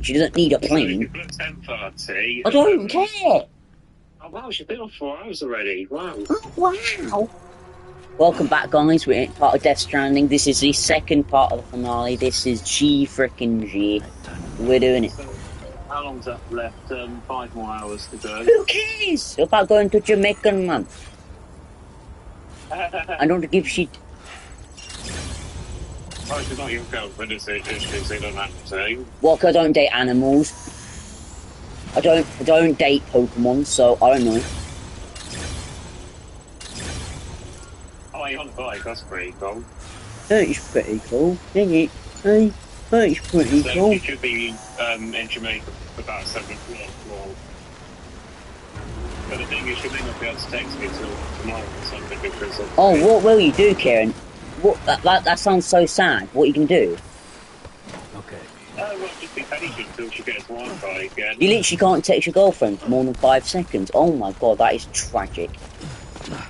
She doesn't need a plane. It's 10:30. I don't care. Oh wow, she's been on 4 hours already. Wow. Oh, wow. Welcome back, guys. We're part of Death Stranding. This is the second part of the finale. This is G frickin' G. We're doing it. So, how long's that left? 5 more hours to go. Who cares about going to Jamaica, man? I don't give a shit. Oh, she's not your girlfriend, is it? They don't have to say. Well, 'cause I don't date animals. I don't date Pokemon, so I don't know. Oh, you're on a bike. That's pretty cool. That is pretty cool, isn't it? Hey, that is pretty So cool. you should be in Jamaica for about 7 o'clock. Well, but the thing is, you may not be able to text me till tomorrow or something because of... Oh, what will you do, Kieran? What? That sounds so sad. What are you can do? Okay. Well, just be patient until she gets Wi-Fi again. You literally can't text your girlfriend for more than 5 seconds. Oh my god, that is tragic. No,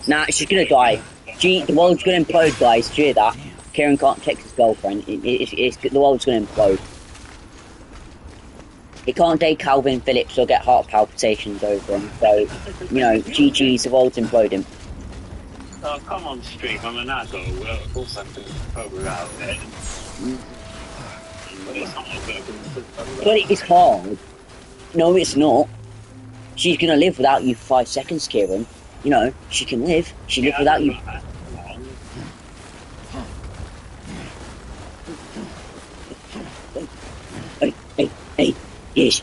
Nah, she's gonna die. The world's gonna implode, guys. Do you hear that? Kieran can't text his girlfriend. The world's gonna implode. He can't date Calvin Phillips or get heart palpitations over him. So, you know, GG's, the world's imploding. Oh, come on, stream. I'm an adult. Of course I can figure out it. But it's not like I can... But it's hard. No, it's not. She's gonna live without you for 5 seconds, Kieran. You know, she can live. She live without you. Hey, yes.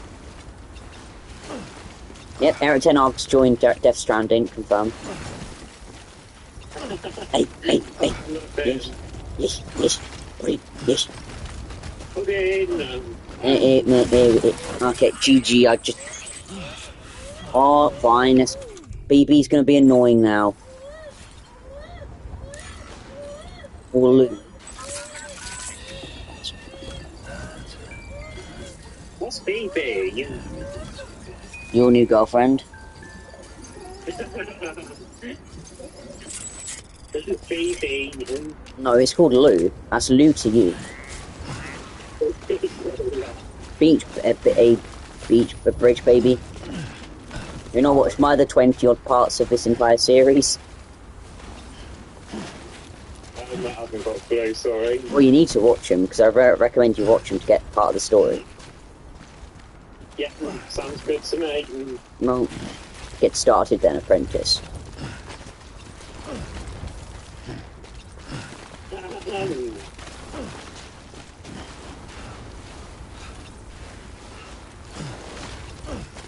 Yep, Eric Ten Hag's joined Death Stranding, confirmed. Hey. Yes. Wait, yes. Okay, no. Okay, GG, I just... Oh, fine. BB's gonna be annoying now. Or Lou. What's BB? Your new girlfriend? BB. No, it's called Lou. That's Lou to you. Beach, bridge baby. You know what's my other 20 odd parts of this entire series? I haven't got a clue, sorry. Well, you need to watch them, because I recommend you watch them to get part of the story. Yeah, sounds good to me. Well, get started then, apprentice.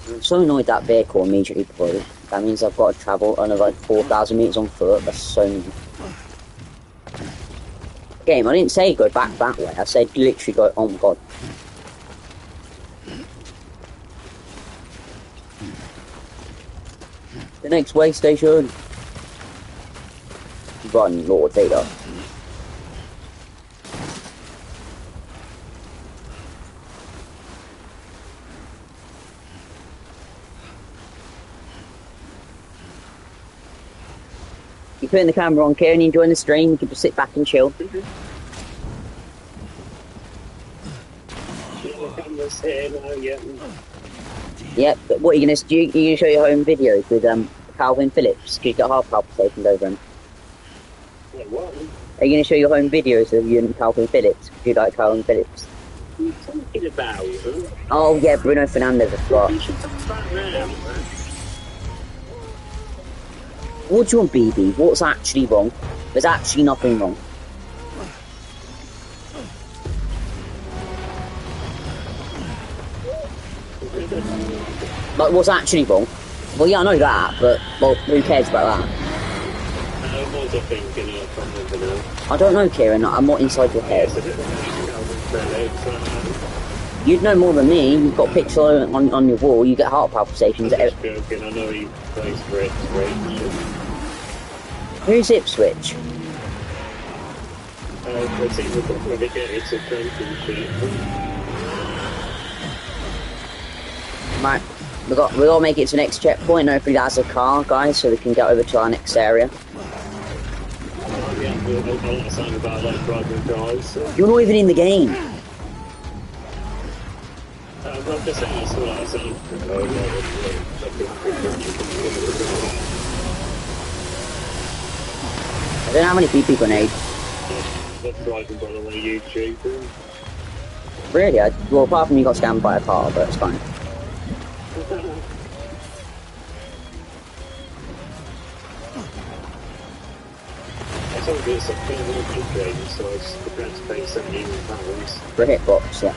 I'm so annoyed that vehicle immediately deployed. That means I've got to travel another 4,000 meters on foot. That's so annoying. Game, I didn't say go back that way. I said literally go, oh my god. The next way station. Run, Lord Vader. You putting the camera on, Kieran, you enjoying the stream, you can just sit back and chill. Yep, but what are you going to do? You're going to show your home videos with Calvin Phillips, because you got half palpitations over him. Wait, what? Are you going to show your home videos of you and Calvin Phillips, because you like Calvin Phillips? What are you talking about? Oh yeah, Bruno Fernandez, I forgot. You should talk about now. What do you want, BB? What's actually wrong? There's actually nothing wrong. Like, what's actually wrong? Well, yeah, I know that, but, well, who cares about that? What was I thinking of from now? I don't know, Kieran. I'm not inside your head. You'd know more than me. You've got a picture on your wall. You get heart palpitations. I'm just joking. I know he plays for Ipswich. Who's Ipswich? The team have got relegated to Championship. Right, we got to make it to the next checkpoint. Hopefully that's a car, guys, so we can get over to our next area. Yeah, I want to say about that driving guys. You're not even in the game. I'm just saying, it's what I said. I don't know how many PP grenades. That's why I can go on YouTube. Really? Well, apart from you got scammed by a car, but it's fine. I told you it's a fair little big game, so I was prepared to pay £17. For a hitbox, yeah.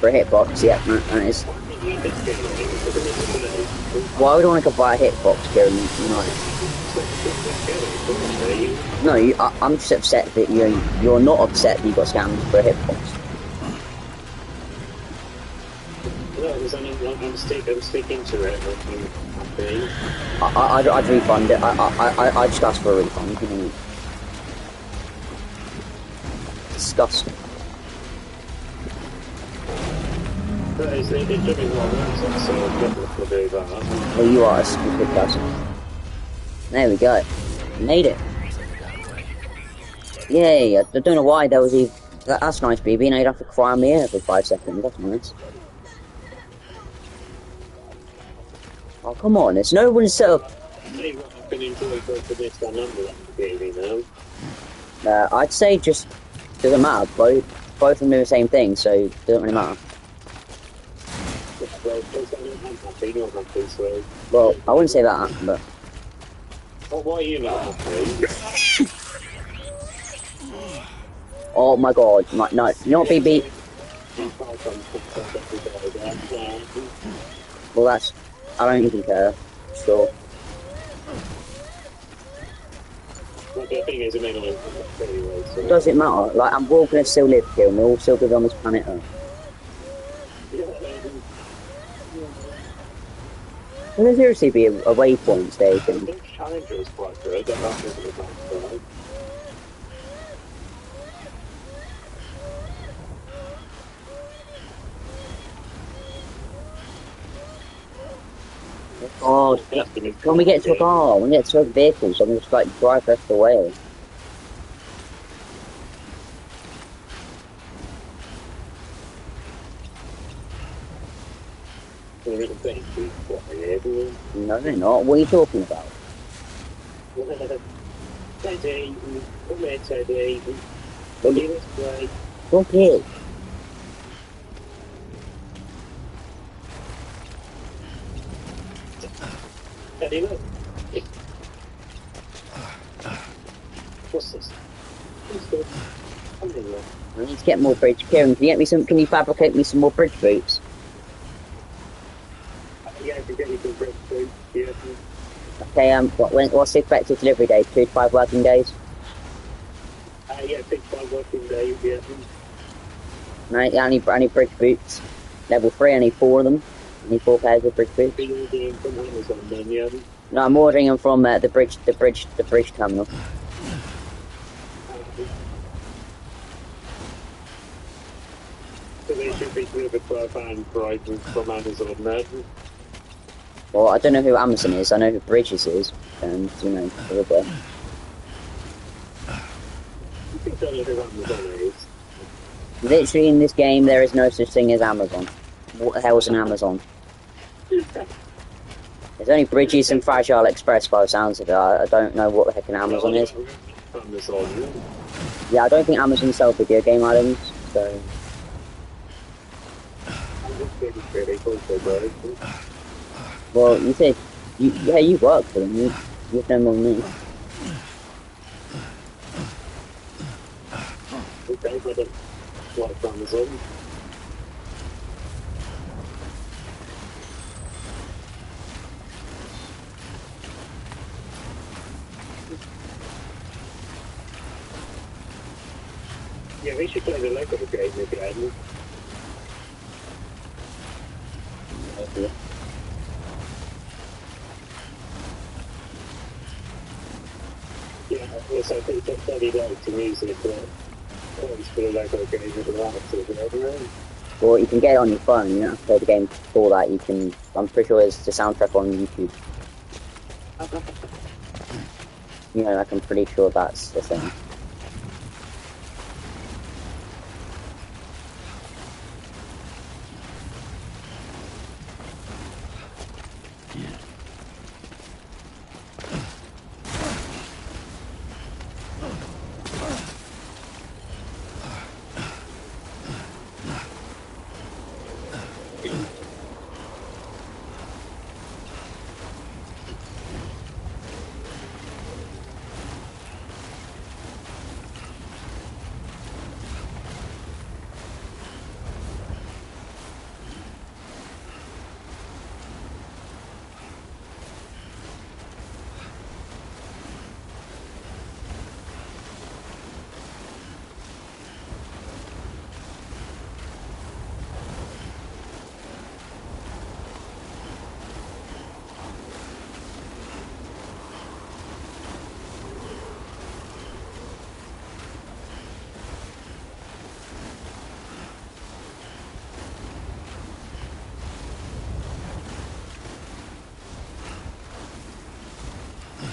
For a hitbox, yeah, that is. Why would I want to buy a hitbox, Kieran? No, I'm just upset that you're not upset that you got scammed for a hitbox. No, because I'm sticking to it. I'd refund it. I'd just ask for a refund. Disgusting. Well, you are a stupid person. There we go. Made it. Yay, I don't know why there was even... That's nice, BB. Now you'd have to cry me in every 5 seconds. That's nice. Oh, come on. It's no one's set up... I'd say just... Doesn't matter. Both of them do the same thing, so it doesn't really matter. Well, I wouldn't say that, but... Well, why are you not happy? Oh my god, no, not BB. Well, that's... I don't even care. Sure. Does it matter? Like, we're all gonna still live here, and we're all still good on this planet Earth. Will there seriously be a waypoint station? Challenger is quite good. Oh, when we get to a car, when we get to a vehicle, so I'm just like drive the rest of the way. No, they're not. What are you talking about? Teddy, come here, Teddy. Look here. Teddy, look. What's this? I need to get more bridge. Kieran, can you get me some? Can you fabricate me some more bridge boots? Yeah, I can get you some bridge boots. Yeah. Okay. What's the expected delivery date? 2 to 5 working days. Yeah, 6 5 working days. Yeah. Right. Yeah, I need bridge boots. Level 3. I need 4 of them. I need 4 pairs of bridge boots. From Amazon, then, yeah. No, I'm ordering them from the bridge terminal. So they should be delivered by prices from Amazon then. Well, I don't know who Amazon is. I know who Bridges is, and everybody. I don't know who Amazon is. Literally in this game, there is no such thing as Amazon. What the hell is an Amazon? There's only Bridges and Fragile Express by the sounds of it. I don't know what the heck an Amazon is. Yeah, I don't think Amazon sells video game items, so... Well, you said... you work for them. You've done more than me. Okay, but like Amazon. Yeah, we should play the Lego game again. Okay. Yeah, also I think it's very like to music, but always for the Lego game with the actors. Well, you can get it on your phone. You don't have to play the game for that. You can... I'm pretty sure there's the soundtrack on YouTube. I'm pretty sure that's the thing.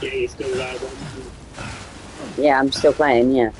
Yeah, you still there, then? Yeah, I'm still playing, yeah.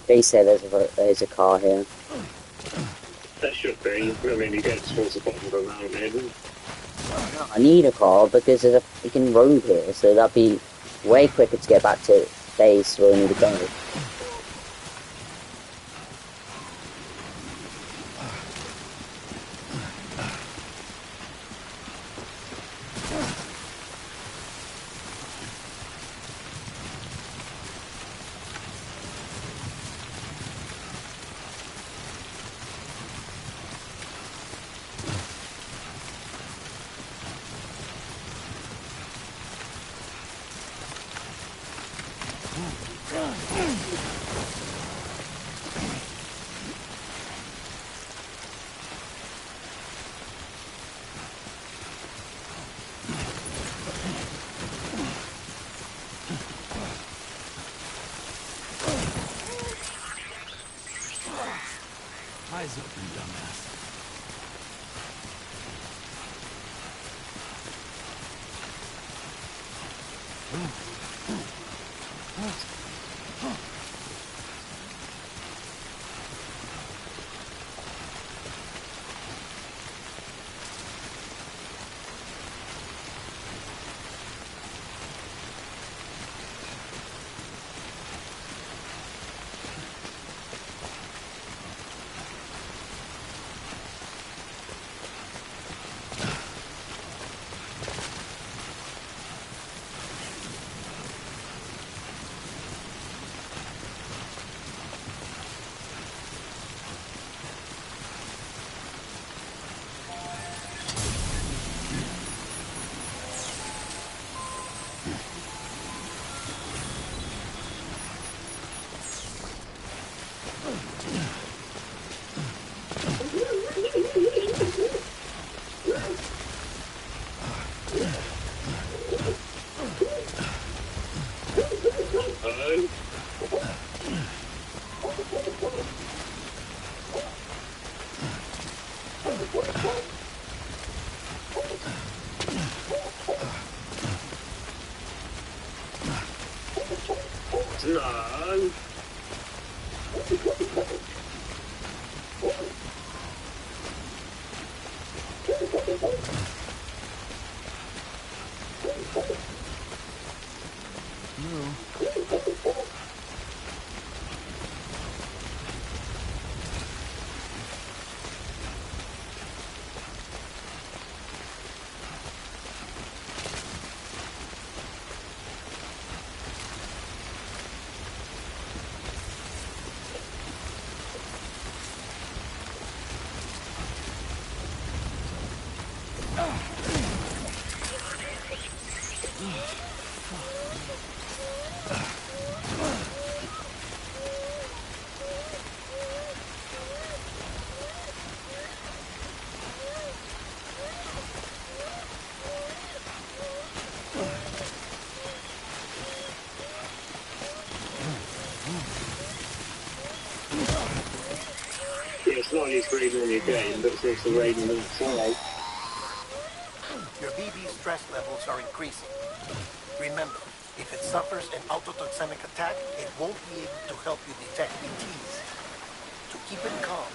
They say there's a car here. That should be. I mean, you get towards the bottom of the mountain. No, I need a car because there's a freaking road here, so that'd be way quicker to get back to base where we need to go. Eyes open, dumbass. Hello? No. funniest rain on your game, but it's also raining outside. Your BB stress levels are increasing. Remember, if it suffers an autotoxemic attack, it won't be able to help you detect BTs. To keep it calm,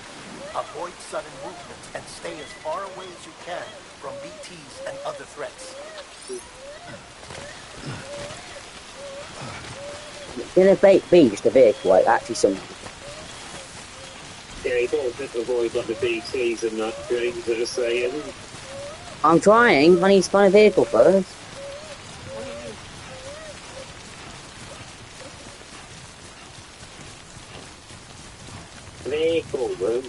avoid sudden movements and stay as far away as you can from BTs and other threats. Can a bait be just a vehicle, like actually someone? Yeah, you got to avoid like the BTs and that, James, that are saying. I'm trying. I need to find a vehicle first. Vehicle room.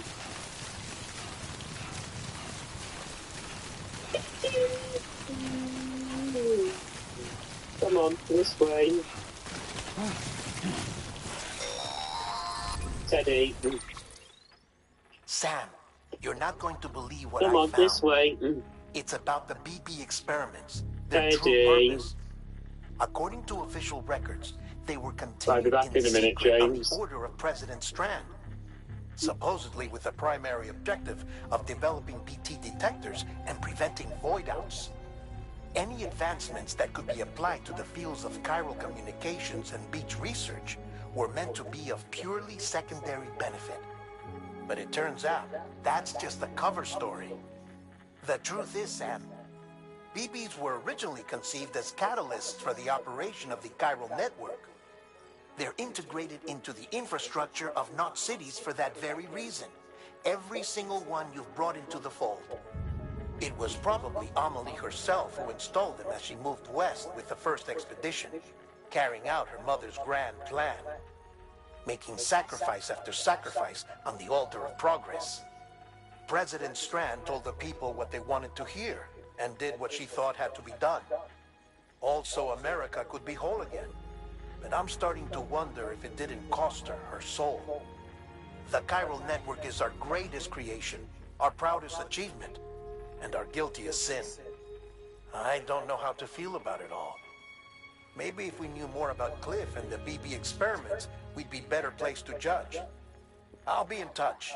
Come on, this way. Teddy. Sam, you're not going to believe what Come I on, found. this way. It's about the BB experiments. Their true Teddy. purpose. According to official records, they were I'll be continued back in a minute, secret on the James. order of President Strand. Supposedly with the primary objective of developing BT detectors and preventing void-outs. Any advancements that could be applied to the fields of chiral communications and beach research were meant to be of purely secondary benefit. But it turns out, that's just a cover story. The truth is, Sam, BBs were originally conceived as catalysts for the operation of the chiral network. They're integrated into the infrastructure of Knot cities for that very reason. Every single one you've brought into the fold. It was probably Amelie herself who installed them as she moved west with the first expedition, carrying out her mother's grand plan, making sacrifice after sacrifice on the altar of progress. President Strand told the people what they wanted to hear and did what she thought had to be done. Also, America could be whole again. But I'm starting to wonder if it didn't cost her her soul. The chiral network is our greatest creation, our proudest achievement, and our guiltiest sin. I don't know how to feel about it all. Maybe if we knew more about Cliff and the BB experiments, we'd be better placed to judge. I'll be in touch.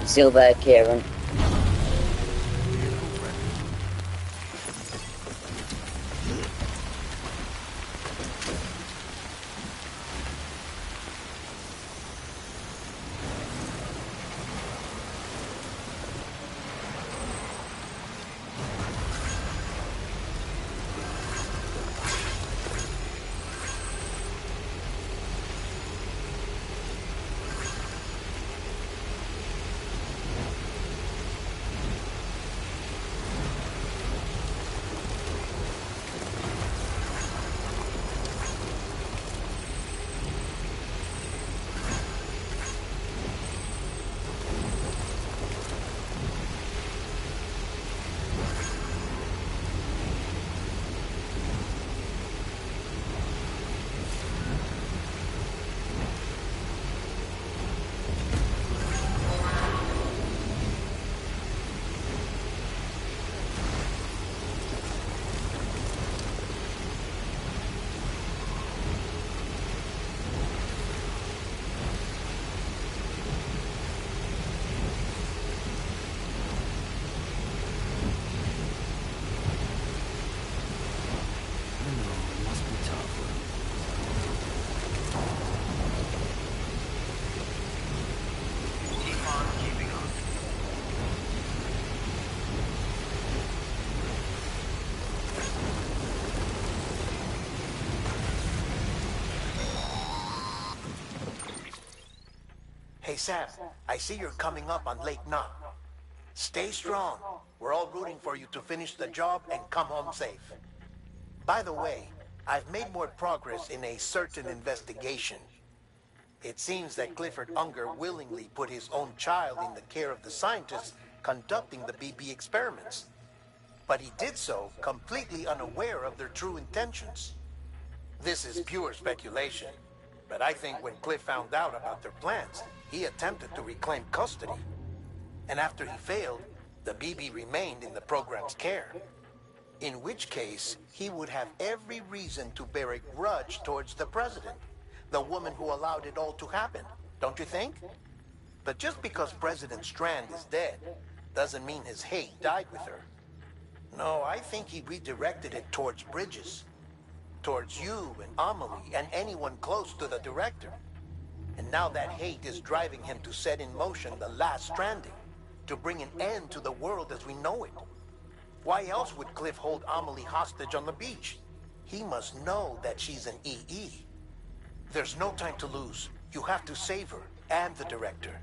Still there, Kieran. Hey Sam, I see you're coming up on Lake Knot. Stay strong. We're all rooting for you to finish the job and come home safe. By the way, I've made more progress in a certain investigation. It seems that Clifford Unger willingly put his own child in the care of the scientists conducting the BB experiments. But he did so completely unaware of their true intentions. This is pure speculation, but I think when Cliff found out about their plans, he attempted to reclaim custody. And after he failed, the BB remained in the program's care. In which case, he would have every reason to bear a grudge towards the president, the woman who allowed it all to happen, don't you think? But just because President Strand is dead, doesn't mean his hate died with her. No, I think he redirected it towards Bridges. Towards you and Amelie and anyone close to the director. And now that hate is driving him to set in motion the last Stranding, to bring an end to the world as we know it. Why else would Cliff hold Amelie hostage on the beach? He must know that she's an EE. There's no time to lose. You have to save her and the director.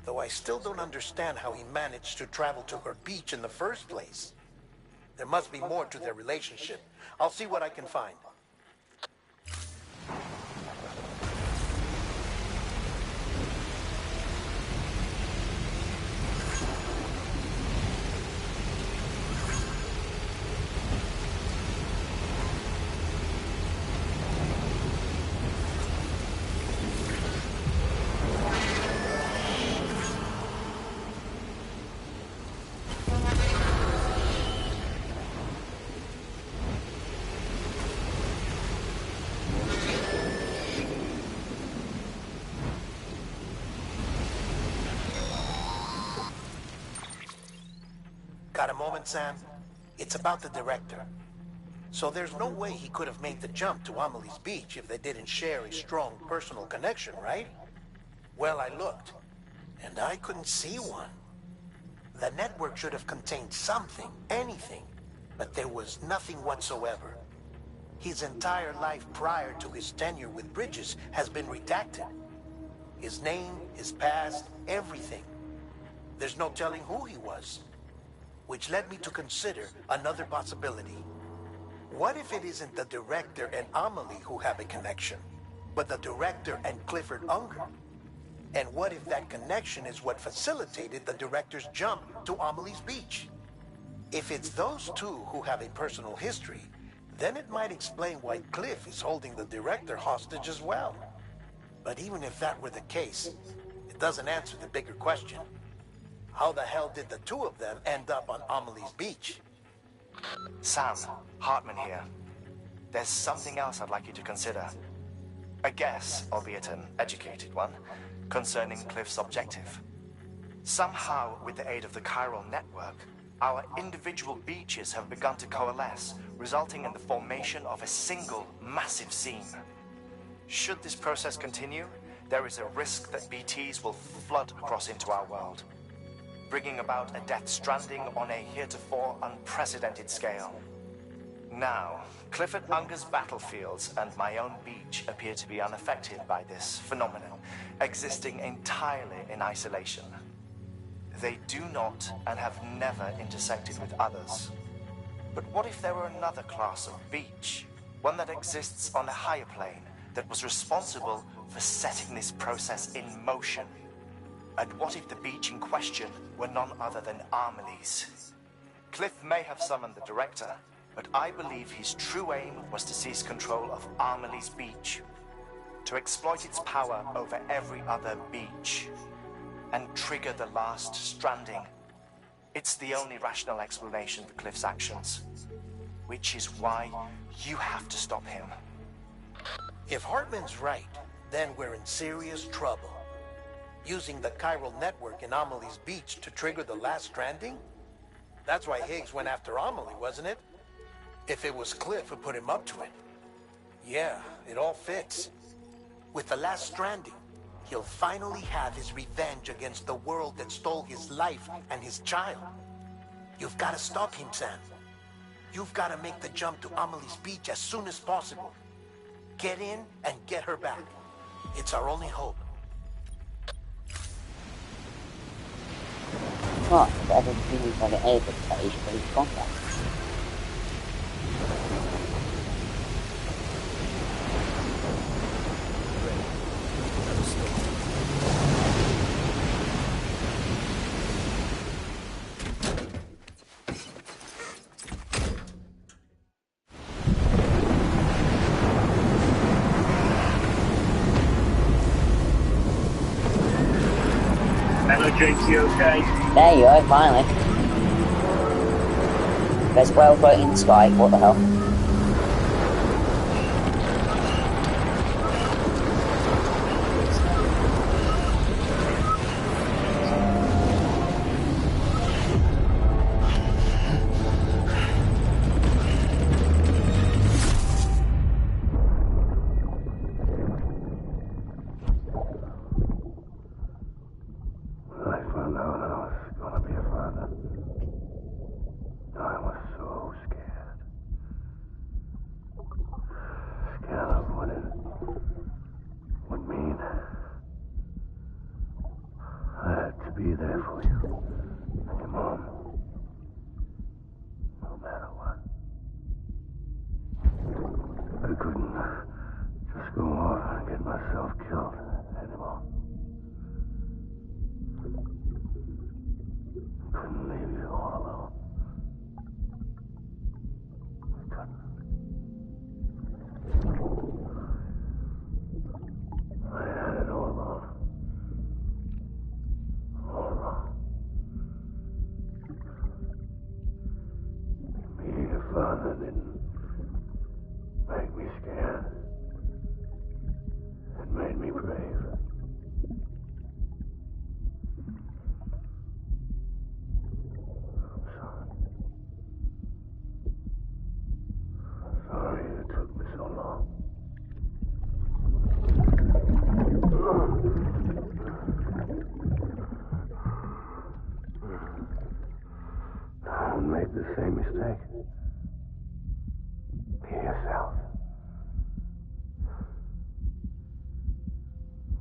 Though I still don't understand how he managed to travel to her beach in the first place. There must be more to their relationship. I'll see what I can find. Got a moment, Sam? It's about the director. So there's no way he could have made the jump to Amelie's beach if they didn't share a strong personal connection, right? Well, I looked, and I couldn't see one. The network should have contained something, anything, but there was nothing whatsoever. His entire life prior to his tenure with Bridges has been redacted. His name, his past, everything. There's no telling who he was. Which led me to consider another possibility. What if it isn't the director and Amelie who have a connection, but the director and Clifford Unger? And what if that connection is what facilitated the director's jump to Amelie's beach? If it's those two who have a personal history, then it might explain why Cliff is holding the director hostage as well. But even if that were the case, it doesn't answer the bigger question. How the hell did the two of them end up on Amelie's beach? Sam, Hartman here. There's something else I'd like you to consider. A guess, albeit an educated one, concerning Cliff's objective. Somehow, with the aid of the chiral network, our individual beaches have begun to coalesce, resulting in the formation of a single massive seam. Should this process continue, there is a risk that BTs will flood across into our world, bringing about a death stranding on a heretofore unprecedented scale. Now, Clifford Unger's battlefields and my own beach appear to be unaffected by this phenomenon, existing entirely in isolation. They do not and have never intersected with others. But what if there were another class of beach, one that exists on a higher plane, that was responsible for setting this process in motion? And what if the beach in question were none other than Amelie's? Cliff may have summoned the director, but I believe his true aim was to seize control of Amelie's beach, to exploit its power over every other beach, and trigger the last stranding. It's the only rational explanation for Cliff's actions, which is why you have to stop him. If Hartman's right, then we're in serious trouble. Using the chiral network in Amelie's beach to trigger the last stranding? That's why Higgs went after Amelie, wasn't it? If it was Cliff who put him up to it. Yeah, it all fits. With the last stranding, he'll finally have his revenge against the world that stole his life and his child. You've got to stop him, Sam. You've got to make the jump to Amelie's beach as soon as possible. Get in and get her back. It's our only hope. What? Everything is like an air page for his contact. Hello, James, you okay? There you are, finally. There's 12 floating in the sky, what the hell? Be there for you, and your mom, no matter what. I couldn't just go off and get myself killed anymore. Couldn't leave you all alone. I couldn't. I had it all wrong. All wrong. Being a father didn't make me scared. It made me brave. I'm sorry. Sorry it took me so long. Don't make the same mistake. Be yourself.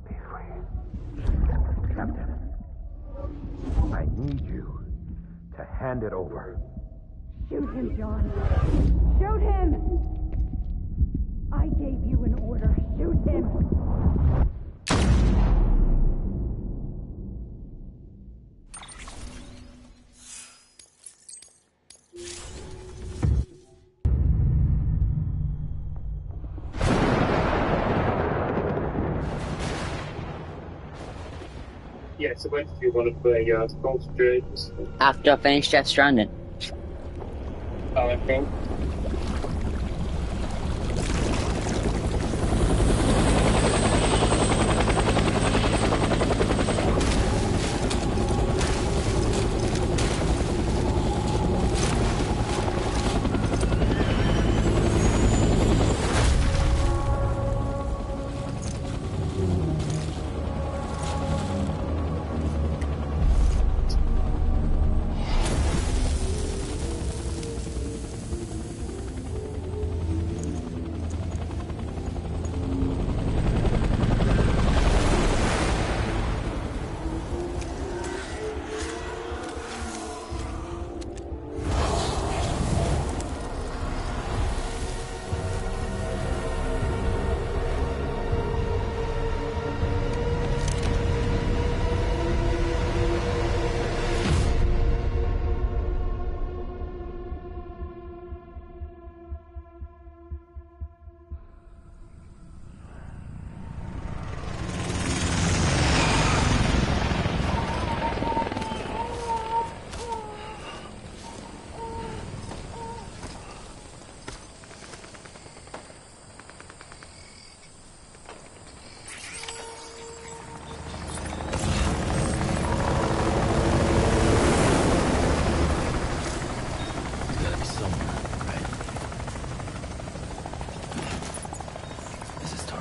Be free. Captain, I need you to hand it over. Shoot him, John. Shoot him! I gave you an order. Shoot him! Yeah, so when did you want to play Concentrates? After I finish Death Stranding. Alright, cool.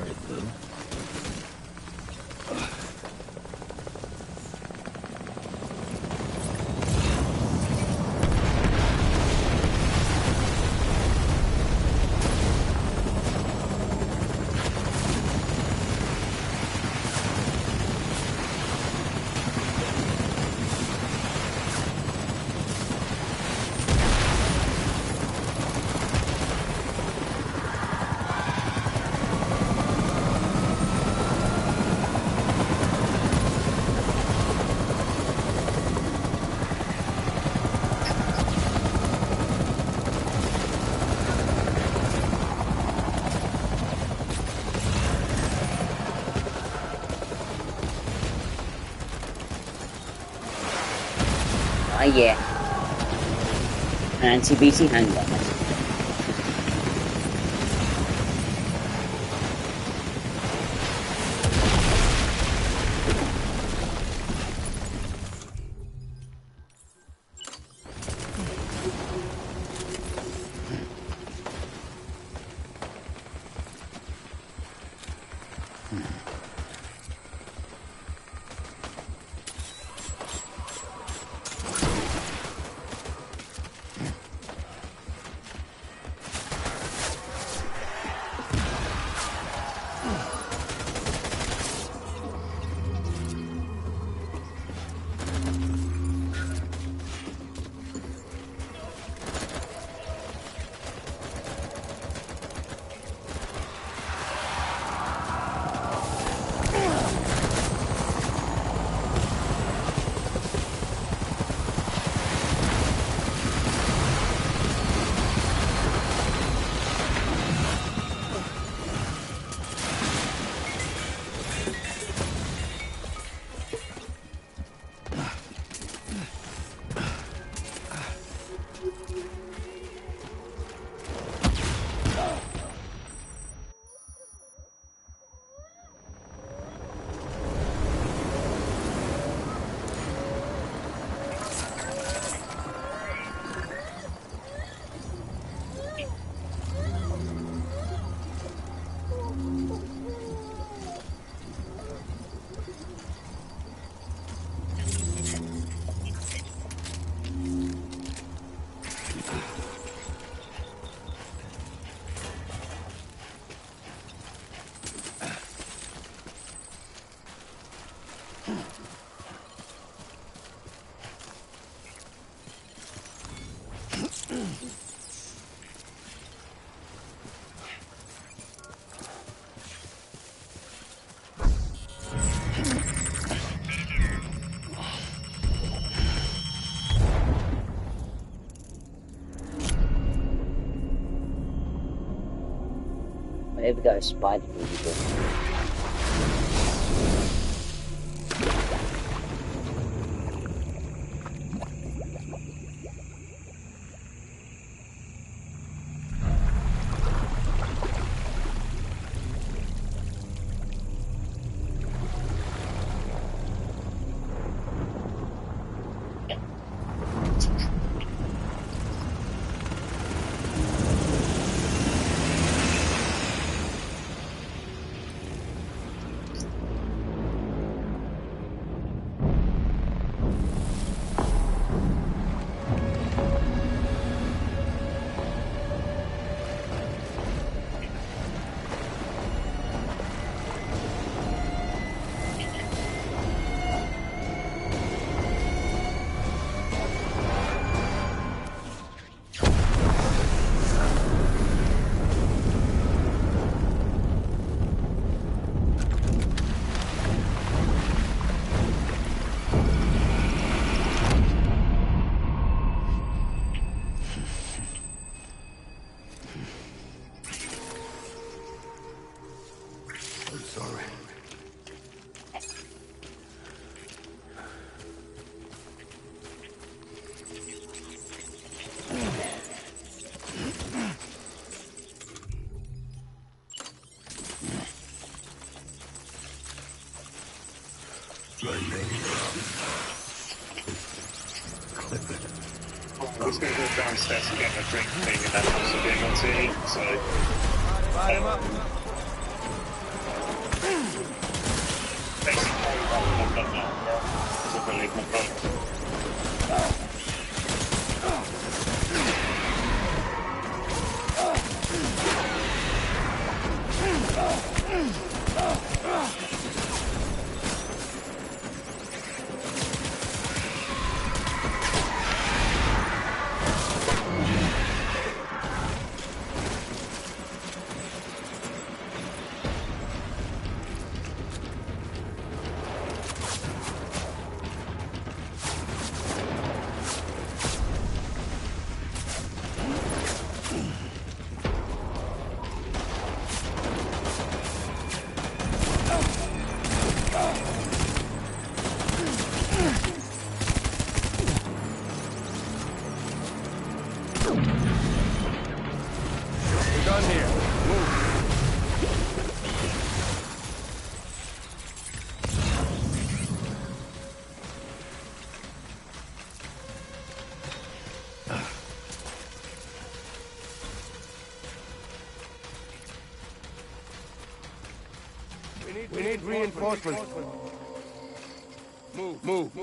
it, Boo. Ah, yeah. An anti-BT handgun. There we go, a spider movie. I'm sorry. I'm just going to go downstairs and get a drink thing and then also being on tea, so... Light him up. We need reinforcements. Move.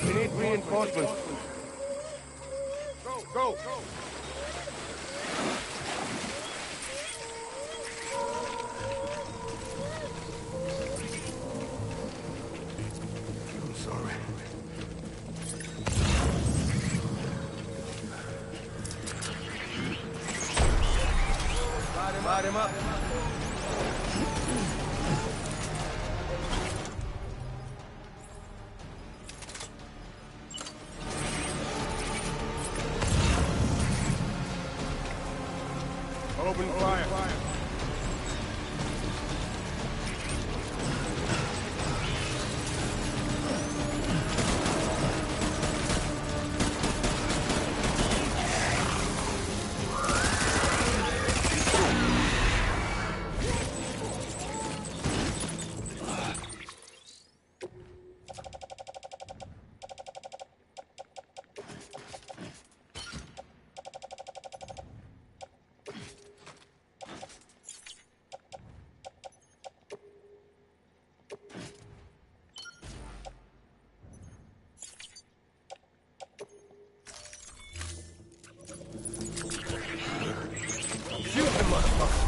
We need reinforcements. Go! I'm sorry. Light him up. Open fire. Shoot him, motherfucker!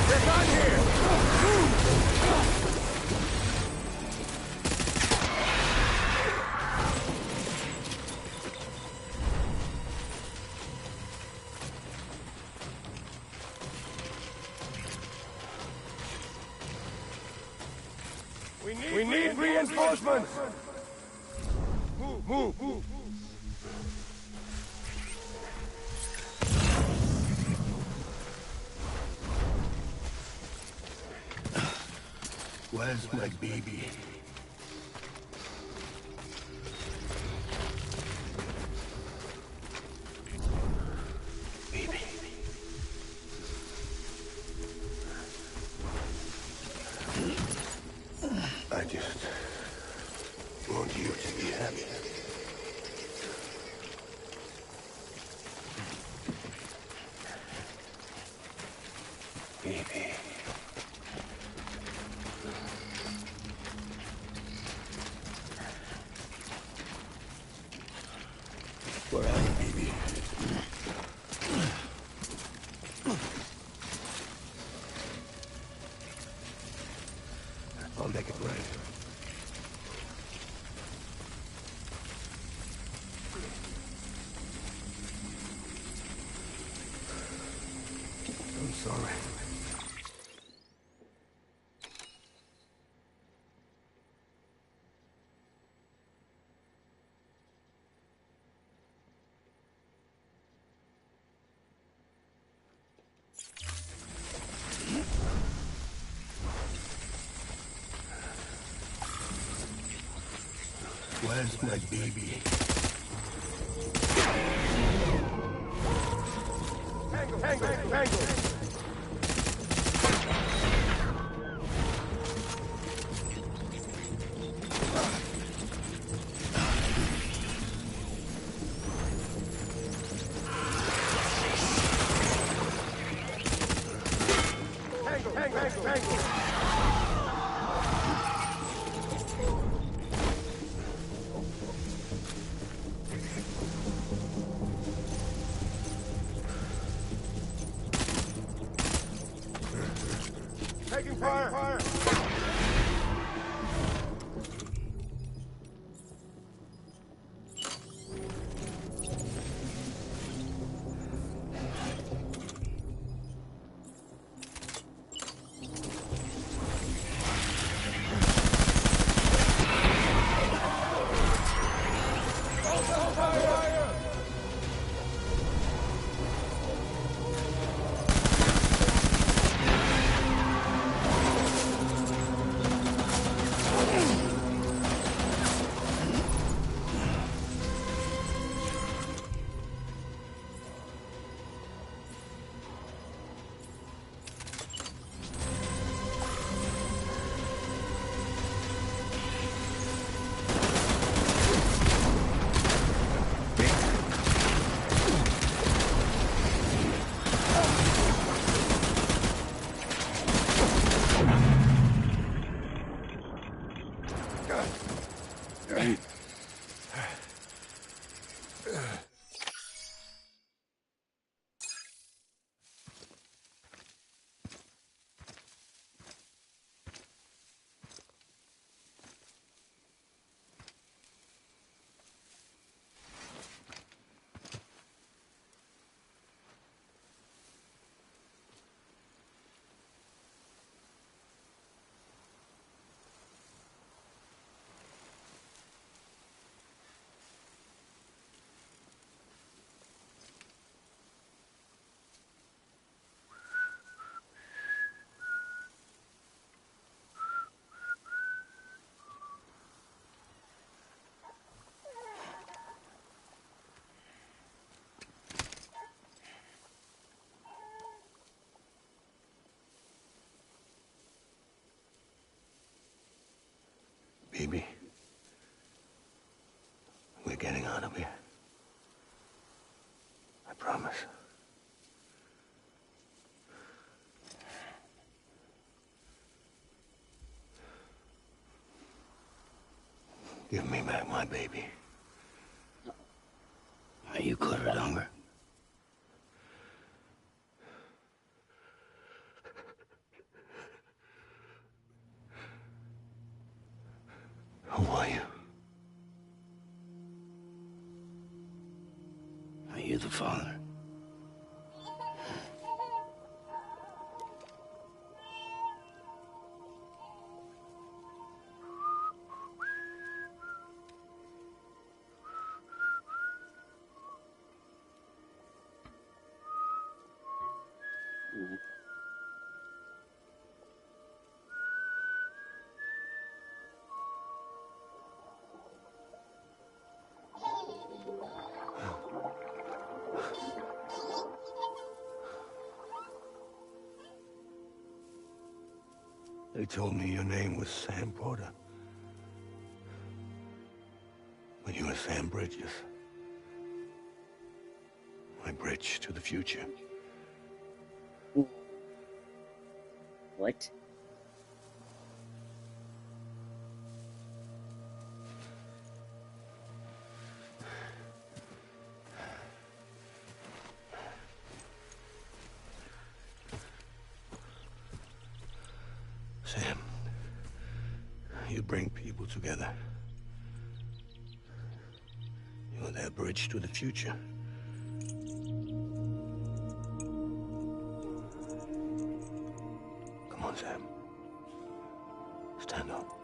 They're not here! We need reinforcements! Move! Where's my baby? Baby. I just want you to be happy. Baby. Where are you, baby? I'll make it right. I'm sorry. Where's my baby? Tango! Taking fire! Baby, we're getting out of here. I promise. Give me back my baby. Are you good with hunger? Who are you? Are you the father? They told me your name was Sam Porter. But you were Sam Bridges. My bridge to the future. What? Sam, you bring people together. You're their bridge to the future. Come on, Sam. Stand up.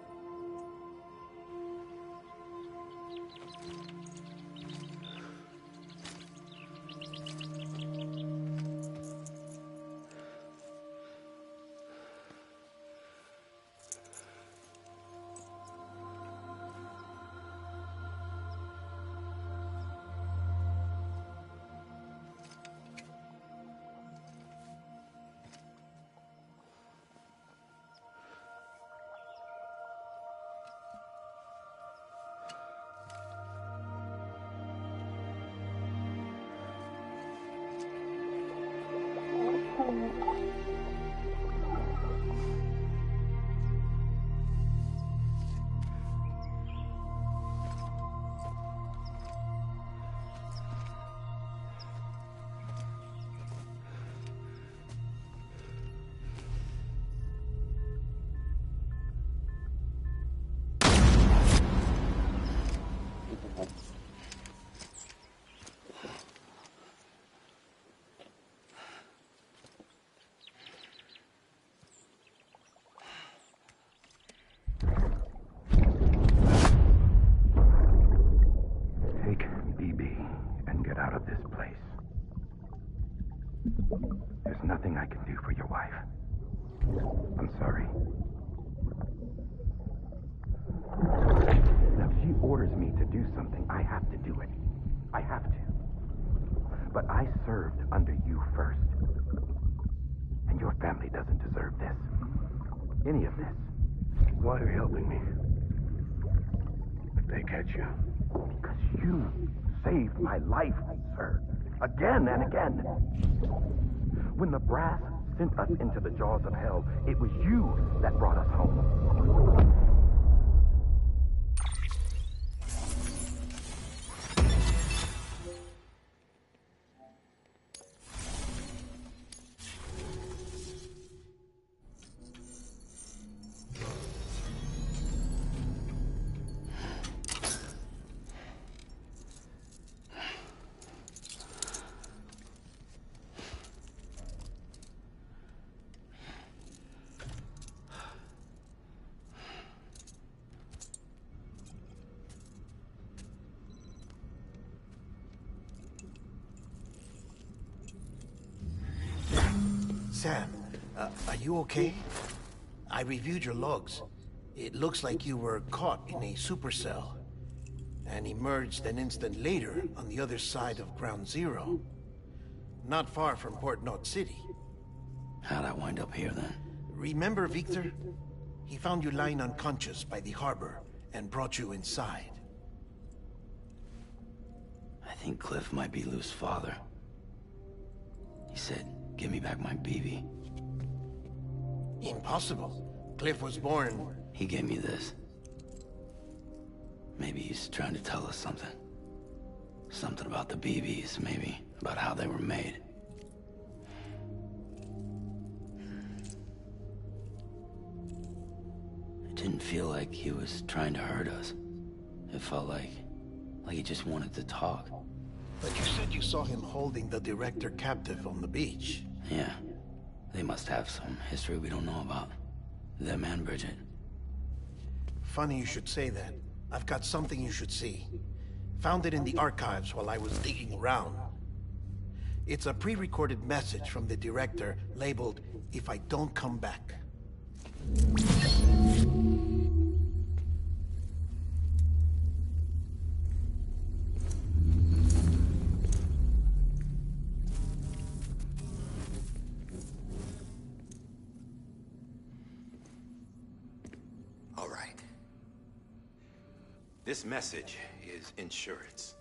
Take BB and get out of this place. There's nothing I can do for your wife. I'm sorry. Now, if she orders me to do something, I have to do it. I have to. But I served under you first. And your family doesn't deserve this. Any of this. Why are you helping me? If they catch you. Because you saved my life, sir. Again and again. When the brass sent us into the jaws of hell, it was you that brought us home. Sam, are you okay? I reviewed your logs. It looks like you were caught in a supercell and emerged an instant later on the other side of Ground Zero. Not far from Port Knot City. How'd I wind up here then? Remember Victor? He found you lying unconscious by the harbor and brought you inside. I think Cliff might be Lou's father. He said, give me back my BB. Impossible. Cliff was born... He gave me this. Maybe he's trying to tell us something. Something about the BBs, maybe. About how they were made. It didn't feel like he was trying to hurt us. It felt like he just wanted to talk. But you said you saw him holding the director captive on the beach. Yeah. They must have some history we don't know about. Them and Bridget. Funny you should say that. I've got something you should see. Found it in the archives while I was digging around. It's a pre-recorded message from the director labeled, "If I don't come back." right. This message is insurance,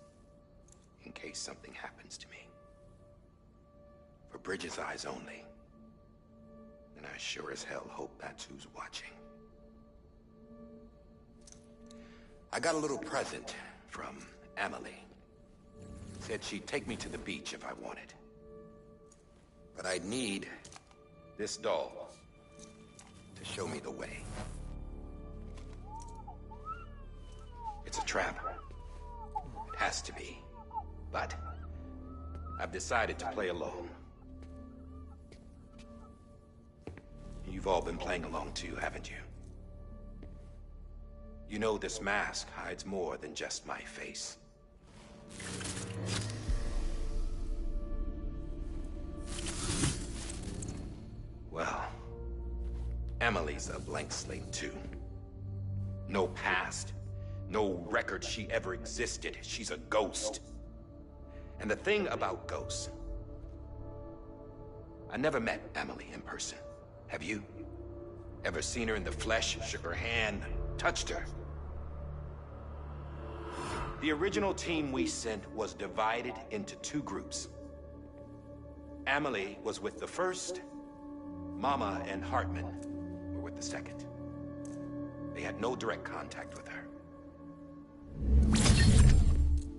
in case something happens to me. For Bridget's eyes only. And I sure as hell hope that's who's watching. I got a little present from Emily. Said she'd take me to the beach if I wanted. But I'd need this doll to show me the way. It's a trap. It has to be. But I've decided to play along. You've all been playing along too, haven't you? You know this mask hides more than just my face. Well, Emily's a blank slate too. No past, no record she ever existed. She's a ghost. And the thing about ghosts, I never met Emily in person. Have you? Ever seen her in the flesh, shook her hand, touched her? The original team we sent was divided into two groups. Emily was with the first, Mama and Hartman were with the second. They had no direct contact with her.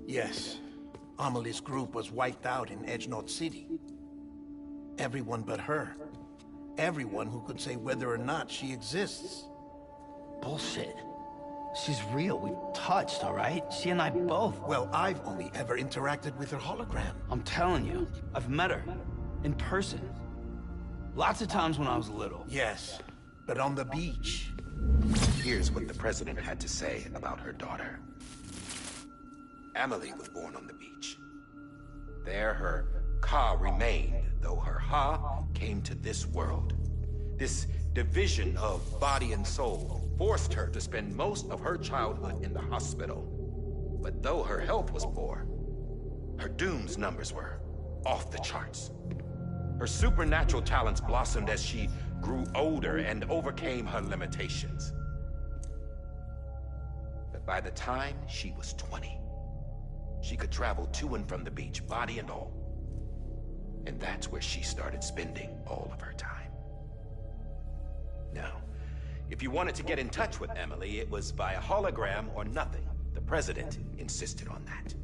Yes. Amelie's group was wiped out in Edgenorth City. Everyone but her. Everyone who could say whether or not she exists. Bullshit. She's real. We've touched, all right? She and I both. Well, I've only ever interacted with her hologram. I'm telling you, I've met her. In person. Lots of times when I was little. Yes, but on the beach. Here's what the president had to say about her daughter. Emily was born on the beach. There her Ka remained, though her Ha came to this world. This division of body and soul forced her to spend most of her childhood in the hospital. But though her health was poor, her Doom's numbers were off the charts. Her supernatural talents blossomed as she grew older and overcame her limitations. But by the time she was 20, she could travel to and from the beach, body and all. And that's where she started spending all of her time. Now, if you wanted to get in touch with Emily, it was via hologram or nothing. The president insisted on that.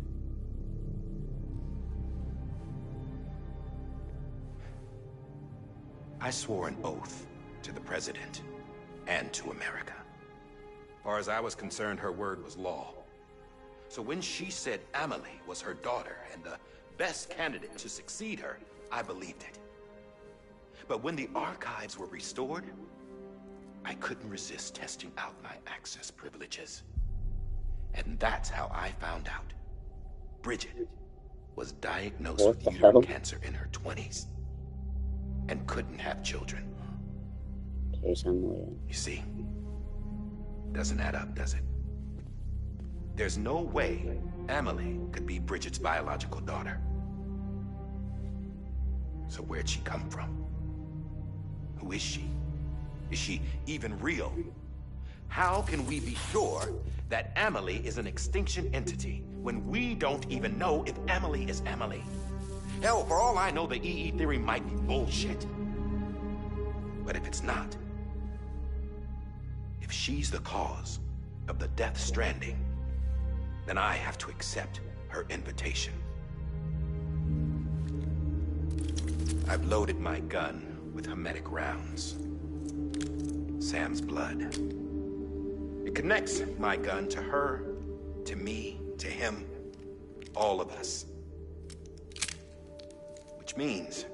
I swore an oath to the president and to America. As far as I was concerned, her word was law. So when she said Emily was her daughter and the best candidate to succeed her, I believed it. But when the archives were restored, I couldn't resist testing out my access privileges. And that's how I found out. Bridget was diagnosed with uterine cancer in her 20s and couldn't have children. You see, doesn't add up, does it? There's no way Emily could be Bridget's biological daughter. So where'd she come from? Who is she? Is she even real? How can we be sure that Emily is an extinction entity when we don't even know if Emily is Emily? Hell, for all I know, the EE theory might be bullshit. But if it's not, if she's the cause of the death stranding, then I have to accept her invitation. I've loaded my gun with hermetic rounds. Sam's blood. It connects my gun to her, to me, to him, all of us. Which means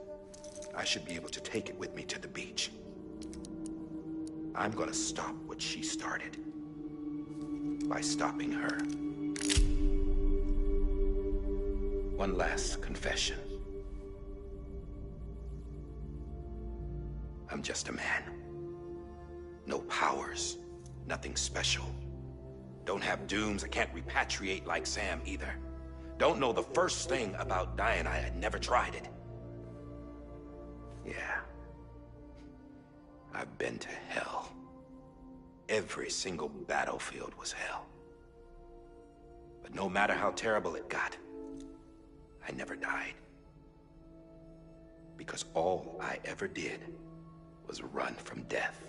I should be able to take it with me to the beach. I'm gonna stop what she started by stopping her. One last confession. I'm just a man. No powers, nothing special. Don't have dooms, I can't repatriate like Sam either. Don't know the first thing about dying, I had never tried it. Yeah. I've been to hell. every single battlefield was hell. But no matter how terrible it got, I never died. Because all I ever did was run from death.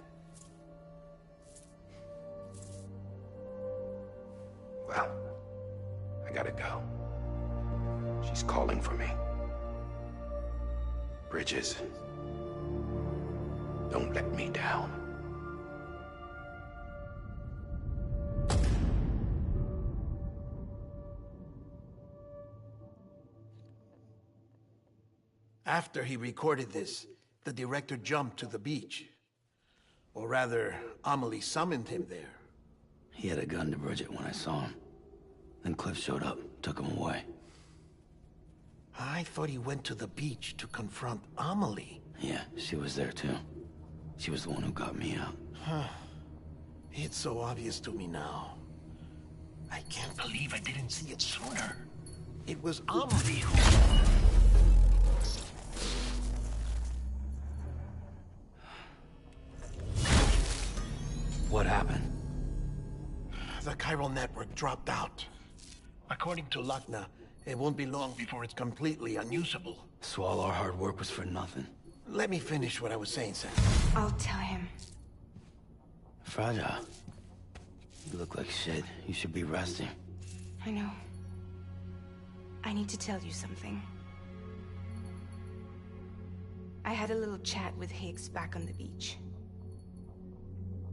Well, I gotta go. She's calling for me. Bridges, don't let me down. After he recorded this, the director jumped to the beach. Or rather, Amelie summoned him there. He had a gun to Bridget when I saw him. Then Cliff showed up, took him away. I thought he went to the beach to confront Amelie. Yeah, she was there too. She was the one who got me out. It's so obvious to me now. I can't believe I didn't see it sooner. It was Amelie who... What happened? The chiral network dropped out. According to Lakna, it won't be long before it's completely unusable. So all our hard work was for nothing. Let me finish what I was saying, Sam. I'll tell him. Fragile. You look like shit. You should be resting. I know. I need to tell you something. I had a little chat with Higgs back on the beach.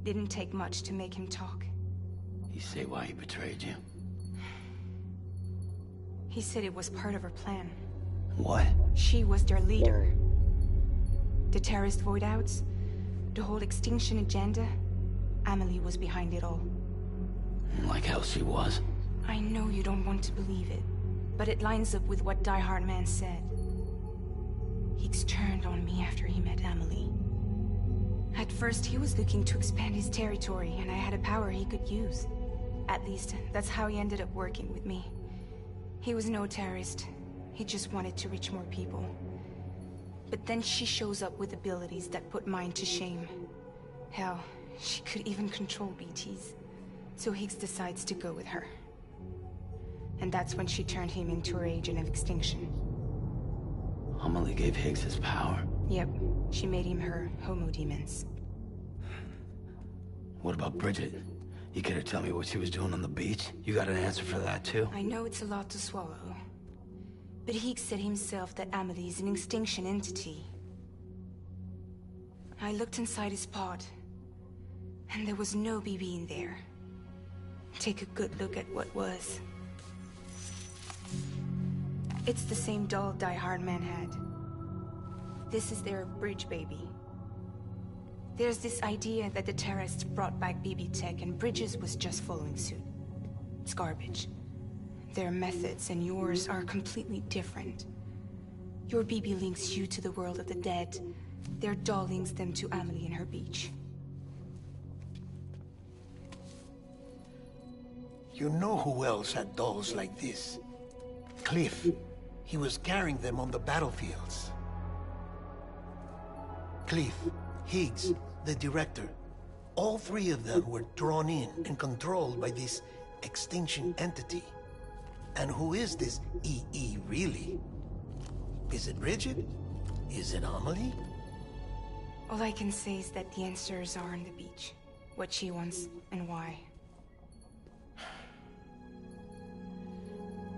Didn't take much to make him talk. You say why he betrayed you? He said it was part of her plan. What? She was their leader. The terrorist void outs, the whole extinction agenda, Amelie was behind it all. Like hell she was. I know you don't want to believe it, but it lines up with what Die Hard Man said. Higgs turned on me after he met Amelie. At first, he was looking to expand his territory, and I had a power he could use. At least, that's how he ended up working with me. He was no terrorist. He just wanted to reach more people. But then she shows up with abilities that put mine to shame. Hell, she could even control BTs. So Higgs decides to go with her. And that's when she turned him into her agent of extinction. Amelie gave Higgs his power. Yep, she made him her homo demons. What about Bridget? You care to tell me what she was doing on the beach? You got an answer for that too? I know it's a lot to swallow. But Higgs said himself that Amelie is an extinction entity. I looked inside his pod, and there was no BB in there. Take a good look at what was. It's the same doll Die Hard Man had. This is their bridge baby. There's this idea that the terrorists brought back BB tech and Bridges was just following suit. It's garbage. Their methods and yours are completely different. Your BB links you to the world of the dead. Their doll links them to Amelie and her beach. You know who else had dolls like this? Cliff. He was carrying them on the battlefields. Cliff, Higgs, the director. All three of them were drawn in and controlled by this extinction entity. And who is this EE really? Is it Bridget? Is it Amelie? All I can say is that the answers are on the beach. What she wants and why.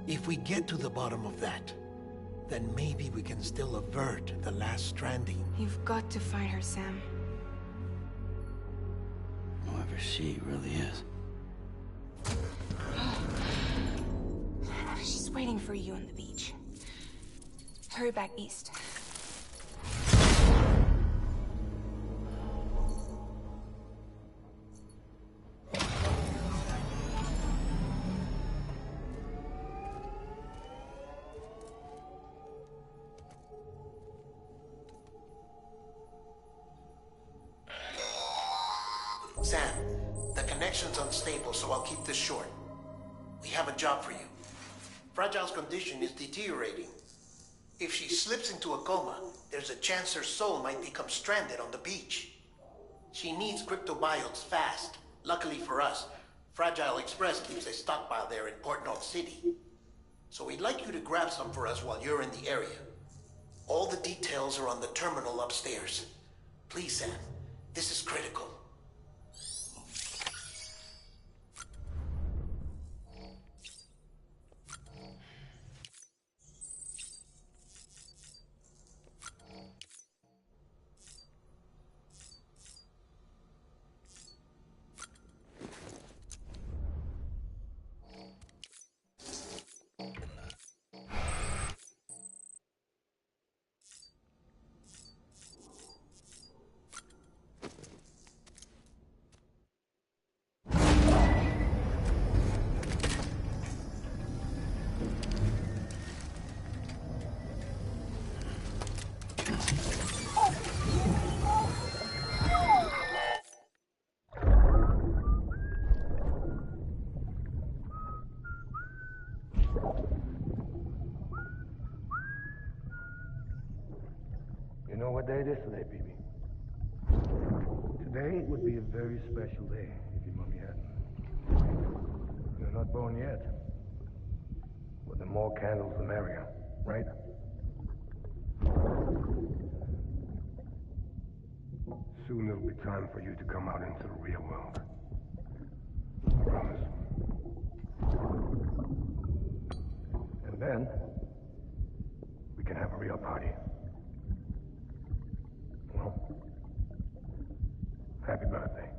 If we get to the bottom of that, then maybe we can still avert the last stranding. You've got to find her, Sam. Whoever she really is. She's waiting for you on the beach. Hurry back east. Sam, the connection's unstable, so I'll keep this short. We have a job for you. Fragile's condition is deteriorating. If she slips into a coma, there's a chance her soul might become stranded on the beach. She needs cryptobiotes fast, Luckily for us, Fragile Express keeps a stockpile there in Port North City. So we'd like you to grab some for us while you're in the area. All the details are on the terminal upstairs. Please, Sam, this is critical. You know what day it is today, baby? Today would be a very special day if your mommy hadn't. You're not born yet. But the more candles, the merrier, right? Soon it'll be time for you to come out into the real world. I promise. And then, we can have a real party. Well, happy birthday.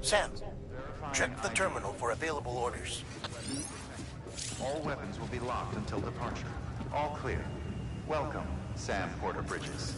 Sam, check the terminal for available orders. All weapons will be locked until departure. All clear. Welcome, Sam Porter Bridges.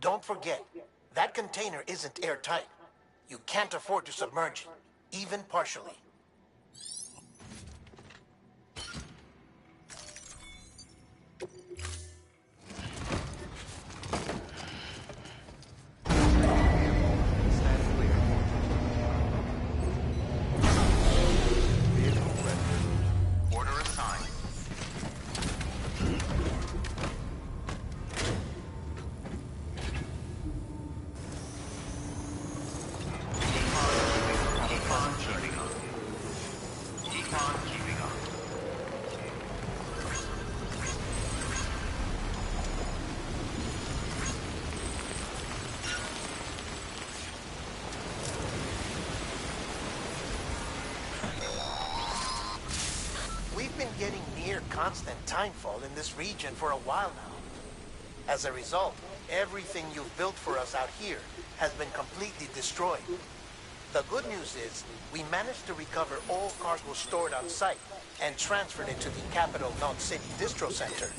Don't forget, that container isn't airtight. You can't afford to submerge it, even partially. We've been getting near constant timefall in this region for a while now. As a result, everything you've built for us out here has been completely destroyed. The good news is, we managed to recover all cargo stored on site and transferred it to the capital North City Distro Center.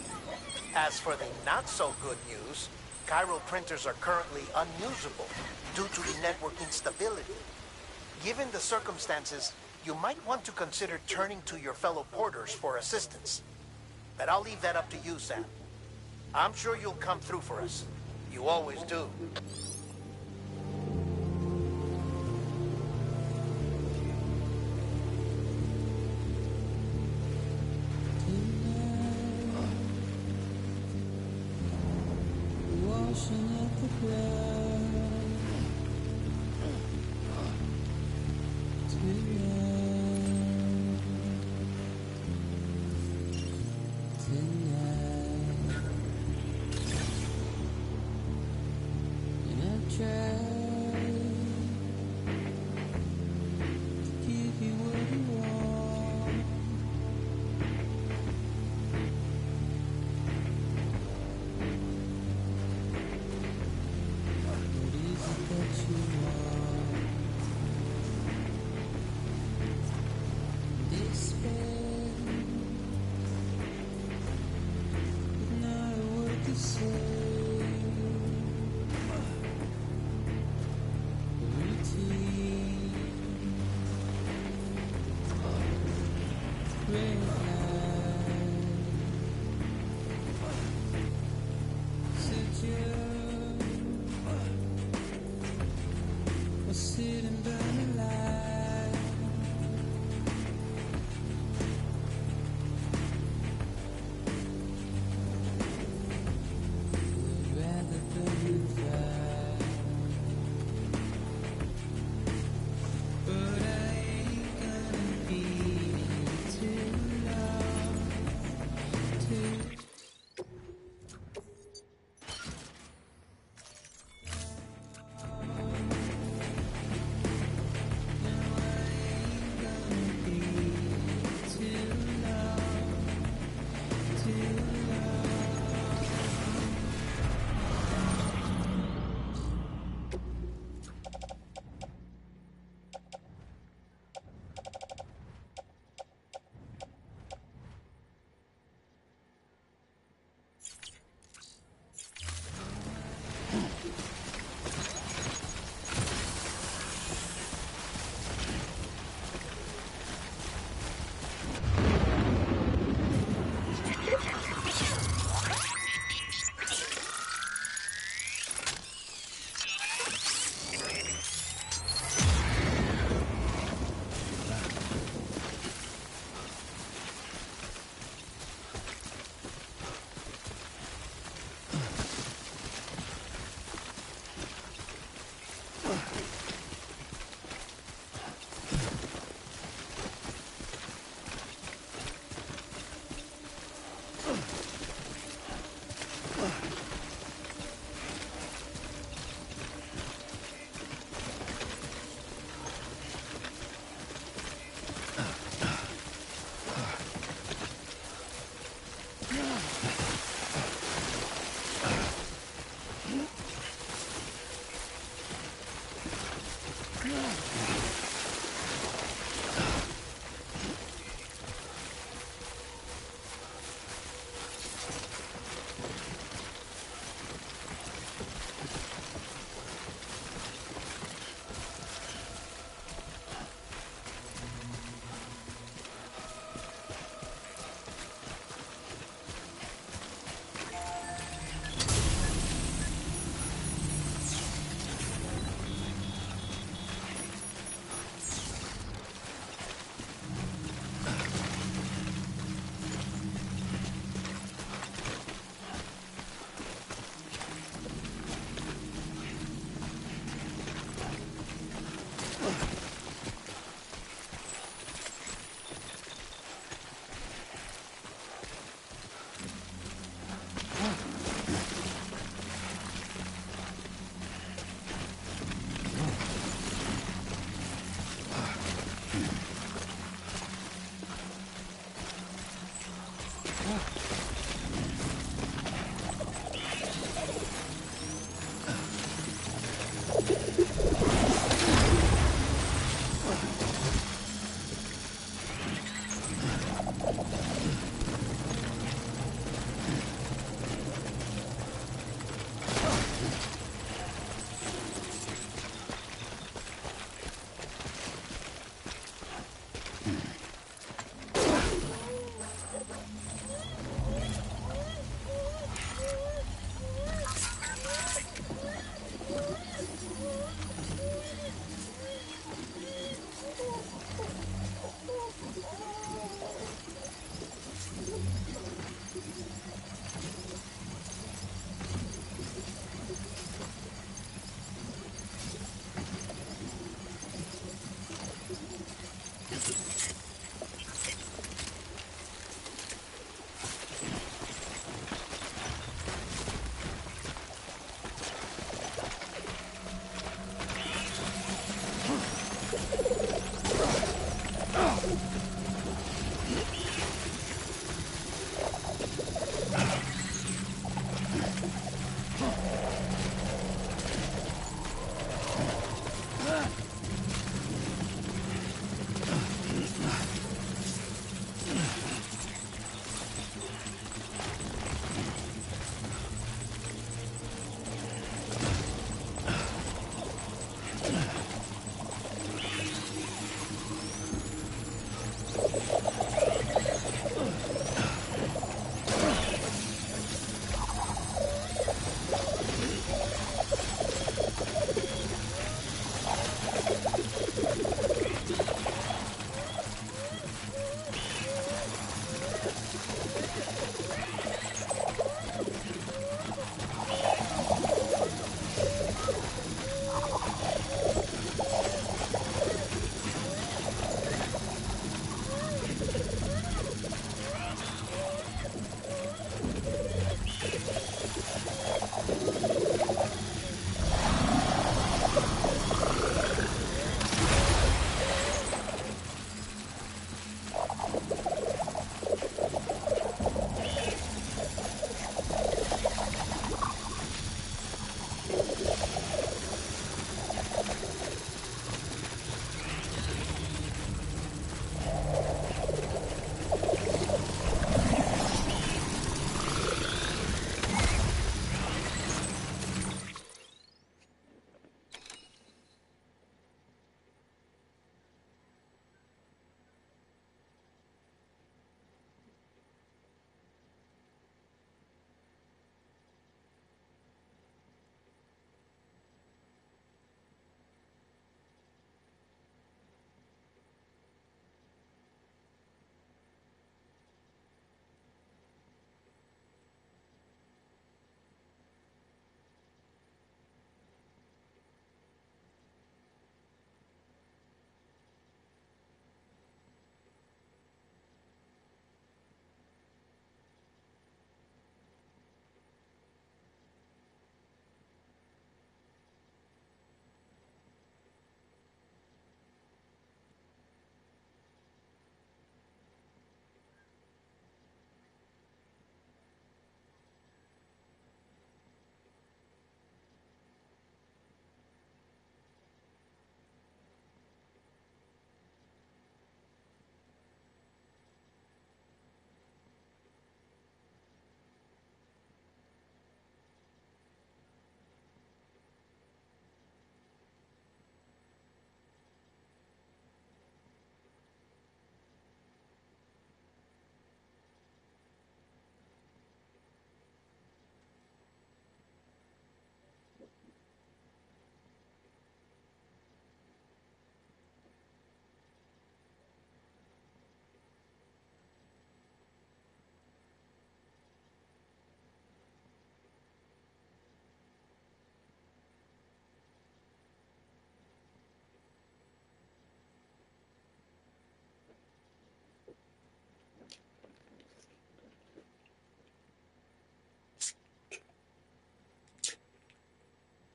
As for the not-so-good news, chiral printers are currently unusable due to the network instability. Given the circumstances, you might want to consider turning to your fellow porters for assistance. But I'll leave that up to you, Sam. I'm sure you'll come through for us. You always do.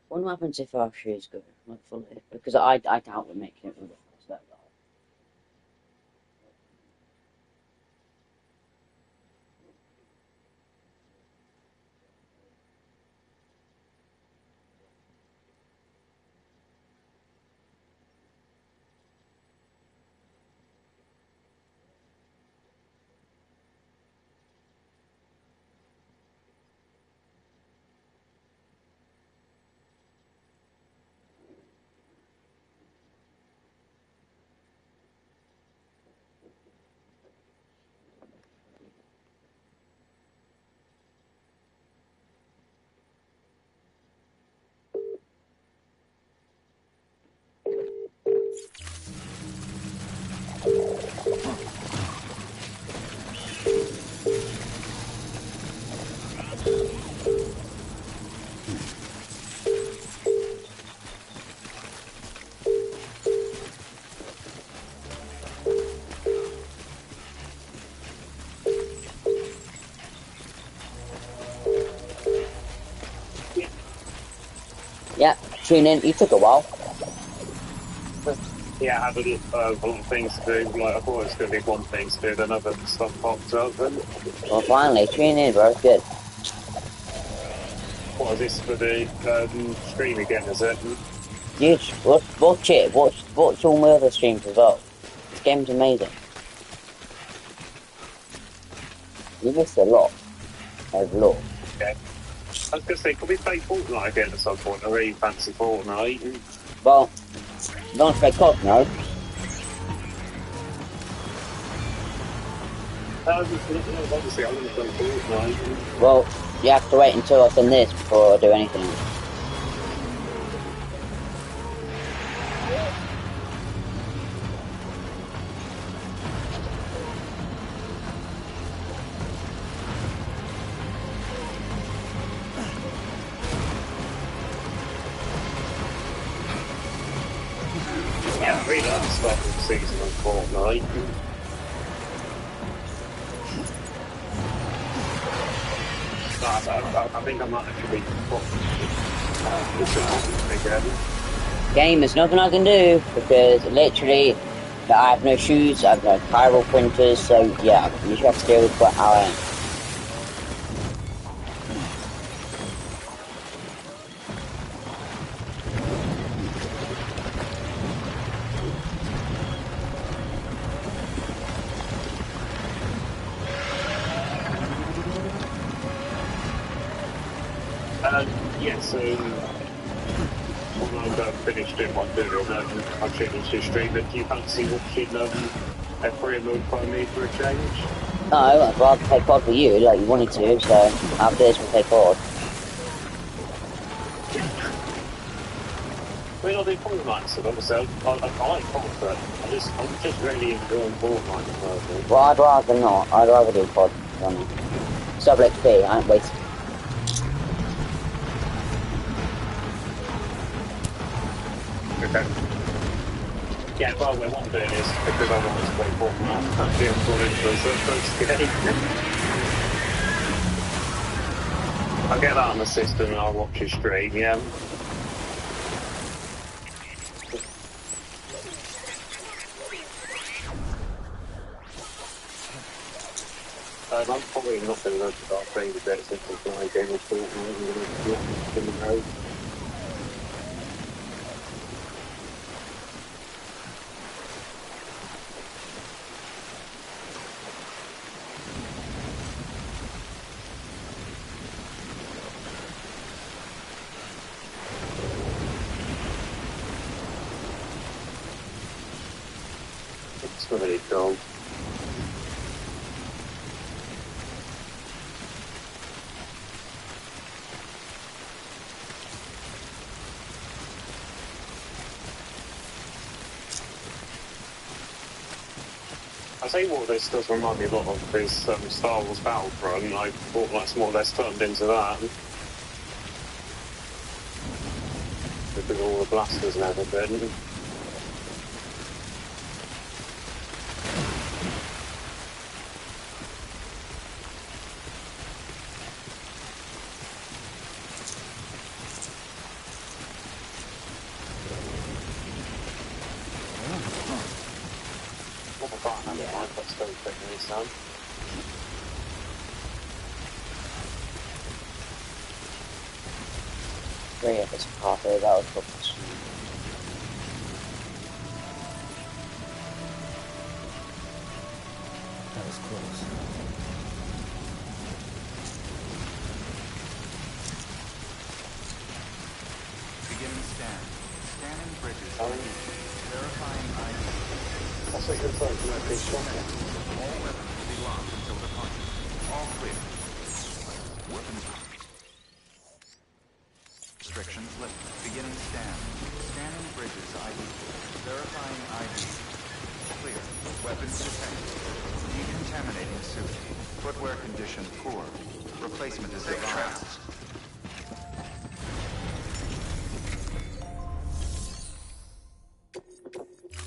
What happens if our shoes go like fully? Because I doubt we're making it with that. Yeah, tune in. You took a while. Yeah, I had a lot of things to do. Like, I thought it was going to be one thing to do, then other stuff popped up. And Well, finally, tune in, bro. Good. what is this for the stream again, is it? Yes, watch it. Watch all my other streams as well. This game's amazing. You missed a lot. There's a lot. Okay. I was going to say, could we play Fortnite again at some point? I really fancy Fortnite. Well, don't play COD, no. Obviously, I want to play Fortnite. Well, you have to wait until I've done this before I do anything. Yeah, I really like the start of the season on Fortnite. I think I might actually be Game, there's nothing I can do because literally I have no shoes, I have no chiral printers, so yeah, you just have to deal with what I am. Yeah, so when I'm finished doing what I'm doing, I'm shooting to stream, but do you fancy watching a free mode by me for a change? No, I'd rather play COD with you, like you wanted to, so after this we'll play COD. I mean, I do Fortnite, so obviously I like COD, but I'm just really enjoying Fortnite at the moment. Well, I'd rather not, I'd rather do COD. Sub XP, I ain't wasting. Okay. Yeah, well, what I'm doing is, because I want to play Fortnite, I'm doing Fortnite game. I'll get that on the system and I'll watch your stream, yeah. I'm probably not going to start playing the bit since I'm playing a game of Fortnite in the road. It's really cool. I tell you what, this does remind me a lot of this Star Wars Battlefront. I thought that's more or less turned into that. With all the blasters and everything. Three of us coffee, that was focus. That was close. Beginning scan. Scanning bridges. Verifying ID. That's a good point, you might be shocking. All weapons will be locked until departure. All clear. Weapons. Restrictions lifted. Beginning scan. Scanning bridges ID. Verifying ID. Clear. Weapons detected. Decontaminating suit. Footwear condition poor. Replacement is advised.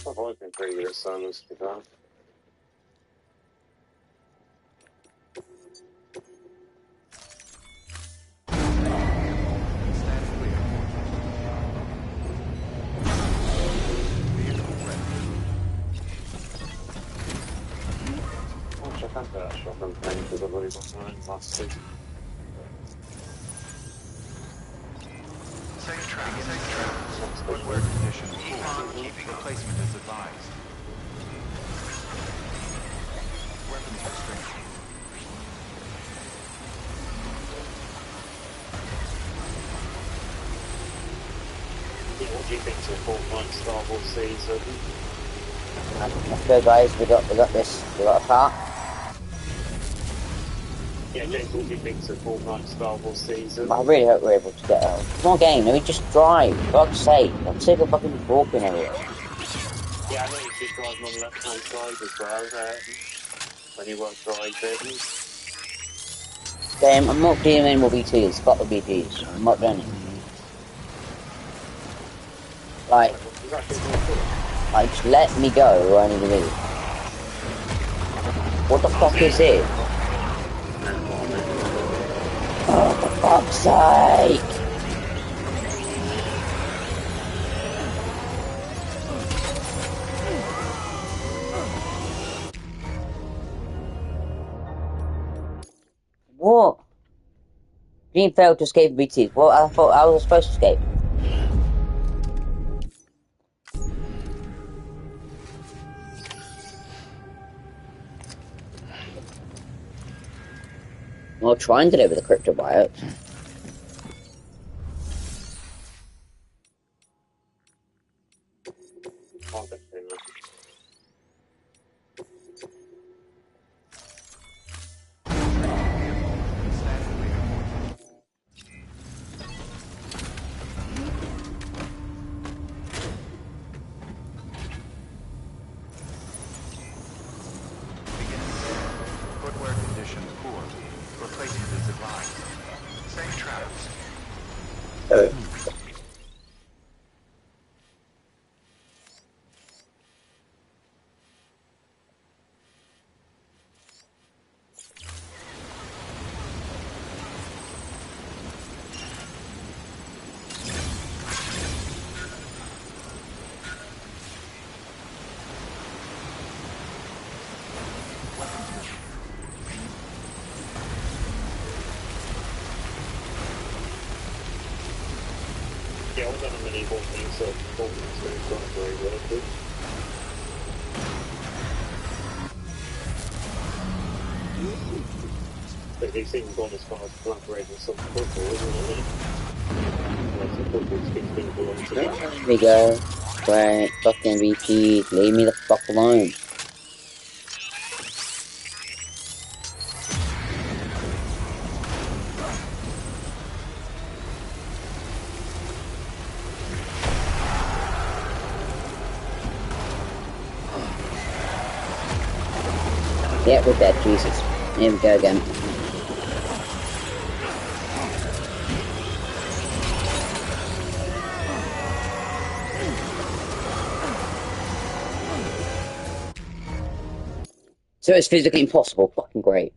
I've always been pretty good at silence for that. Stand clear. Vehicle ready. I'll check out that shotgun thing because I've already got mine last week. Safe travel. Safe travel. Footwear condition poor. Replacement is advised. Weapons restriction. do you think's a Fortnite Star Wars season? Let's go, guys. We got this. We got a car. Yeah, James, what do you think's a Fortnite Star Wars season? I really hope we're able to get out. Come on, game. Let me just drive. For fuck's sake. I'm sick of fucking walking everywhere. Yeah, I know you keep driving on the left-hand side as well, when you weren't driving. Game, I'm not doing any more BTs. Fuck the BTs. I'm not doing it. Like, just let me go where I need to be. What the fuck is it? Oh, for fuck's sake! What? Green failed to escape BTs. Well, I thought I was supposed to escape. I'll try and get over the crypto biote. Footwear condition poor. Replacement is advised. Safe travels. Yeah, I don't know many more things that performance moves aren't very worth it. But these things gone as far as collaborating with some football, isn't it? Like some football skins being belong together. There we go. Great. Fucking BTs. Leave me the fuck alone. Yeah, we're dead, Jesus. Here we go again. So it's physically impossible. Fucking great.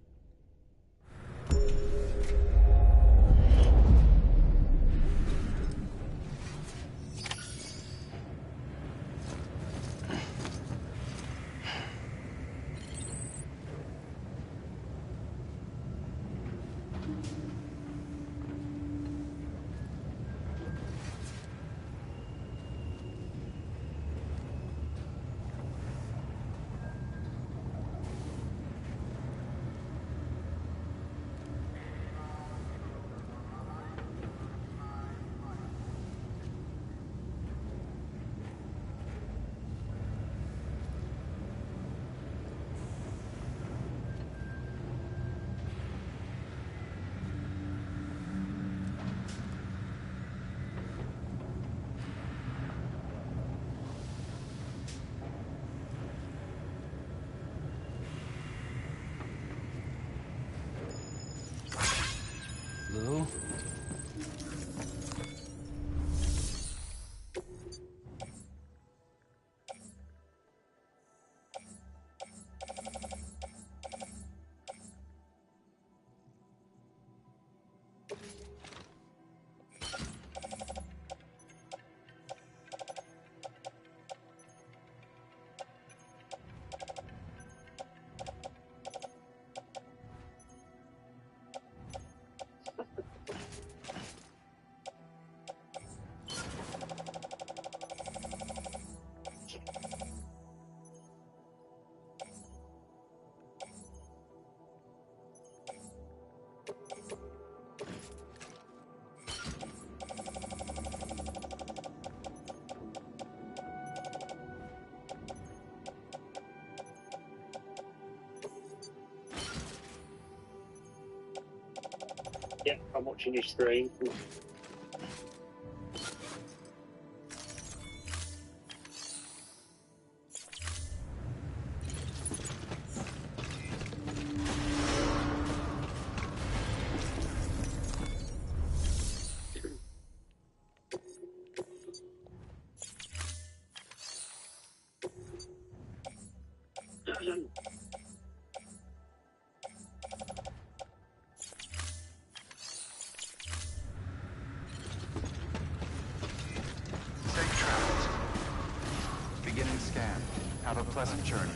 Yeah, I'm watching your stream. Safe travels. Beginning scan. Have a pleasant journey.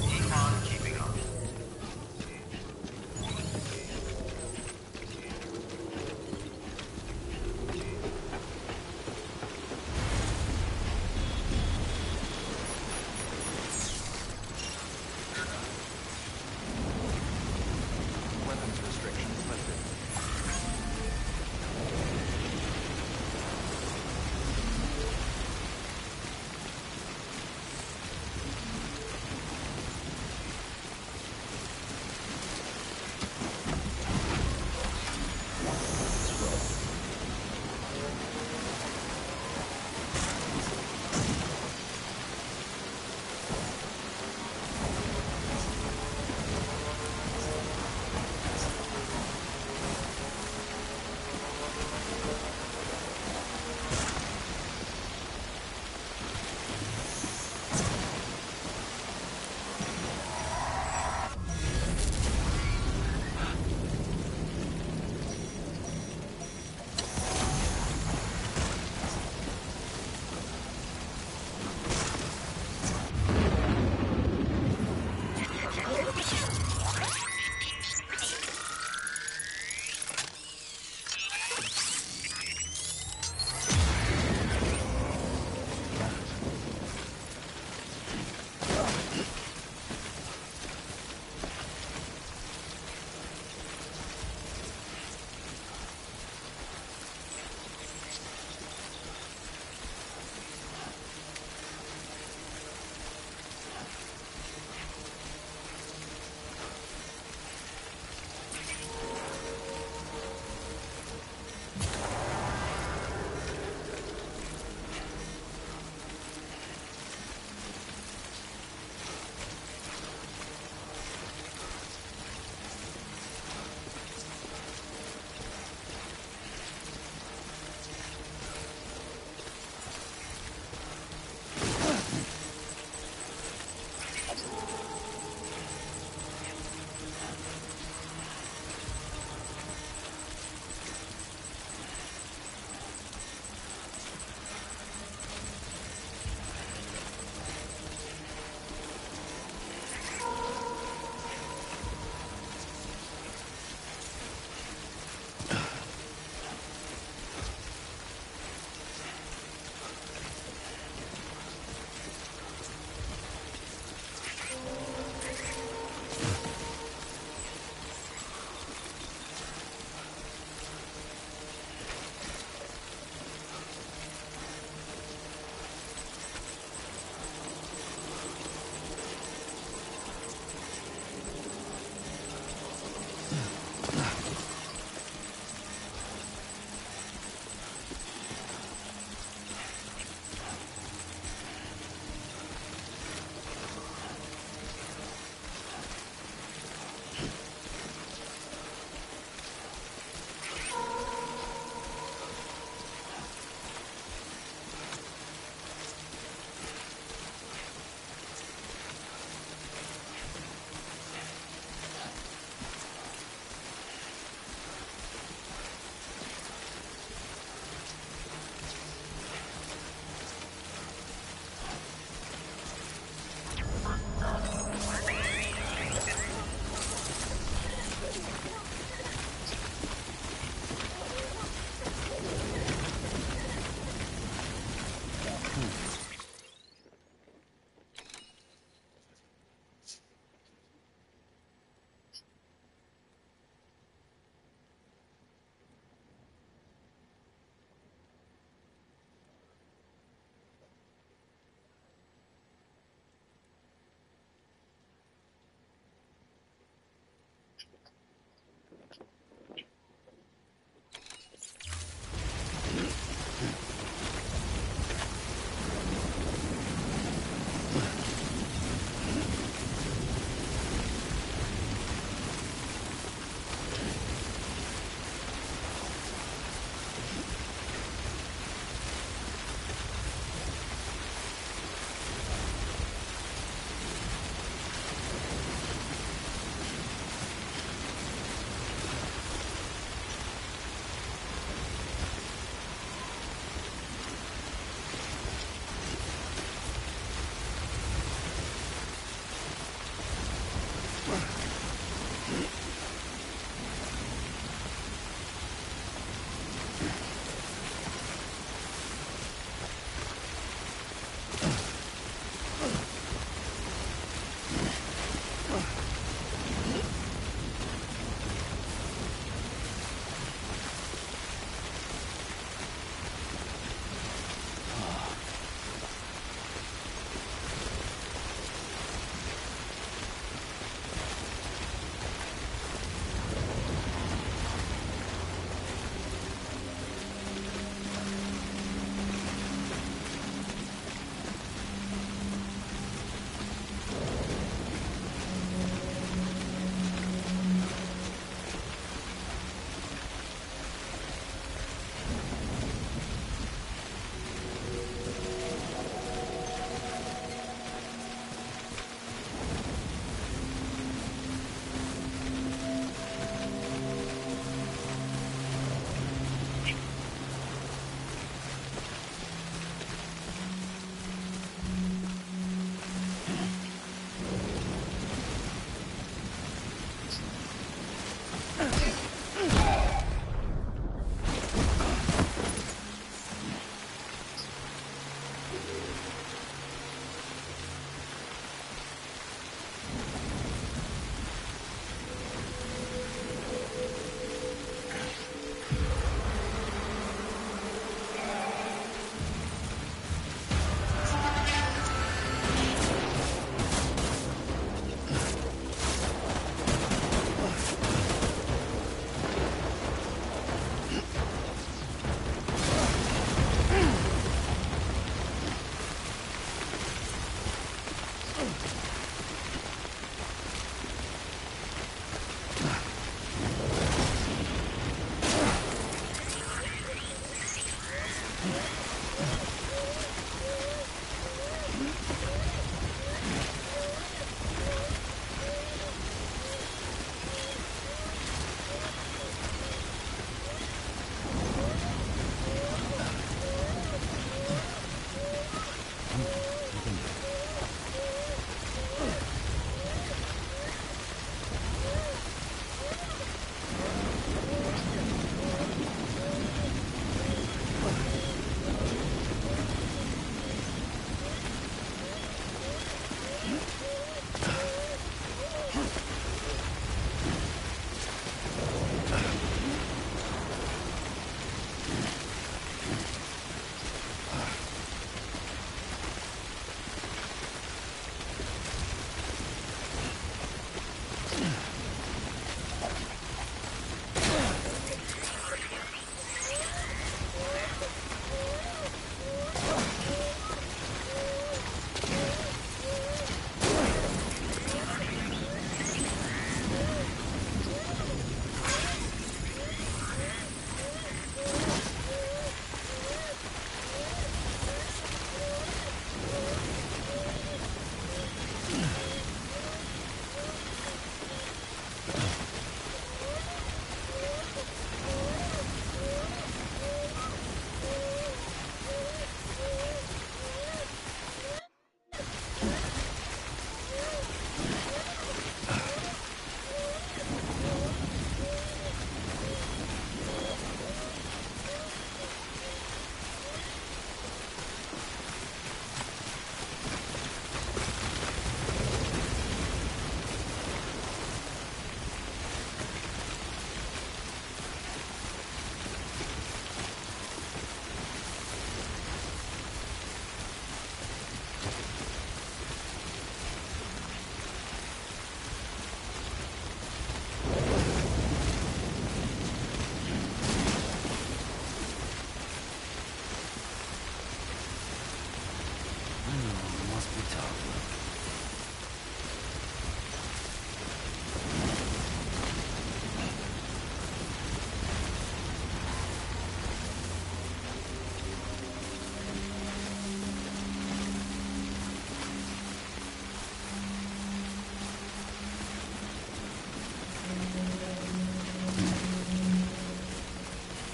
Econ keeping up. Weapons restrictions lifted.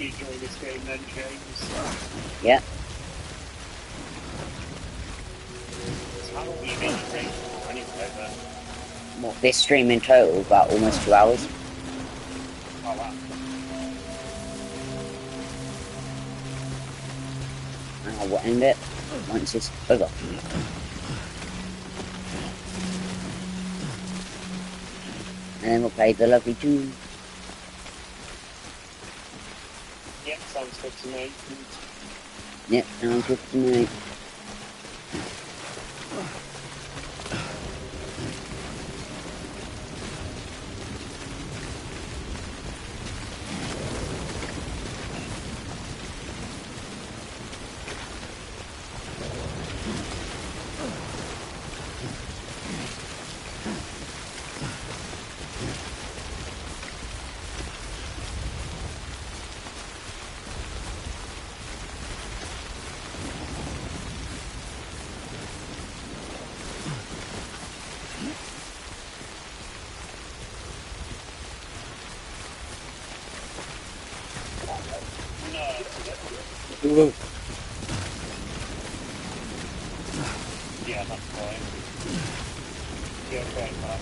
really enjoying this game then, James. Yeah. How long have you been playing for anyway then? What, this stream in total, about almost 2 hours. Oh wow. And I will end it once it's over. And then we'll play the lovely tune. Yep, sounds good to me. Yep, sounds good to me. No. Yeah, that's fine. Yeah, okay, Matt.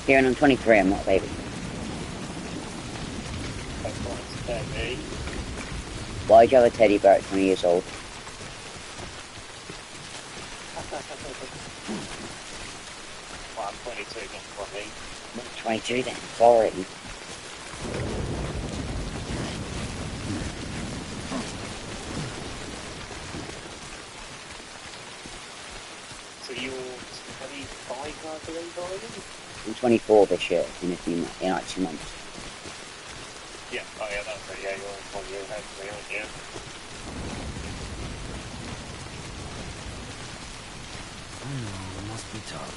Kieran, I'm 23, I'm not a baby. Why'd you have a teddy bear at 20 years old? Well, I'm 22, not 20. I'm 22 then, sorry. So you're 25, I believe, already? I'm 24 this year, in like 2 months. Yeah, oh yeah, that's it. Yeah, you're 1 year ahead of me, aren't you? I know, it must be tough.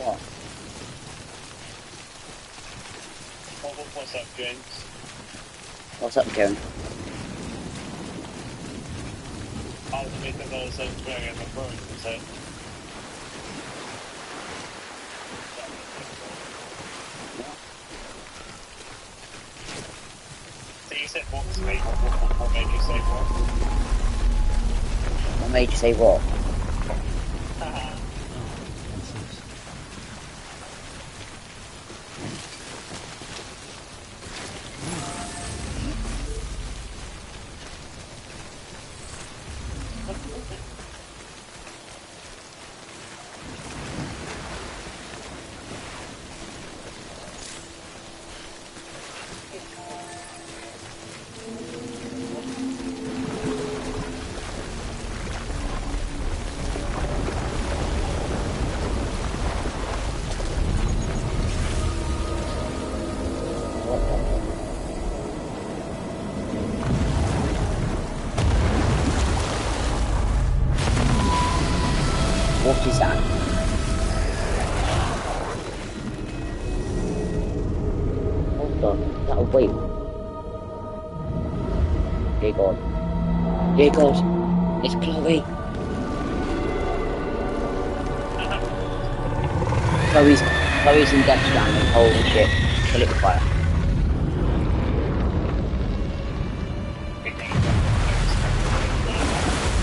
What? What's up, James? What's up, Karen? I was because I was wearing the phone, so... So you said what to me? What made you say what? What made you say what? What is that? What the? That wait. Dear God. Dear God. It's Chloe. Chloe's in Death Stranding. Holy shit. Kill it with fire.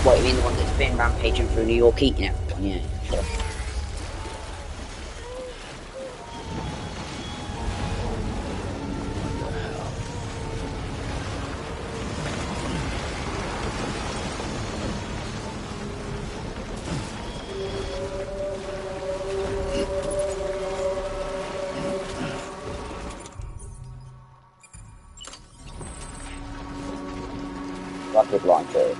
What, you mean the one that's been rampaging through New York eating everyone? Yeah, sure. Rocket launcher.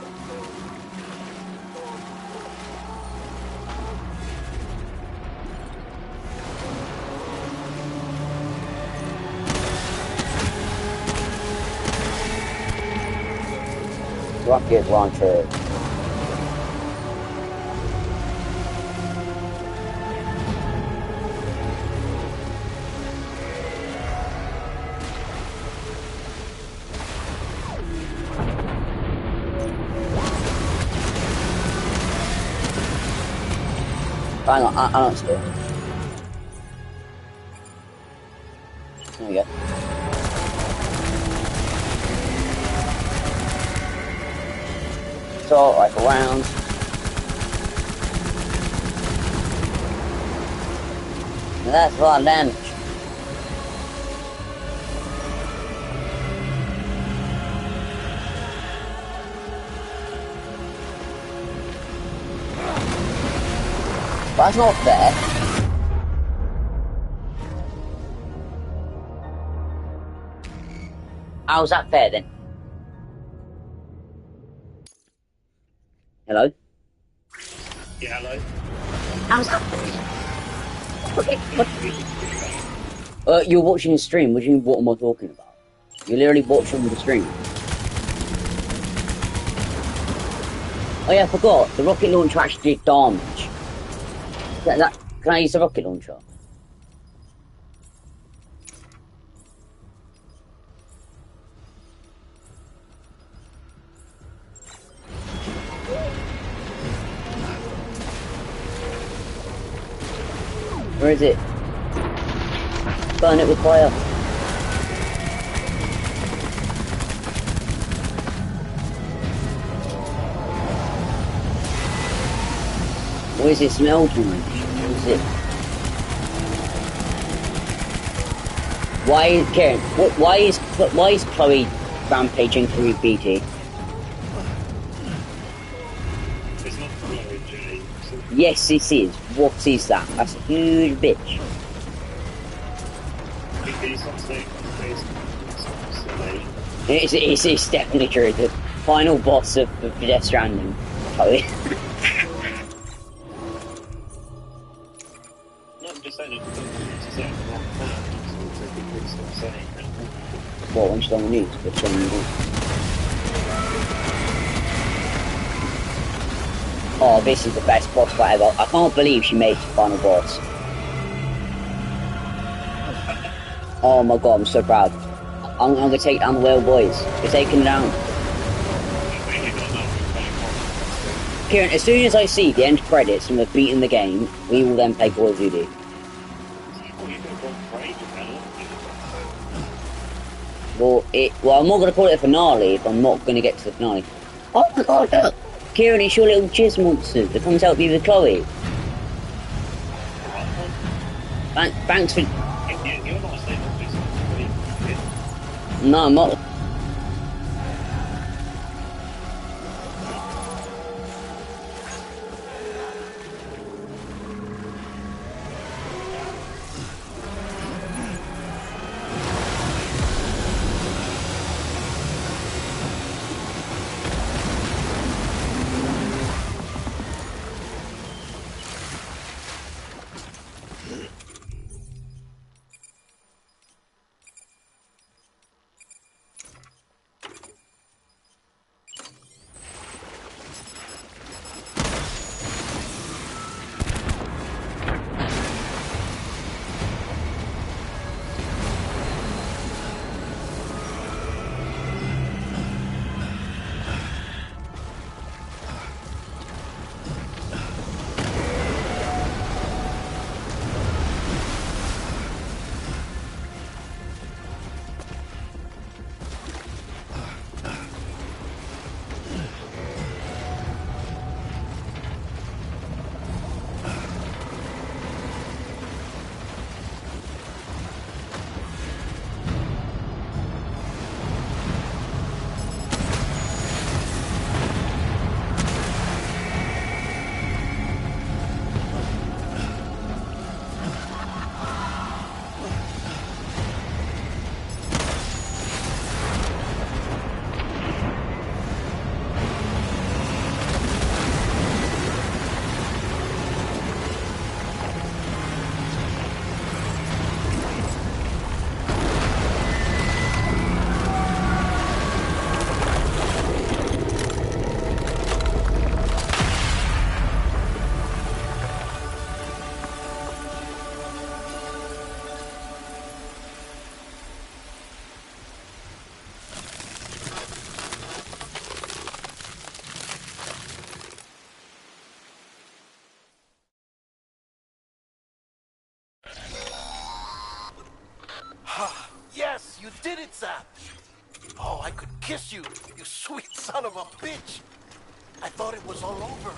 Rocket launcher. Hang on, I don't see it. There we go. So, like around. And that's a lot of damage. That's not fair. How's that fair then? Hello? Yeah, hello? How's that fair? You're watching a stream. What do you mean, what am I talking about? You're literally watching the stream. Oh yeah, I forgot. The rocket launcher actually did damage. Can I use the rocket launcher? Where is it? Burn it with fire. What is it smell to me? What is it? Karen, why is Chloe rampaging through BT? It's not Chloe, James. Yes, it is. What is that? That's a huge bitch. It's definitely true. The final boss of Death Stranding, Chloe. No, I'm just saying What, when she's on the news? But she's on the news. Oh, this is the best boss fight ever. I can't believe she made the final boss. Oh my god, I'm so proud. I'm gonna take down the whale boys. We're taking it down. Kieran, as soon as I see the end credits and we've beaten the game, we will then play Call of Duty. Well, I'm not going to call it a finale if I'm not going to get to the finale. Oh my god, look! Kieran, it's your little jizz monsters that comes to help you with Chloe. Thanks for... No, I'm not... Yes, you did it, Zap! Oh, I could kiss you, you sweet son of a bitch! I thought it was all over.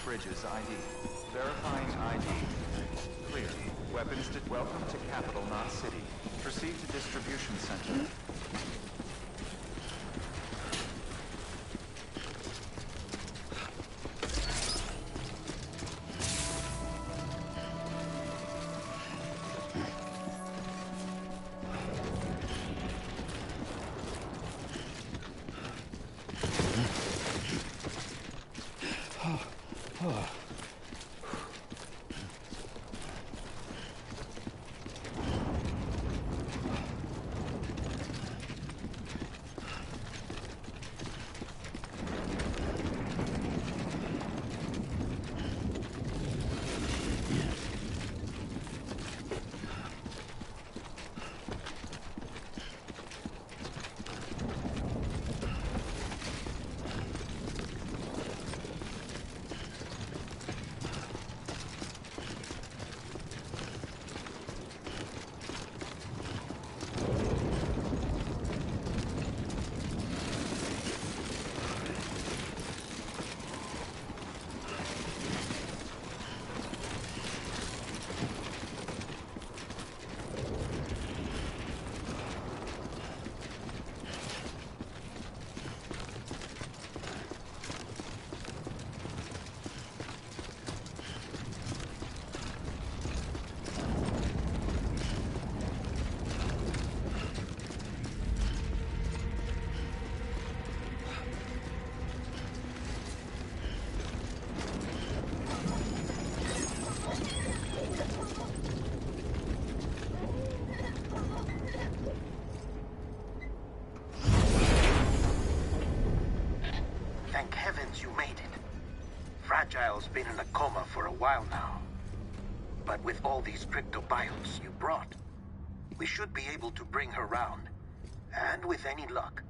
Bridges ID. Verifying ID. Clear. Weapons to... Welcome to Capital, not City. Proceed to Distribution Center. Fragile's been in a coma for a while now. But with all these cryptobiotes you brought, we should be able to bring her round. And with any luck,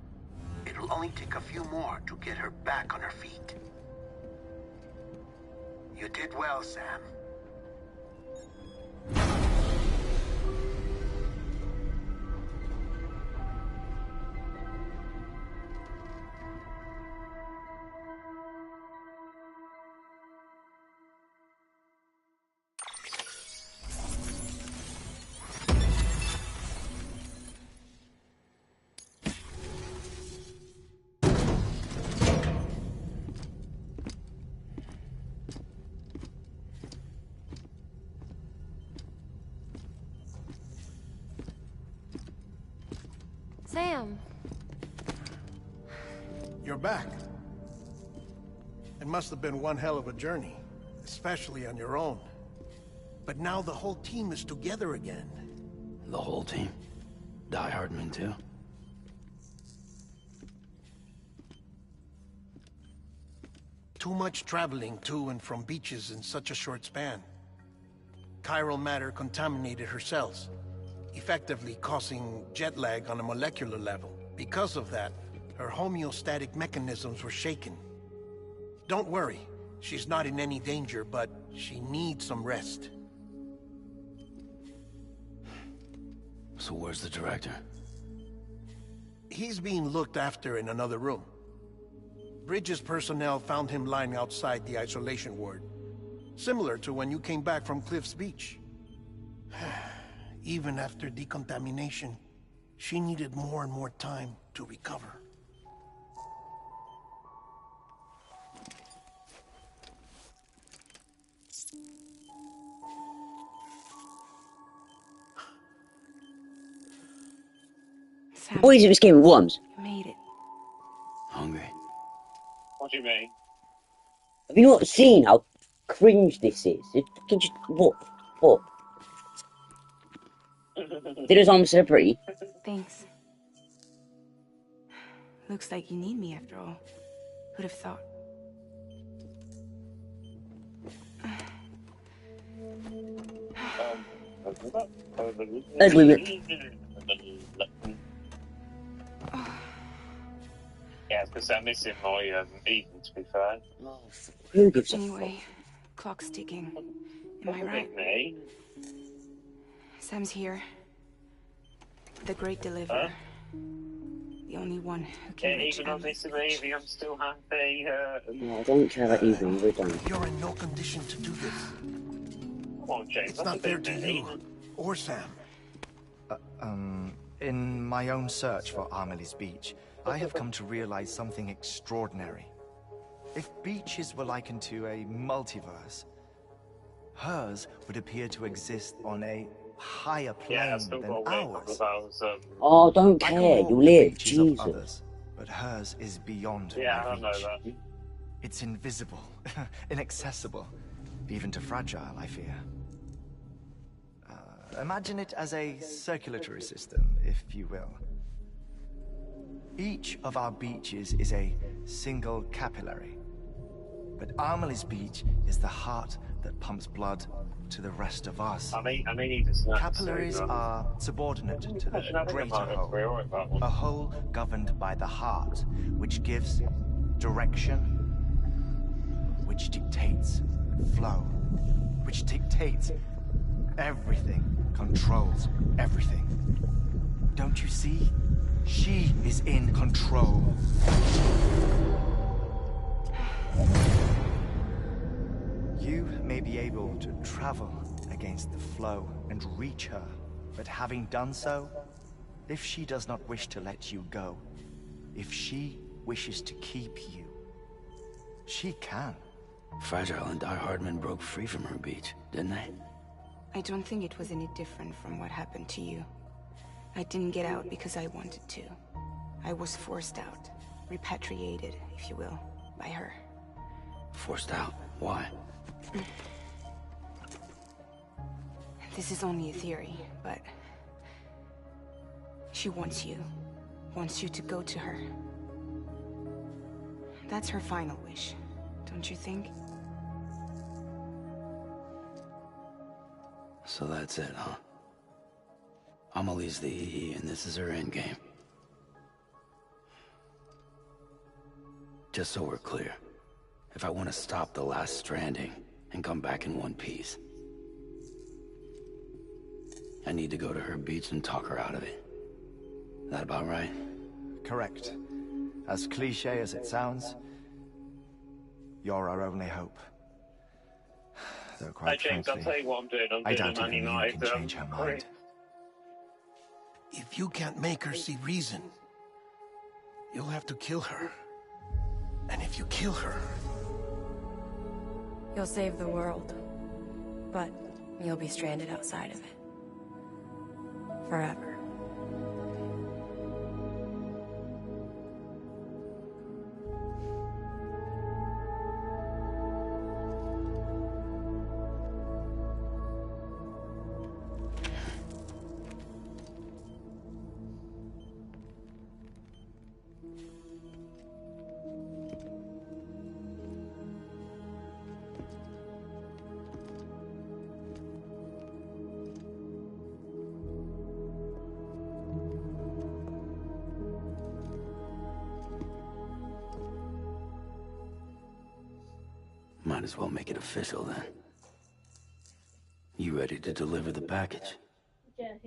it'll only take a few more to get her back on her feet. You did well, Sam. Sam. You're back. It must have been one hell of a journey, especially on your own. But now the whole team is together again. The whole team? Die Hardman too? Too much traveling to and from beaches in such a short span. Chiral matter contaminated her cells, effectively causing jet lag on a molecular level. Because of that, her homeostatic mechanisms were shaken. Don't worry, she's not in any danger, but she needs some rest. So where's the director? He's being looked after in another room. Bridges personnel found him lying outside the isolation ward. Similar to when you came back from Cliff's Beach. Even after decontamination, she needed more and more time to recover. Sam, Boys, it was Game of Worms. you made it. Hungry? What do you mean? Have you not seen how cringe this is? It can just what? Did his arm separate? Thanks. Looks like you need me after all. Who'd have thought? As we went. Yeah, because I'm missing my evening, to be fair. Oh, who gives a Anyway, clock's ticking. Am I right? Me? Sam's here. The great deliverer. The only one who can reach Even on Emily. this baby, I'm still happy. No, I don't care about you, we're done. You're in no condition to do this. Come on, James. It's not fair to you, or Sam. In my own search for Amelie's Beach, I have come to realize something extraordinary. If beaches were likened to a multiverse, hers would appear to exist on a higher plane than ours. Oh, don't I can care, walk you the live, beaches of Jesus. others, but hers is beyond Yeah, my I know reach. that. It's invisible, inaccessible, even to Fragile, I fear. Imagine it as a circulatory system, if you will. Each of our beaches is a single capillary. But Amelie's Beach is the heart that pumps blood to the rest of us. I mean, even snacks. Capillaries are subordinate to the greater whole. A whole governed by the heart, which gives direction, which dictates flow, which dictates everything, controls everything. Don't you see? She is in control. You may be able to travel against the flow and reach her, but having done so, if she does not wish to let you go, if she wishes to keep you, she can. Fragile and Die Hardman broke free from her beach, didn't they? I don't think it was any different from what happened to you. I didn't get out because I wanted to. I was forced out. Repatriated, if you will, by her. Forced out? Why? This is only a theory, but... she wants you. Wants you to go to her. That's her final wish, don't you think? So that's it, huh? Amelie's the EE, and this is her endgame. Just so we're clear, if I want to stop the last Stranding and come back in one piece, I need to go to her beach and talk her out of it. That about right? Correct. As cliché as it sounds, you're our only hope. Though quite James, I'll frankly, tell you what I'm doing. I'm I doing doubt a Man even you United. can change her mind. If you can't make her see reason, you'll have to kill her. And if you kill her... You'll save the world, but you'll be stranded outside of it. Forever. Might as well make it official then. You ready to deliver the package? I've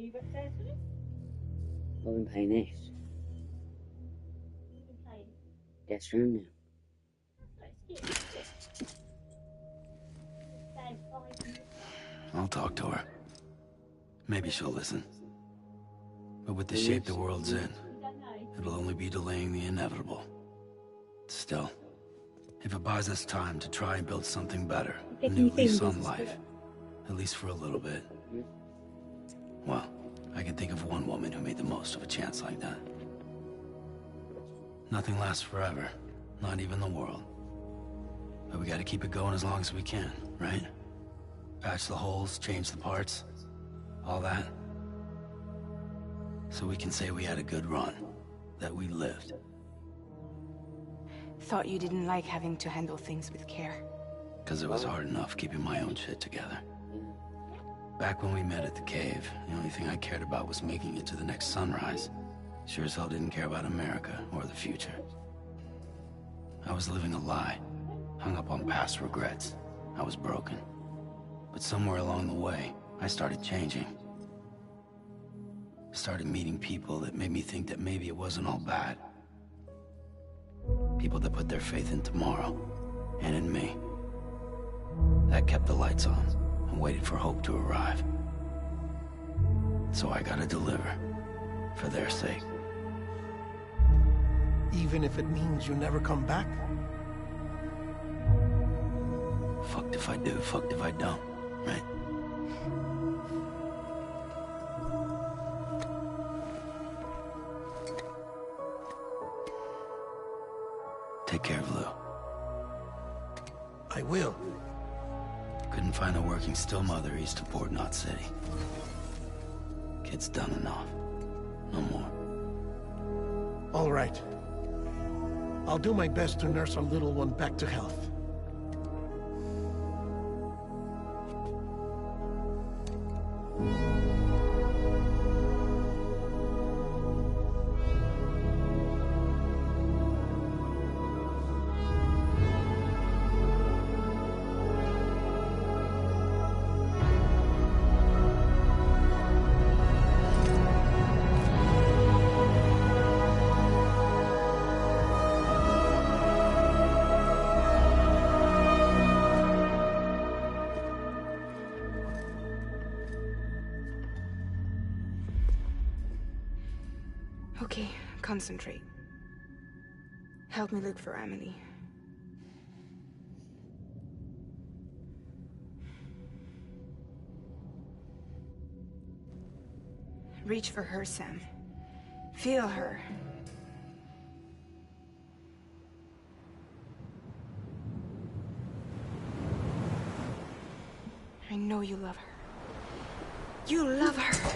been playing this. Death Stranding. I'll talk to her. Maybe she'll listen. But with the shape the world's in, it'll only be delaying the inevitable. Still, if it buys us time to try and build something better, a new lease on life, at least for a little bit, well, I can think of one woman who made the most of a chance like that. Nothing lasts forever, not even the world. But we gotta keep it going as long as we can, right? Patch the holes, change the parts, all that. So we can say we had a good run, that we lived. Thought you didn't like having to handle things with care. 'Cause it was hard enough keeping my own shit together. Back when we met at the cave, the only thing I cared about was making it to the next sunrise. Sure as hell didn't care about America or the future. I was living a lie, hung up on past regrets. I was broken. But somewhere along the way, I started changing. Started meeting people that made me think that maybe it wasn't all bad. People that put their faith in tomorrow, and in me. That kept the lights on, and waited for hope to arrive. So I gotta deliver, for their sake. Even if it means you never come back? Fucked if I do, fucked if I don't, right? Take care of Lou. I will. Couldn't find a working still mother east of Port Knot City. Kid's done enough. No more. All right. I'll do my best to nurse our little one back to health. Okay, concentrate. Help me look for Emily. Reach for her, Sam. Feel her. I know you love her. You love her!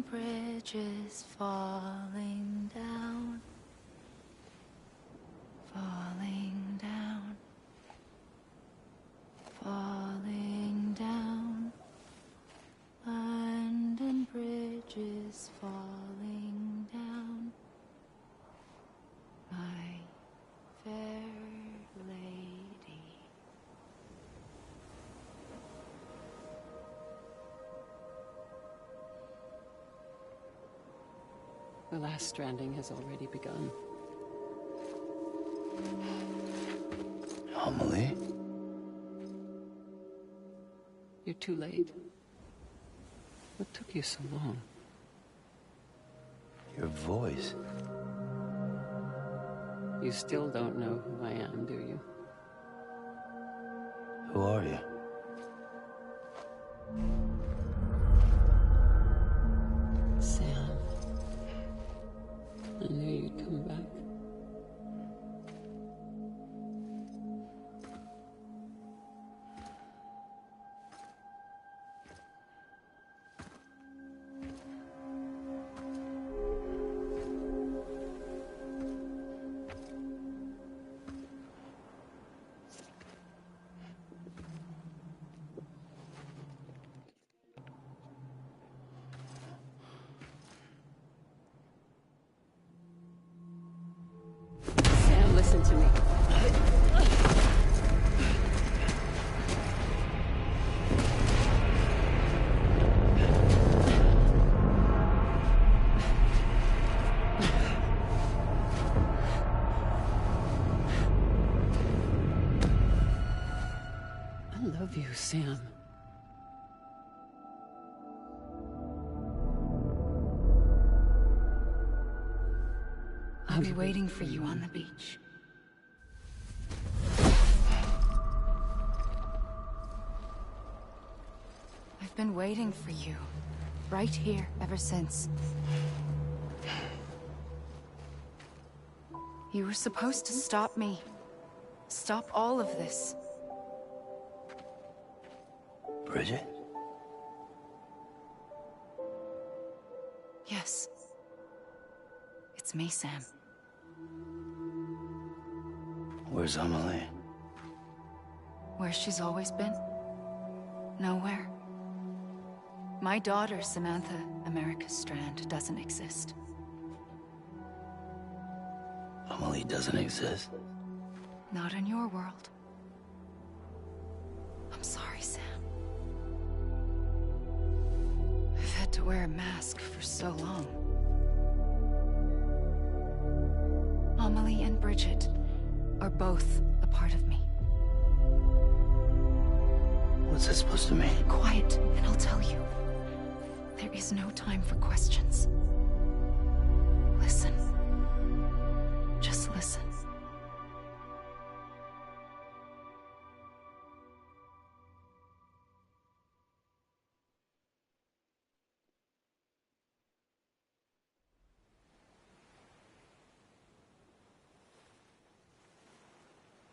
and bridges falling down, falling down, falling down, London bridges falling down, my fair lady. The last stranding has already begun. Amelie? You're too late. What took you so long? Your voice. You still don't know who I am, do you? Who are you? Sam. I knew you'd come back. Sam, listen to me. I love you, Sam. I'll be waiting for you on the beach. I've been waiting for you, right here, ever since. You were supposed to stop me. Stop all of this. Bridget? Yes. It's me, Sam. Where's Amelie? Where she's always been. Nowhere. My daughter, Samantha America Strand, doesn't exist. Amelie doesn't exist? Not in your world. I'm sorry, Sam. I've had to wear a mask for so long. Amelie and Bridget are both a part of me. What's that supposed to mean? Quiet, and I'll tell you. There is no time for questions. Listen. Just listen.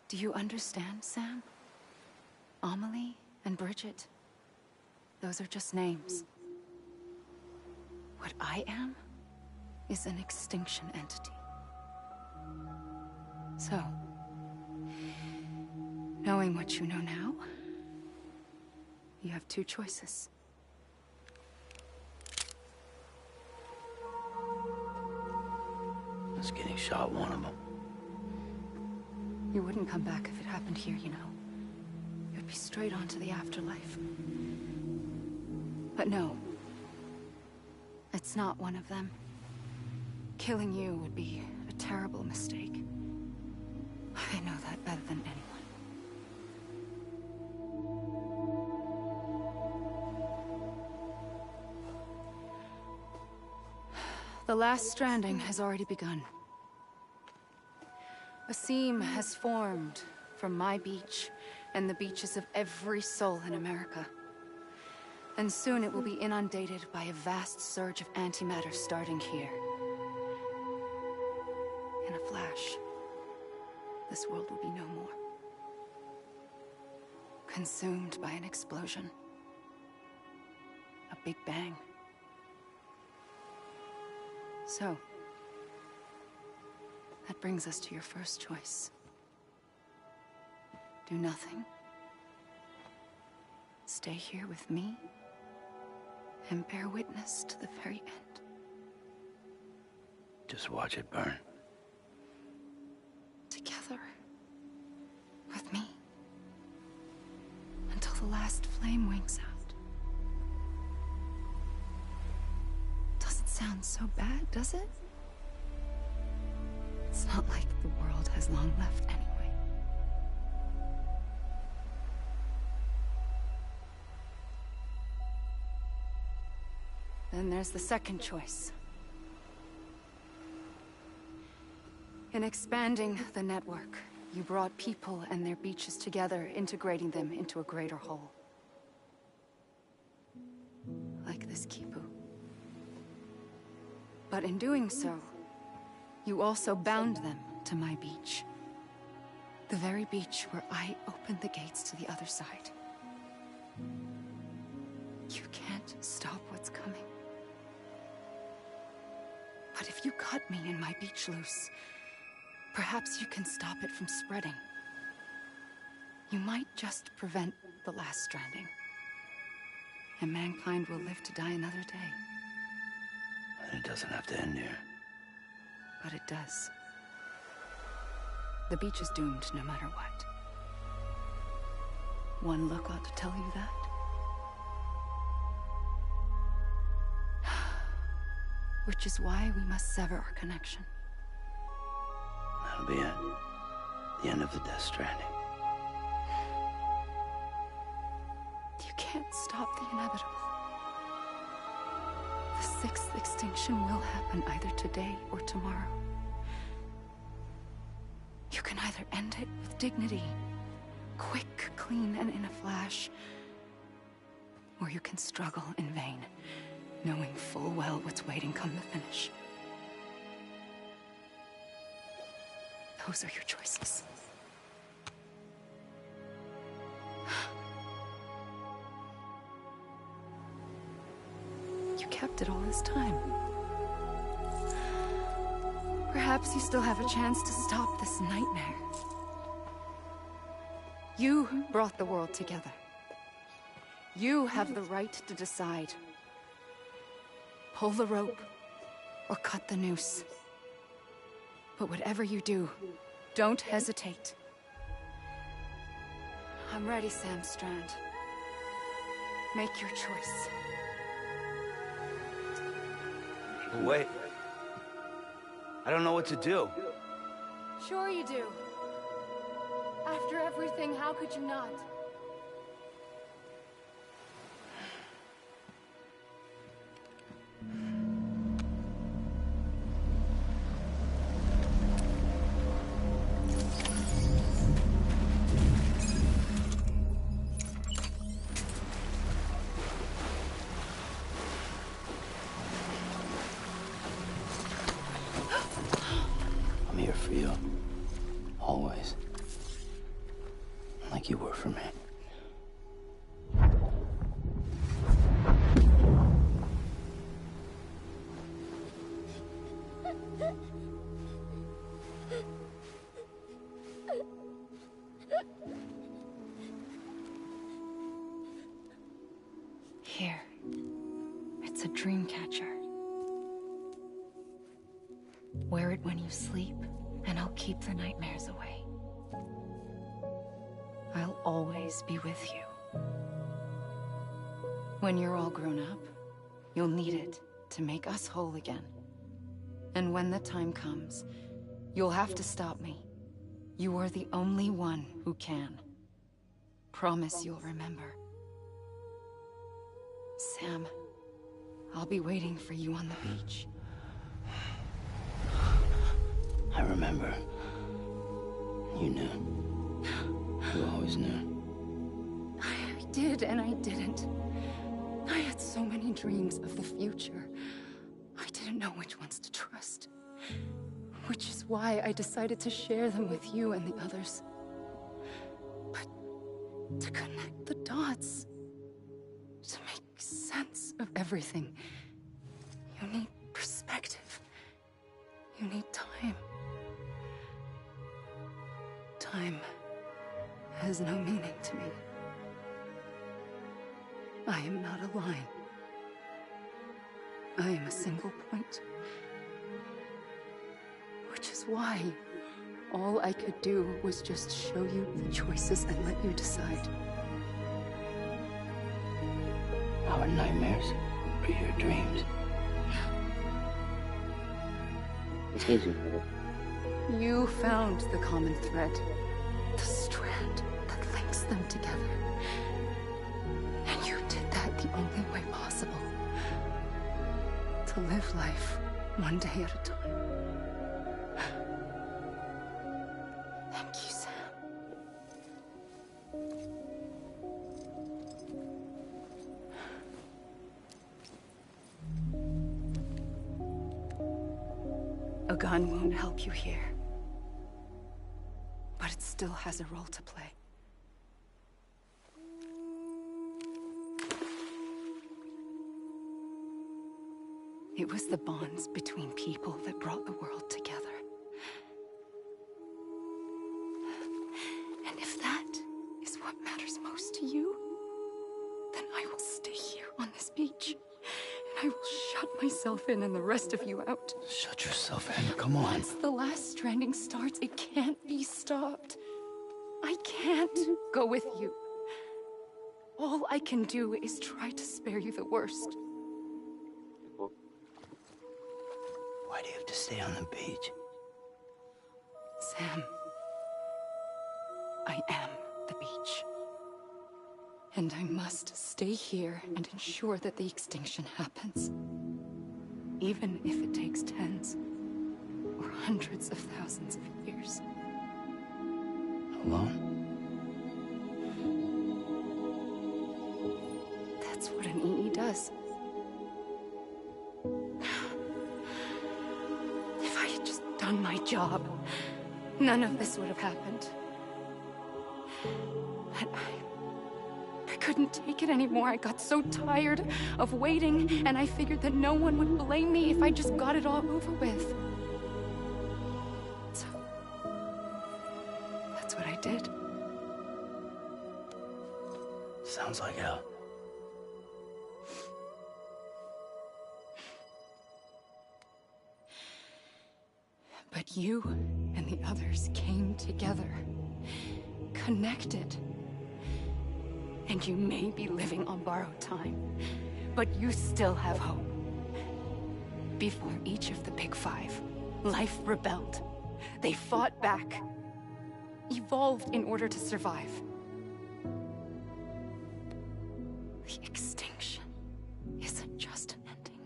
Do you understand, Sam? Amelie and Bridget, those are just names. What I am is an extinction entity. So, knowing what you know now, you have two choices. Is getting shot one of them? You wouldn't come back if it happened here, you know. You'd be straight on to the afterlife. But no. It's not one of them. Killing you would be a terrible mistake. I know that better than anyone. The last stranding has already begun. A seam has formed from my beach and the beaches of every soul in America. And soon it will be inundated by a vast surge of antimatter starting here. In a flash, this world will be no more. Consumed by an explosion. A big bang. So, that brings us to your first choice. Do nothing. Stay here with me, and bear witness to the very end. Just watch it burn. Together. With me. Until the last flame winks out. Doesn't sound so bad, does it? It's not like the world has long left anyway. Then there's the second choice. In expanding the network, you brought people and their beaches together, integrating them into a greater whole. Like this Kipu. But in doing so, you also bound them to my beach. The very beach where I opened the gates to the other side. You can't stop what's coming. But if you cut me and my beach loose, perhaps you can stop it from spreading. You might just prevent the last stranding. And mankind will live to die another day. And it doesn't have to end here. But it does. The beach is doomed no matter what. One look ought to tell you that. Which is why we must sever our connection. That'll be it. The end of the Death Stranding. You can't stop the inevitable. The sixth extinction will happen either today or tomorrow. You can either end it with dignity, quick, clean, and in a flash, or you can struggle in vain, knowing full well what's waiting come the finish. Those are your choices. You kept it all this time. Perhaps you still have a chance to stop this nightmare. You brought the world together. You have the right to decide. Pull the rope or cut the noose. But whatever you do, don't hesitate. I'm ready, Sam Strand. Make your choice. But wait. I don't know what to do. Sure you do. After everything, how could you not? I'm here for you. Always. Like you were for me. Here. It's a dream catcher. Wear it when you sleep, and I'll keep the nightmares away. I'll always be with you. When you're all grown up, you'll need it to make us whole again. And when the time comes, you'll have to stop me. You are the only one who can. Promise you'll remember. Sam, I'll be waiting for you on the beach. I remember. You knew. You always knew. I did and I didn't. I had so many dreams of the future. I didn't know which ones to trust. Which is why I decided to share them with you and the others. But to connect the dots, to make sense of everything, you need perspective. You need time. Time has no meaning to me. I am not a line. I am a single point. Which is why all I could do was just show you the choices and let you decide. Our nightmares are your dreams. This is incredible. You found the common thread, the strand that links them together. And you did that the only way possible. To live life one day at a time. Thank you, Sam. A gun won't help you here. But it still has a role to play. It was the bonds between people that brought the world together. And if that is what matters most to you, then I will stay here on this beach. And I will shut myself in and the rest of you out. Shut yourself in, come on. Once the last stranding starts, it can't be stopped. I can't go with you. All I can do is try to spare you the worst. Why do you have to stay on the beach? Sam, I am the beach. And I must stay here and ensure that the extinction happens. Even if it takes tens or hundreds of thousands of years. Alone? That's what an EE does. If I had just done my job, none of this would have happened. But I couldn't take it anymore. I got so tired of waiting, and I figured that no one would blame me if I just got it all over with. So, that's what I did. Sounds like hell. But you and the others came together, connected. And you may be living on borrowed time, but you still have hope. Before each of the Big Five, life rebelled. They fought back, evolved in order to survive. The extinction isn't just an ending.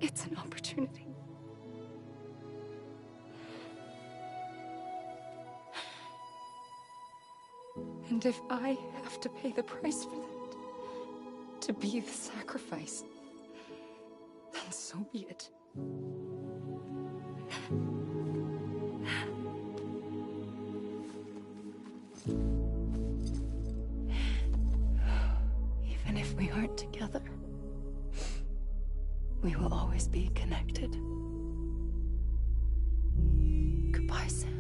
It's an opportunity. And if I have to pay the price for that, to be the sacrifice, then so be it. Even if we aren't together, we will always be connected. Goodbye, Sam.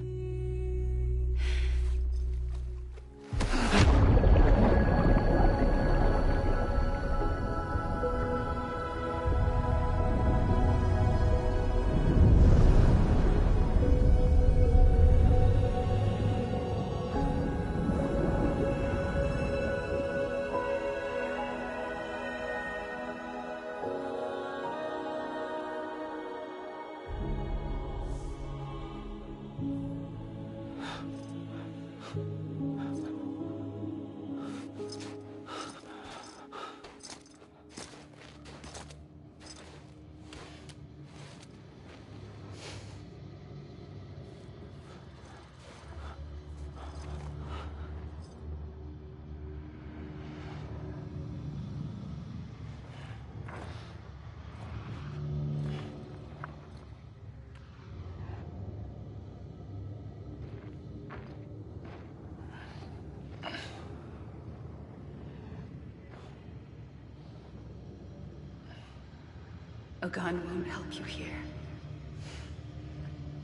A gun won't help you here.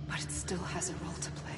But it still has a role to play.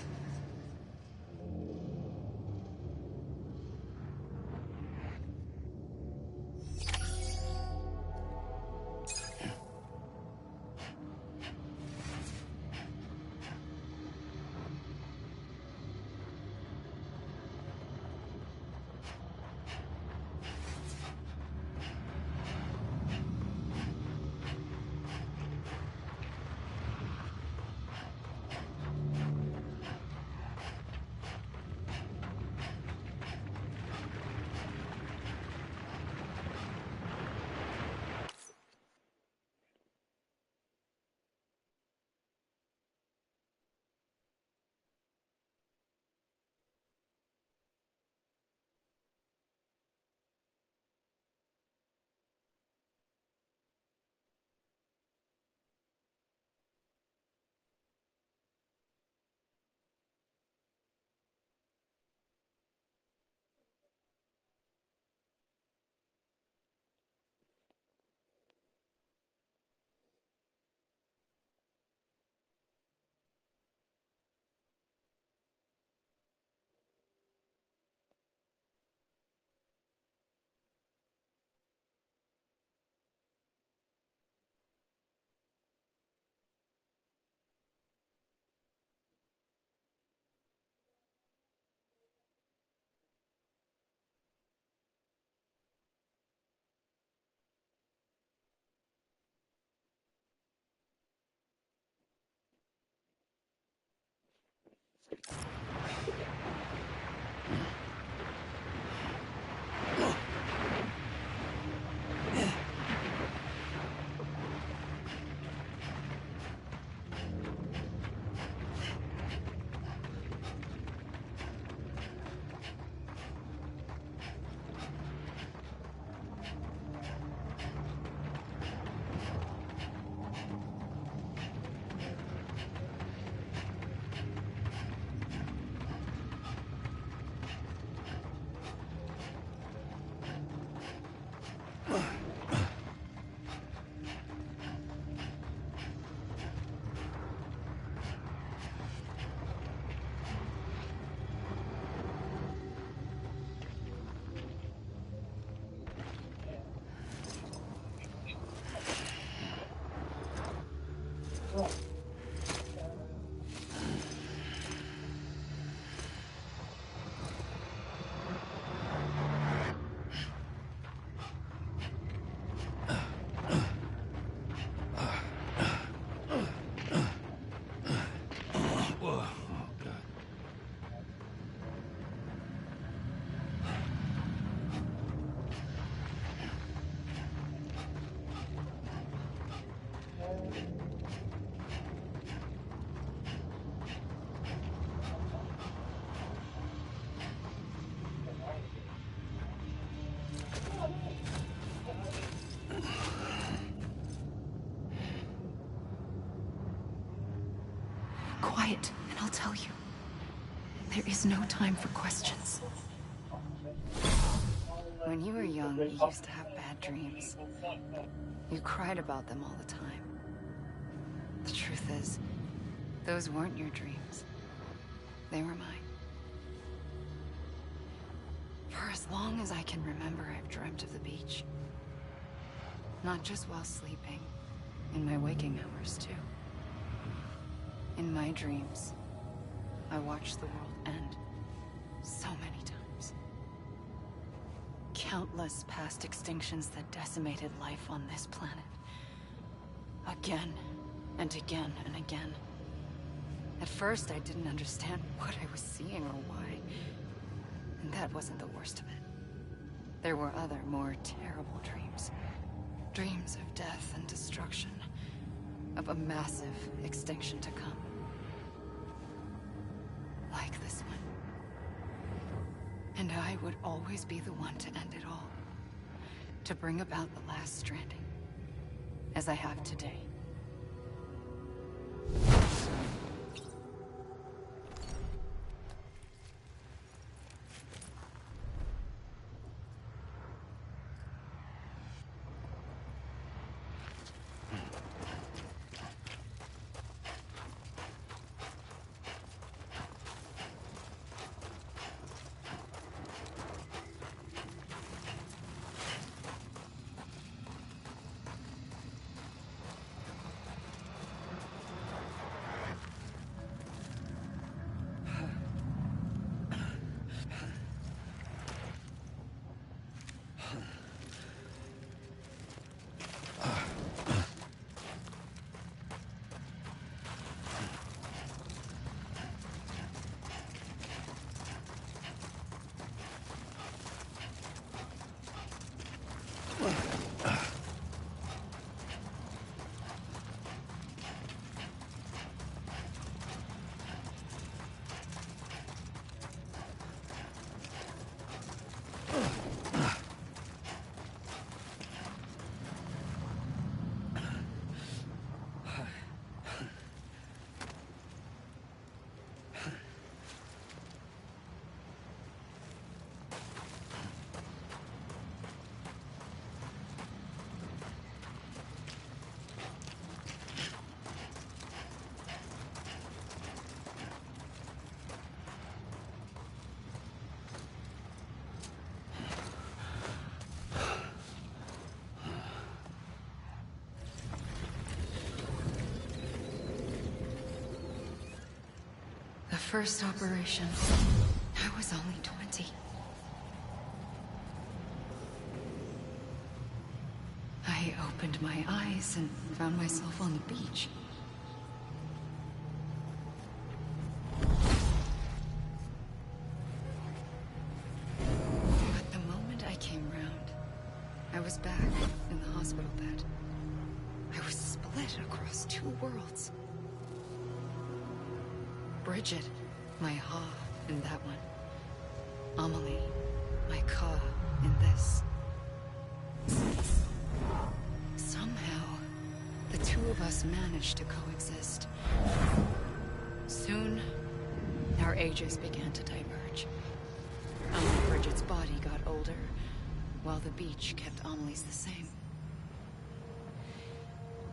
Quiet, and I'll tell you. There is no time for questions. When you were young, you used to have bad dreams. You cried about them all the time. The truth is, those weren't your dreams. They were mine. For as long as I can remember, I've dreamt of the beach. Not just while sleeping, in my waking hours too. In my dreams, I watched the world end so many times. Countless past extinctions that decimated life on this planet. Again and again and again. At first, I didn't understand what I was seeing or why. And that wasn't the worst of it. There were other, more terrible dreams. Dreams of death and destruction. Of a massive extinction to come. Like this one. And I would always be the one to end it all. To bring about the last stranding. As I have today. first operation, I was only 20. I opened my eyes and found myself on the beach. But the moment I came round, I was back in the hospital bed. I was split across two worlds. Bridget, my Ha in that one. Amelie, my Ka in this. Somehow, the two of us managed to coexist. Soon, our ages began to diverge. Only Bridget's body got older, while the beach kept Amelie's the same.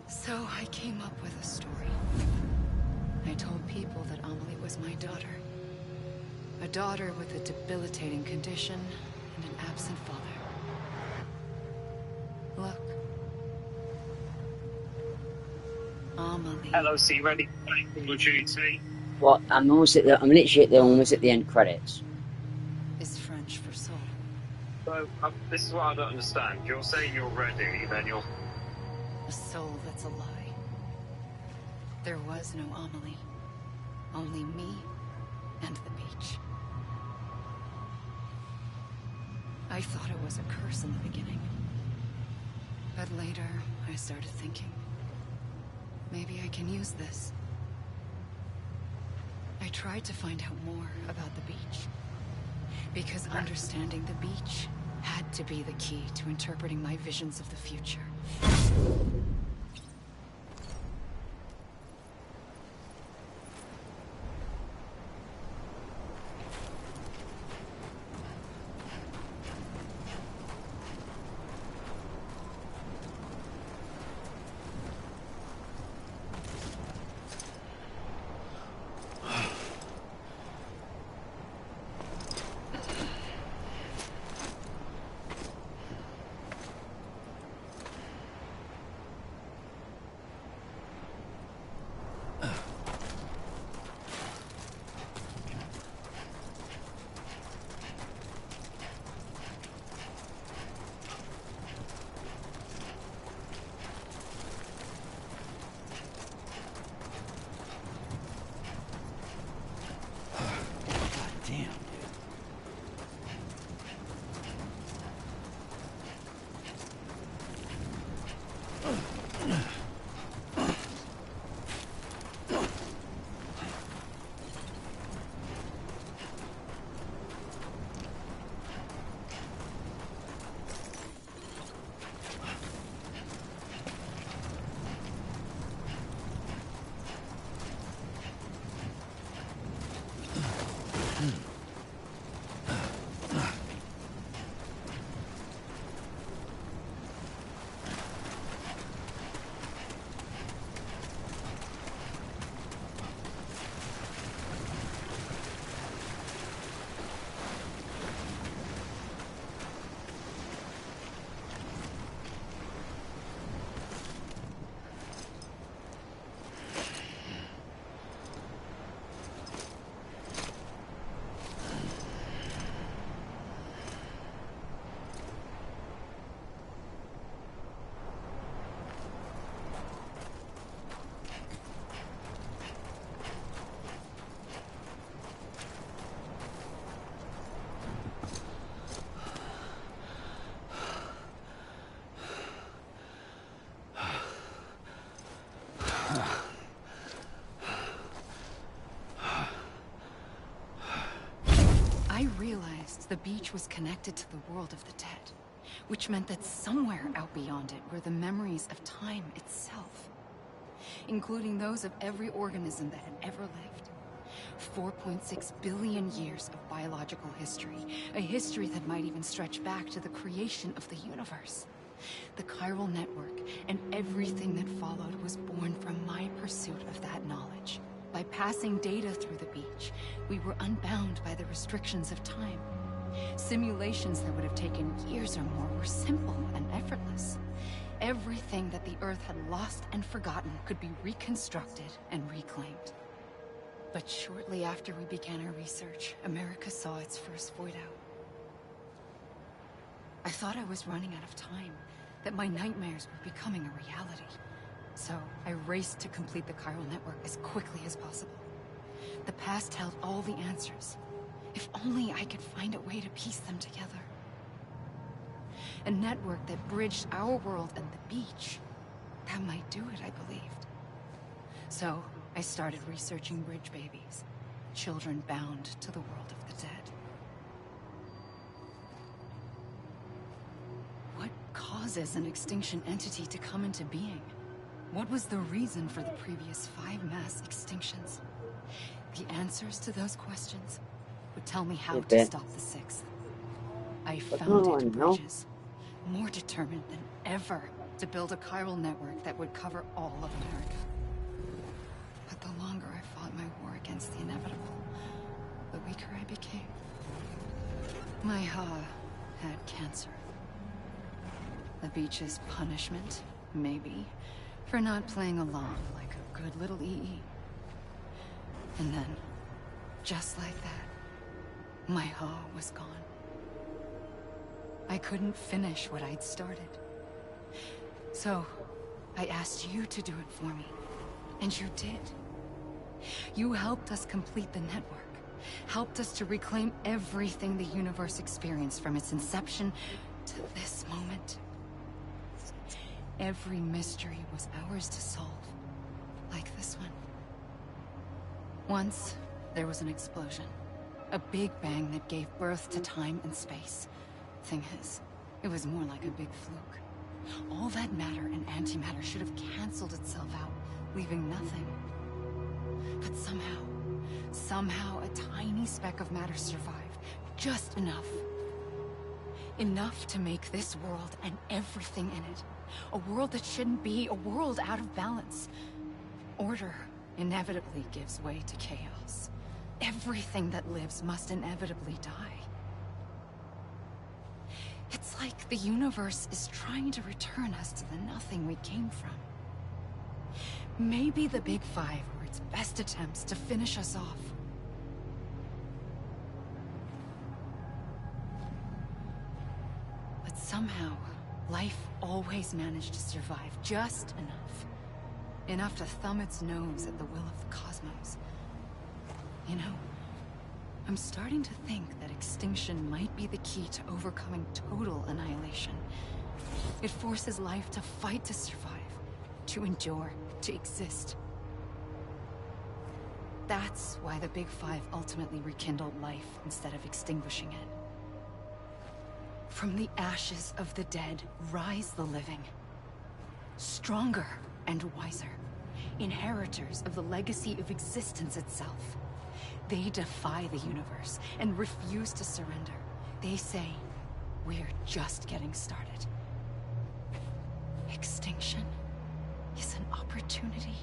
So I came up with a story. I told people that Amelie was my daughter. A daughter with a debilitating condition and an absent father. Look. Amelie. Hello, so you ready for Call of Duty? What? I'm literally almost at the end credits. Is French for soul. So, this is what I don't understand. You're saying you're ready, then you're... A soul that's a lie. There was no Amelie. Only me and the beach. I thought it was a curse in the beginning. But later, I started thinking, maybe I can use this. I tried to find out more about the beach. Because understanding the beach had to be the key to interpreting my visions of the future. I realized the beach was connected to the world of the dead, which meant that somewhere out beyond it were the memories of time itself, including those of every organism that had ever lived. 4.6 billion years of biological history, a history that might even stretch back to the creation of the universe. The chiral network and everything that followed was born from my pursuit of that knowledge. By passing data through the beach, we were unbound by the restrictions of time. Simulations that would have taken years or more were simple and effortless. Everything that the Earth had lost and forgotten could be reconstructed and reclaimed. But shortly after we began our research, America saw its first void out. I thought I was running out of time, that my nightmares were becoming a reality. So I raced to complete the chiral network as quickly as possible. The past held all the answers. If only I could find a way to piece them together. A network that bridged our world and the beach. That might do it, I believed. So I started researching bridge babies. Children bound to the world of the dead. What causes an extinction entity to come into being? What was the reason for the previous 5 mass extinctions? The answers to those questions would tell me how to stop the 6th. I founded bridges, more determined than ever to build a chiral network that would cover all of America. But the longer I fought my war against the inevitable, the weaker I became. My Ha had cancer. The beach's punishment, maybe, for not playing along like a good little EE. And then, just like that, my Ha was gone. I couldn't finish what I'd started. So, I asked you to do it for me. And you did. You helped us complete the network. Helped us to reclaim everything the universe experienced from its inception to this moment. Every mystery was ours to solve. Like this one. Once, there was an explosion. A big bang that gave birth to time and space. Thing is, it was more like a big fluke. All that matter and antimatter should have canceled itself out, leaving nothing. But somehow a tiny speck of matter survived. Just enough. Enough to make this world and everything in it. A world that shouldn't be, a world out of balance. Order inevitably gives way to chaos. Everything that lives must inevitably die. It's like the universe is trying to return us to the nothing we came from. Maybe the Big Five were its best attempts to finish us off. But somehow, life always managed to survive just enough. Enough to thumb its nose at the will of the cosmos. You know, I'm starting to think that extinction might be the key to overcoming total annihilation. It forces life to fight to survive, to endure, to exist. That's why the Big Five ultimately rekindled life instead of extinguishing it. From the ashes of the dead rise the living. Stronger and wiser. Inheritors of the legacy of existence itself. They defy the universe and refuse to surrender. They say, we're just getting started. Extinction is an opportunity.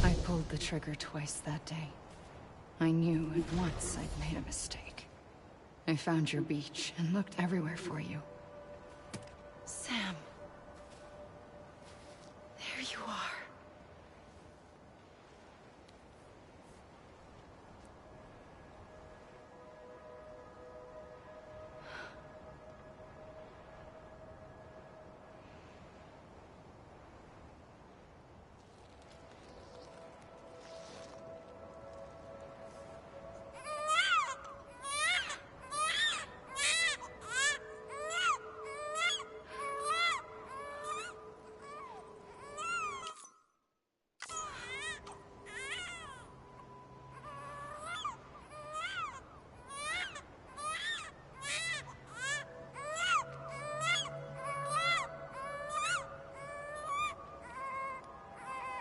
I pulled the trigger twice that day. I knew at once I'd made a mistake. I found your beach and looked everywhere for you. Sam. There you are.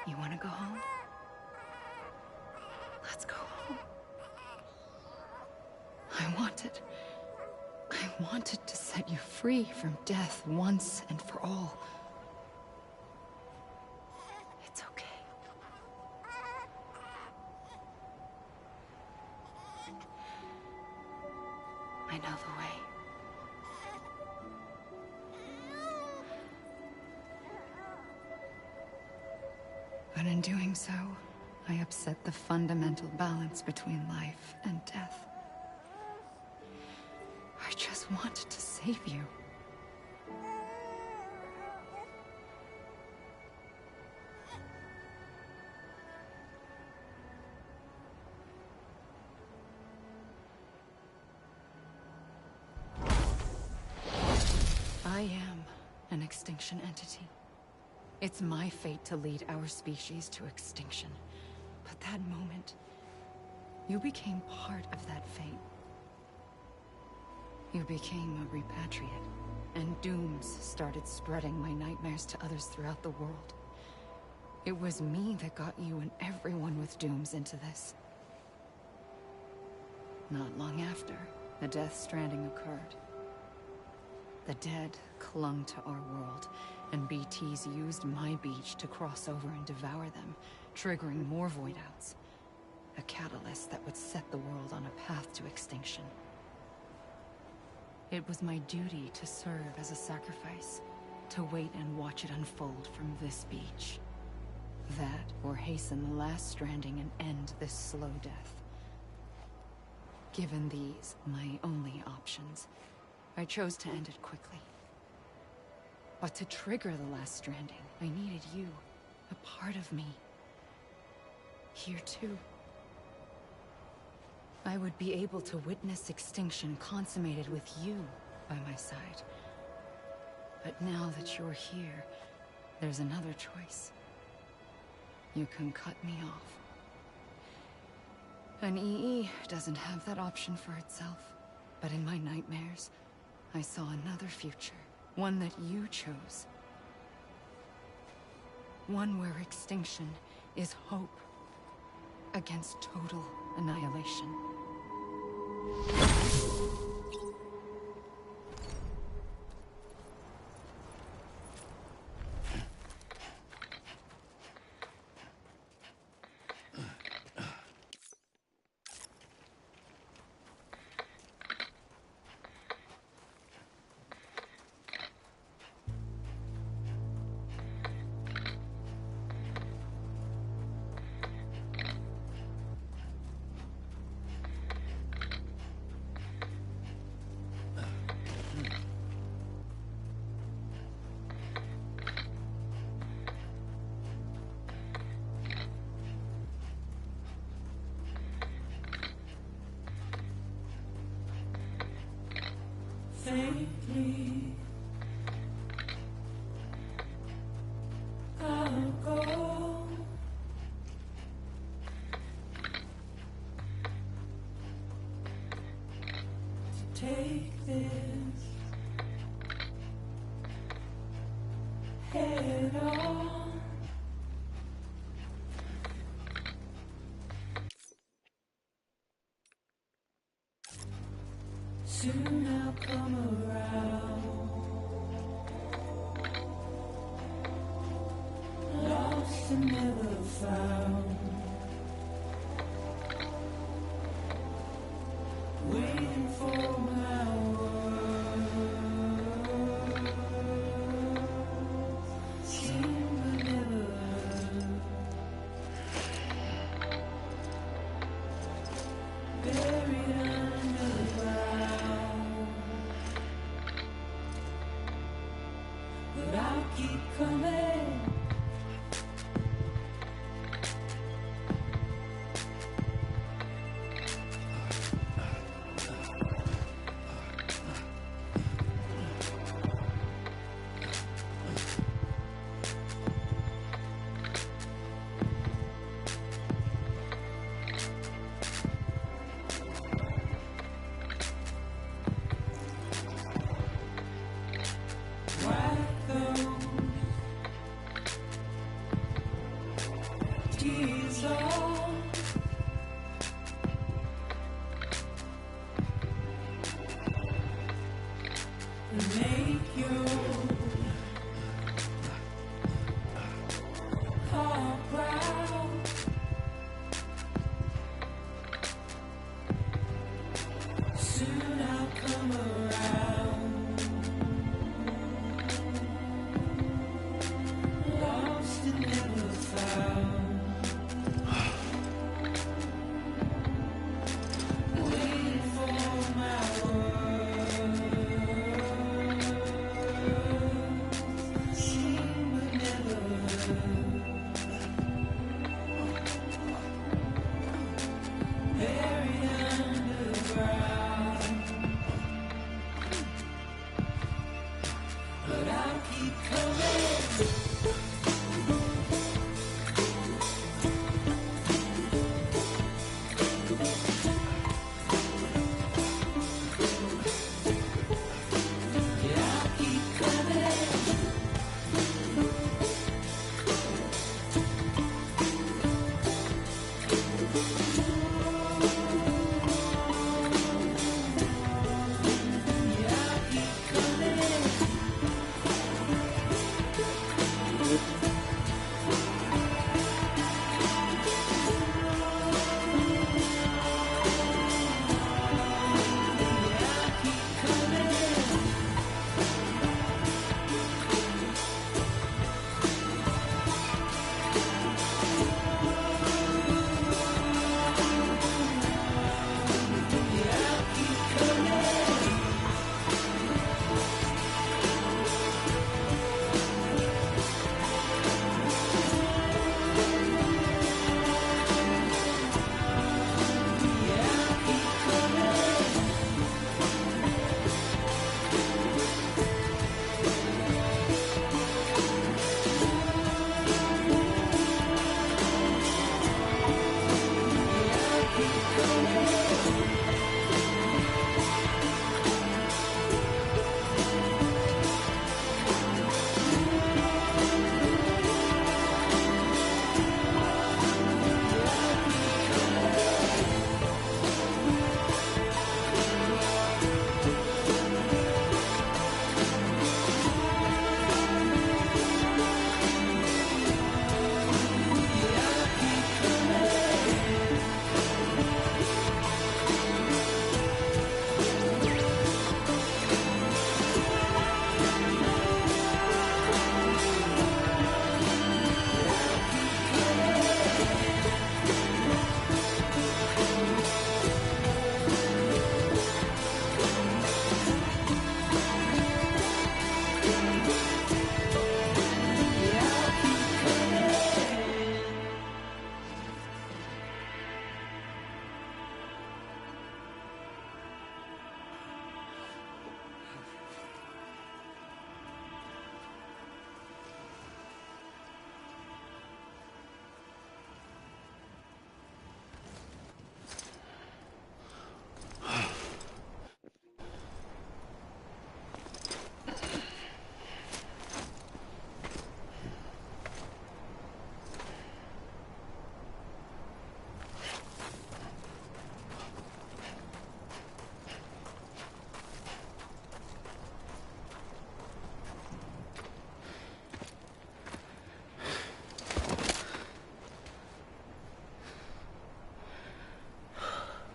You want to go home? Let's go home. I wanted to set you free from death once and for all. It's okay. I know the way. But in doing so, I upset the fundamental balance between life and death. I just wanted to save you. I am an extinction entity. It's my fate to lead our species to extinction. But that moment, you became part of that fate. You became a repatriate, and dooms started spreading my nightmares to others throughout the world. It was me that got you and everyone with dooms into this. Not long after, the Death Stranding occurred. The dead clung to our world, and BTs used my beach to cross over and devour them, triggering more void outs. A catalyst that would set the world on a path to extinction. It was my duty to serve as a sacrifice, to wait and watch it unfold from this beach. That, or hasten the last stranding and end this slow death. Given these, my only options, I chose to end it quickly. But to trigger the last stranding, I needed you, a part of me. Here too. I would be able to witness extinction consummated with you by my side. But now that you're here, there's another choice. You can cut me off. An EE doesn't have that option for itself. But in my nightmares, I saw another future. One that you chose. One where extinction is hope against total annihilation. Faintly, I'll go. To take this head on. Soon I'll come around. Lost and never found. is all. And make your heart proud. Soon I'll come around. Lost and never found. Waiting for my word. Seen but never heard. Buried underground. But I'll keep coming.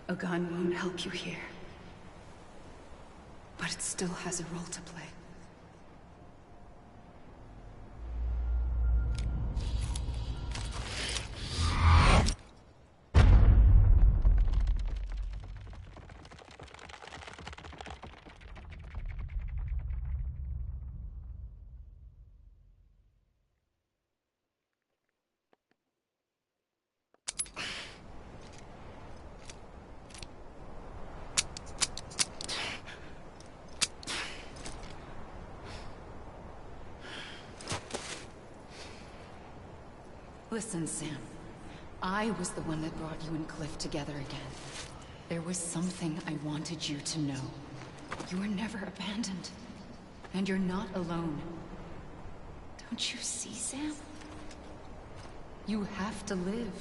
A gun won't help you here. But it still has a role to play. Listen, Sam. I was the one that brought you and Cliff together again. There was something I wanted you to know. You were never abandoned. And you're not alone. Don't you see, Sam? You have to live.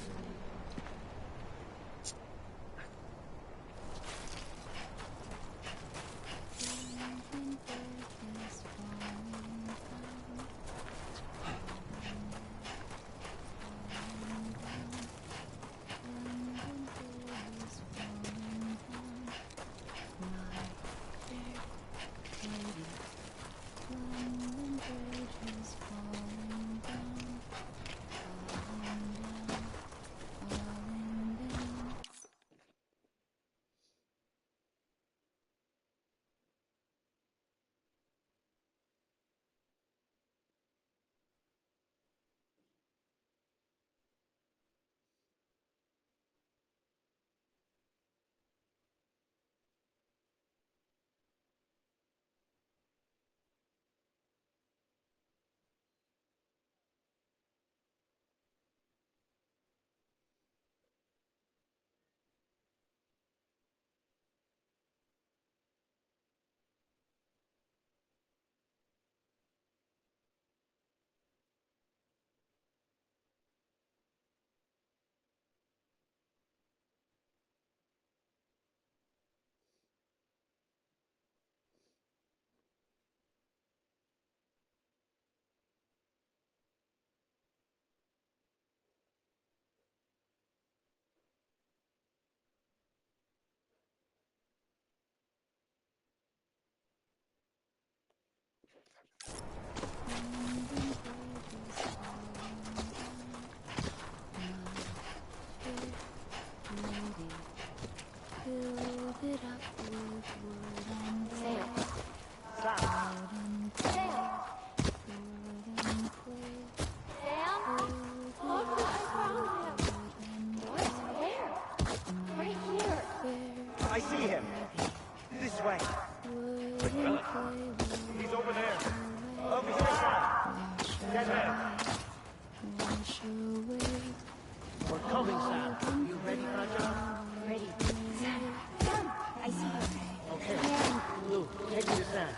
I see him. This way. He's over there. Over here, Sam. Dead man. We're coming, Sam. You ready, Raja? Ready. Sam, I see him. Okay. Lou, take me to Sam.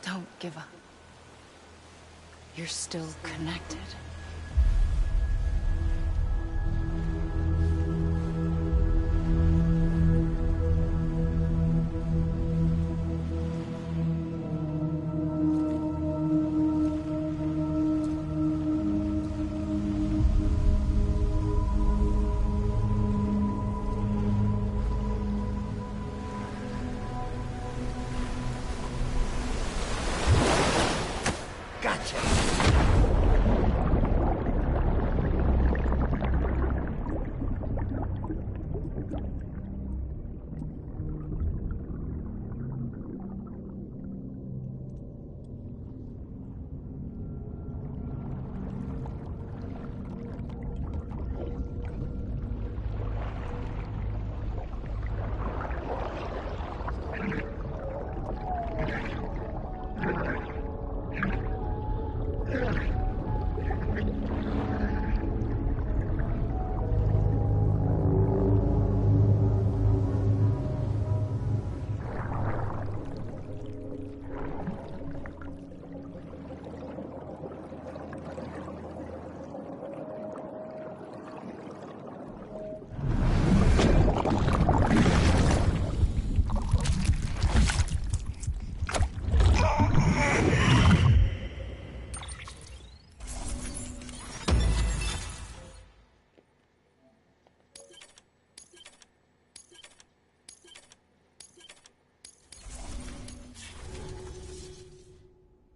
Don't give up. You're still connected.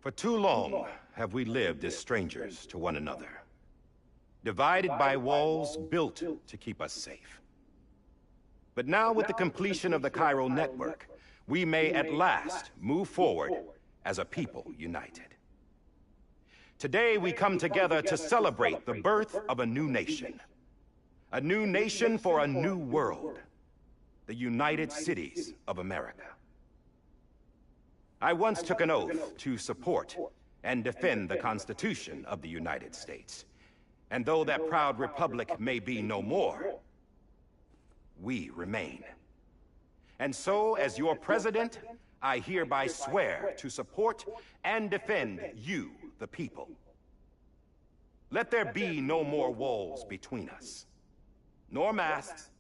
For too long have we lived as strangers to one another, divided by walls built to keep us safe. But now, with the completion of the chiral network, we may at last move forward as a people united. Today we come together to celebrate the birth of a new nation. A new nation for a new world. The United Cities of America. I once took an oath to support and defend the Constitution of the United States. And though that proud republic may be no more, we remain. And so, as your president, I hereby swear to support and defend you, the people. Let there be no more walls between us, nor masks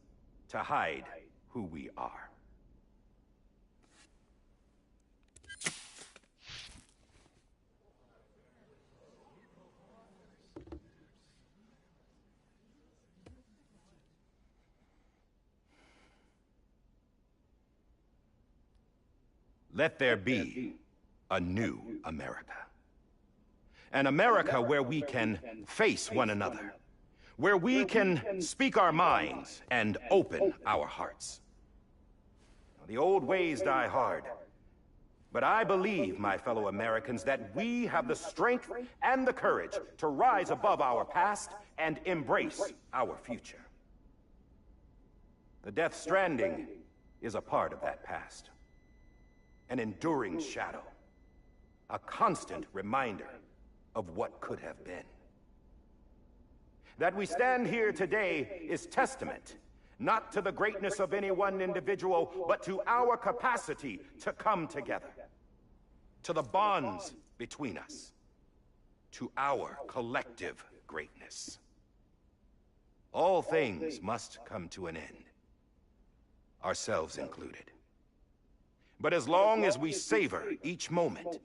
to hide who we are. Let there be a new America. An America where we can face one another, where we can speak our minds and open our hearts. The old ways die hard, but I believe, my fellow Americans, that we have the strength and the courage to rise above our past and embrace our future. The Death Stranding is a part of that past. An enduring shadow, a constant reminder of what could have been. That we stand here today is testament, not to the greatness of any one individual, but to our capacity to come together, to the bonds between us, to our collective greatness. All things must come to an end, ourselves included. But as long as we savor each moment,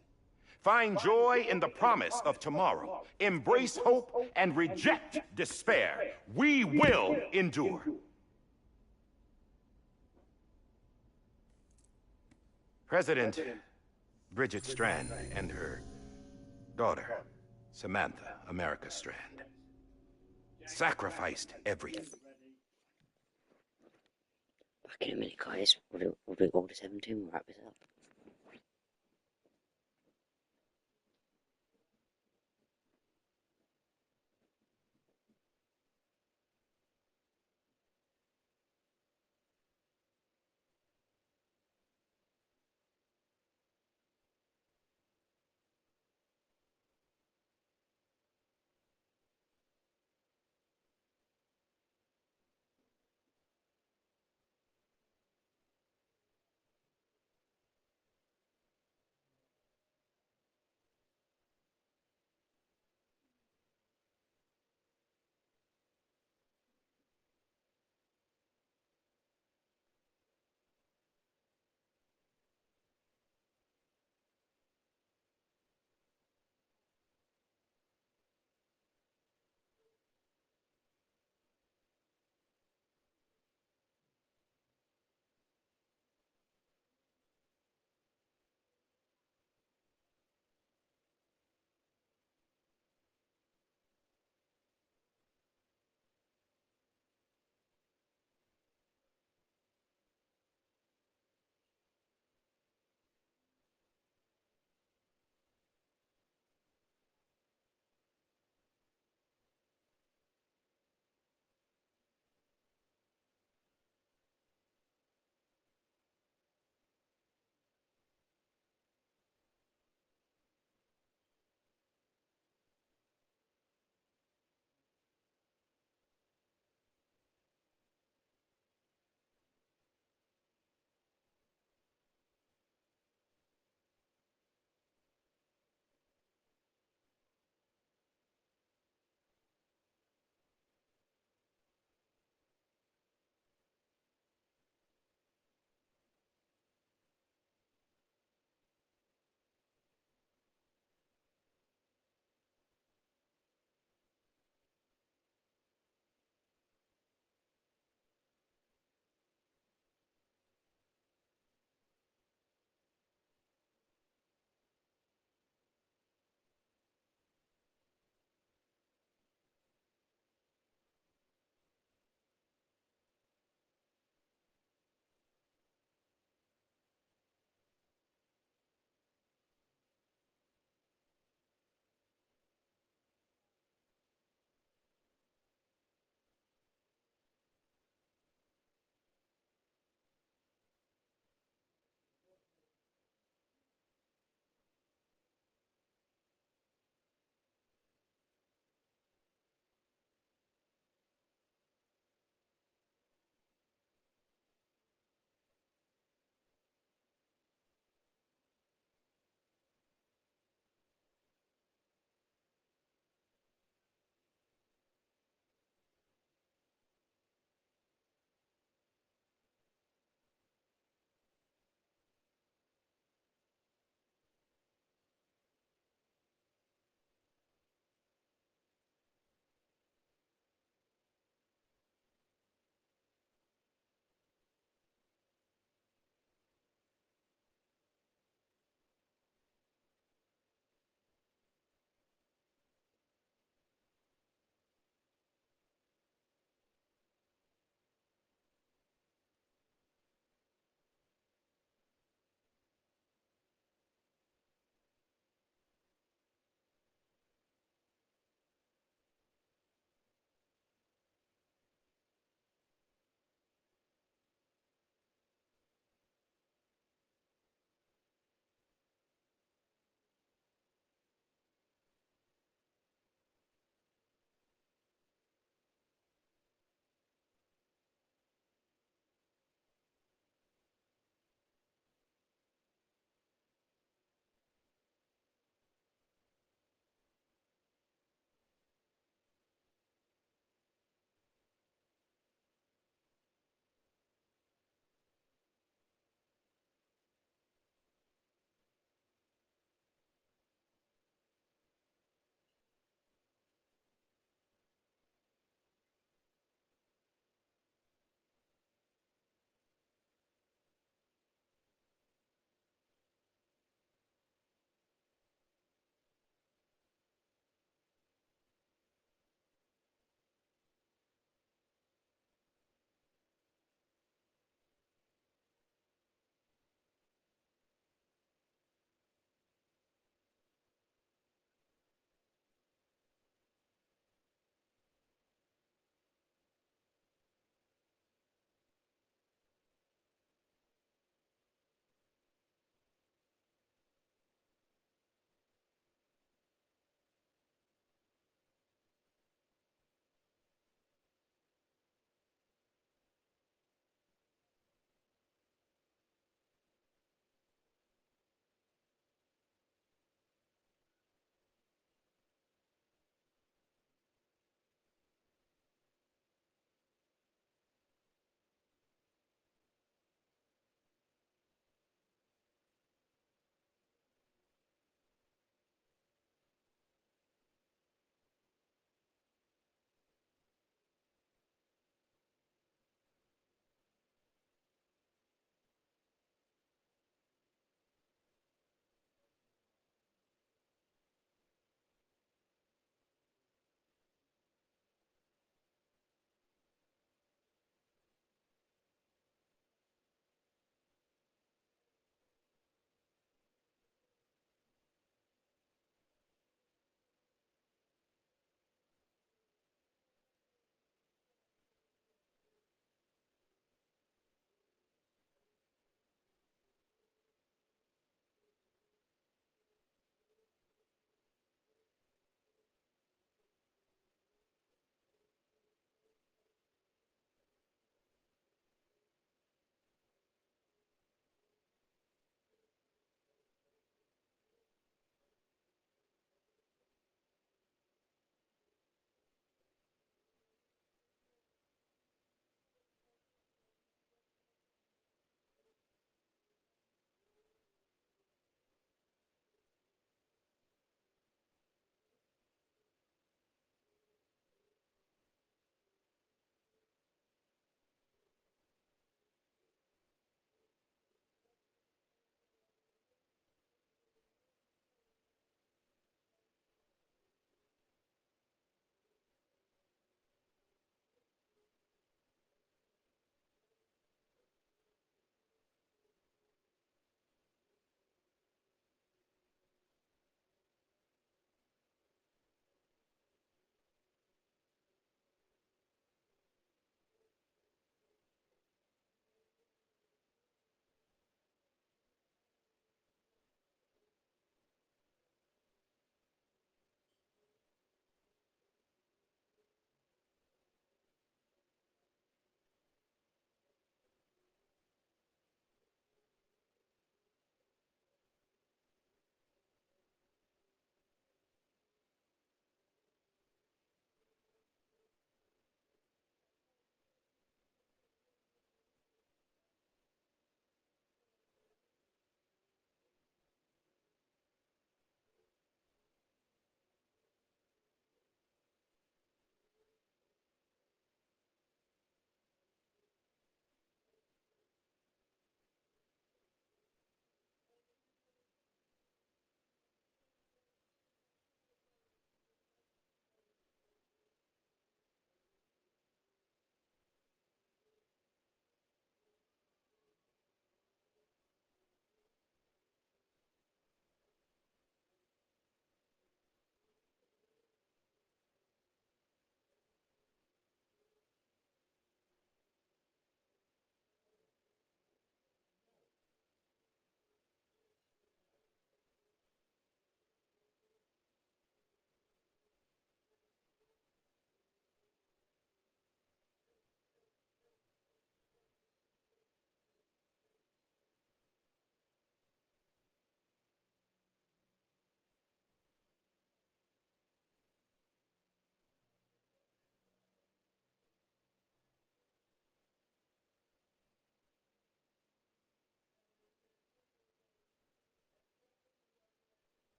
find joy in the promise of tomorrow, embrace hope, and reject despair, we will endure. President Bridget Strand and her daughter, Samantha America Strand, sacrificed everything. Back in a minute, guys. We'll do all the 17. We'll wrap this up.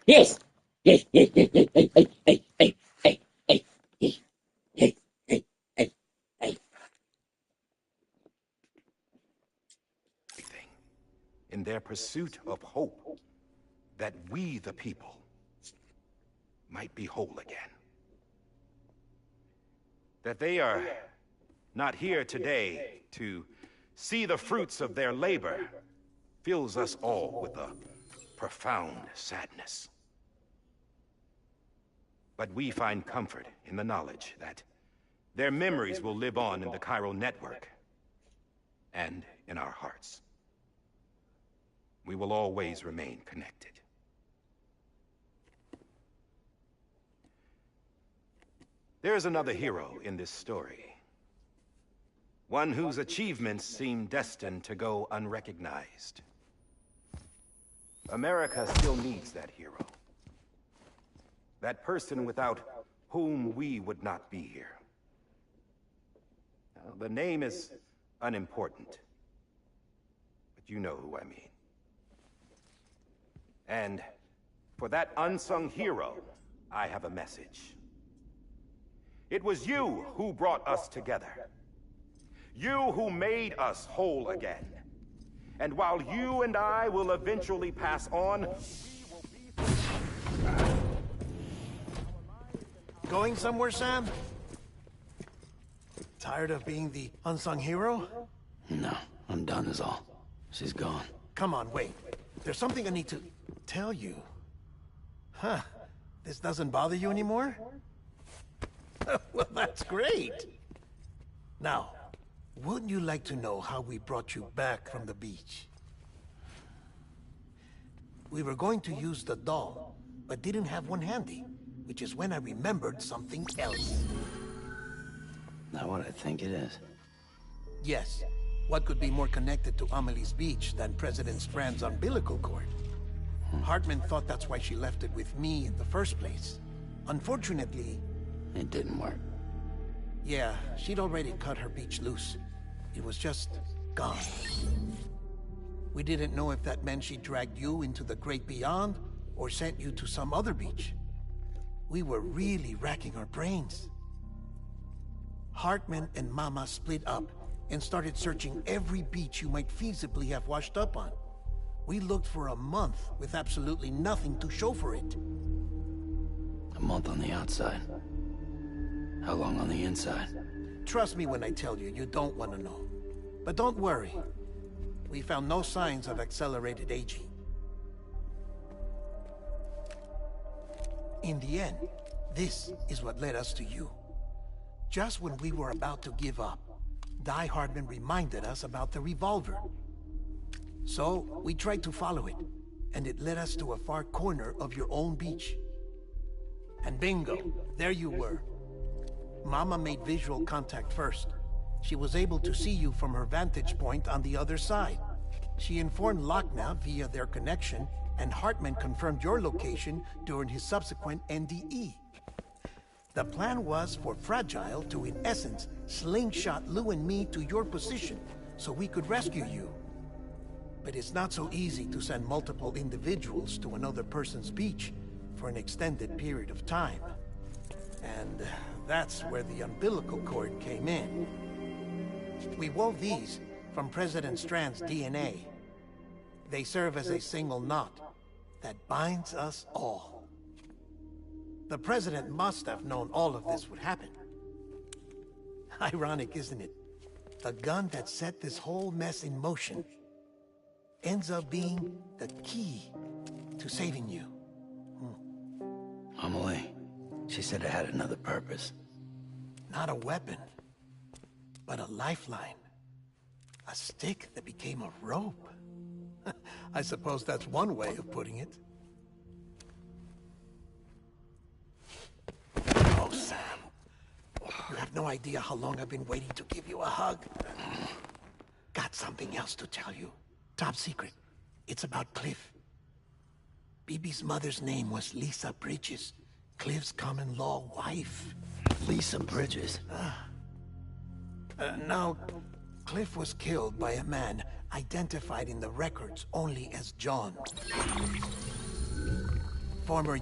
Yes! Yes, yes, yes, yes, hey, hey, hey, hey, hey, hey, hey, hey, hey, hey, hey. In their pursuit of hope, that we, the people, might be whole again. That they are not here today to see the fruits of their labor fills us all with a profound sadness. But we find comfort in the knowledge that their memories will live on in the chiral network and in our hearts. We will always remain connected. There is another hero in this story. One whose achievements seem destined to go unrecognized. America still needs that hero. That person without whom we would not be here. Now, the name is unimportant, but you know who I mean. And for that unsung hero, I have a message. It was you who brought us together. You who made us whole again. And while you and I will eventually pass on, Going somewhere, Sam? Tired of being the unsung hero? No, I'm done is all. She's gone. Come on, wait. There's something I need to tell you. Huh. This doesn't bother you anymore? Well, that's great. Now, wouldn't you like to know how we brought you back from the beach? We were going to use the doll, but didn't have one handy, which is when I remembered something else. Not what I think it is. Yes. What could be more connected to Amelie's beach than President Strand's umbilical cord? Hartman thought that's why she left it with me in the first place. Unfortunately... It didn't work. Yeah, she'd already cut her beach loose. It was just gone. We didn't know if that meant she dragged you into the great beyond, or sent you to some other beach. We were really racking our brains. Hartman and Mama split up and started searching every beach you might feasibly have washed up on. We looked for a month with absolutely nothing to show for it. A month on the outside. How long on the inside? Trust me when I tell you, you don't want to know. But don't worry. We found no signs of accelerated aging. In the end, this is what led us to you. Just when we were about to give up, Die Hardman reminded us about the revolver. So, we tried to follow it, and it led us to a far corner of your own beach. And bingo, there you were. Mama made visual contact first. She was able to see you from her vantage point on the other side. She informed Lochna via their connection, and Hartman confirmed your location during his subsequent NDE. The plan was for Fragile to, in essence, slingshot Lou and me to your position, so we could rescue you. But it's not so easy to send multiple individuals to another person's beach for an extended period of time. And that's where the umbilical cord came in. We wove these from President Strand's DNA. They serve as a single knot that binds us all. The President must have known all of this would happen. Ironic, isn't it? The gun that set this whole mess in motion ends up being the key to saving you. Amelie, she said it had another purpose. Not a weapon, but a lifeline. A stick that became a rope. I suppose that's one way of putting it. Oh, Sam. You have no idea how long I've been waiting to give you a hug. Got something else to tell you. Top secret. It's about Cliff. BB's mother's name was Lisa Bridges, Cliff's common-law wife. Lisa Bridges? Now, Cliff was killed by a man identified in the records only as John. former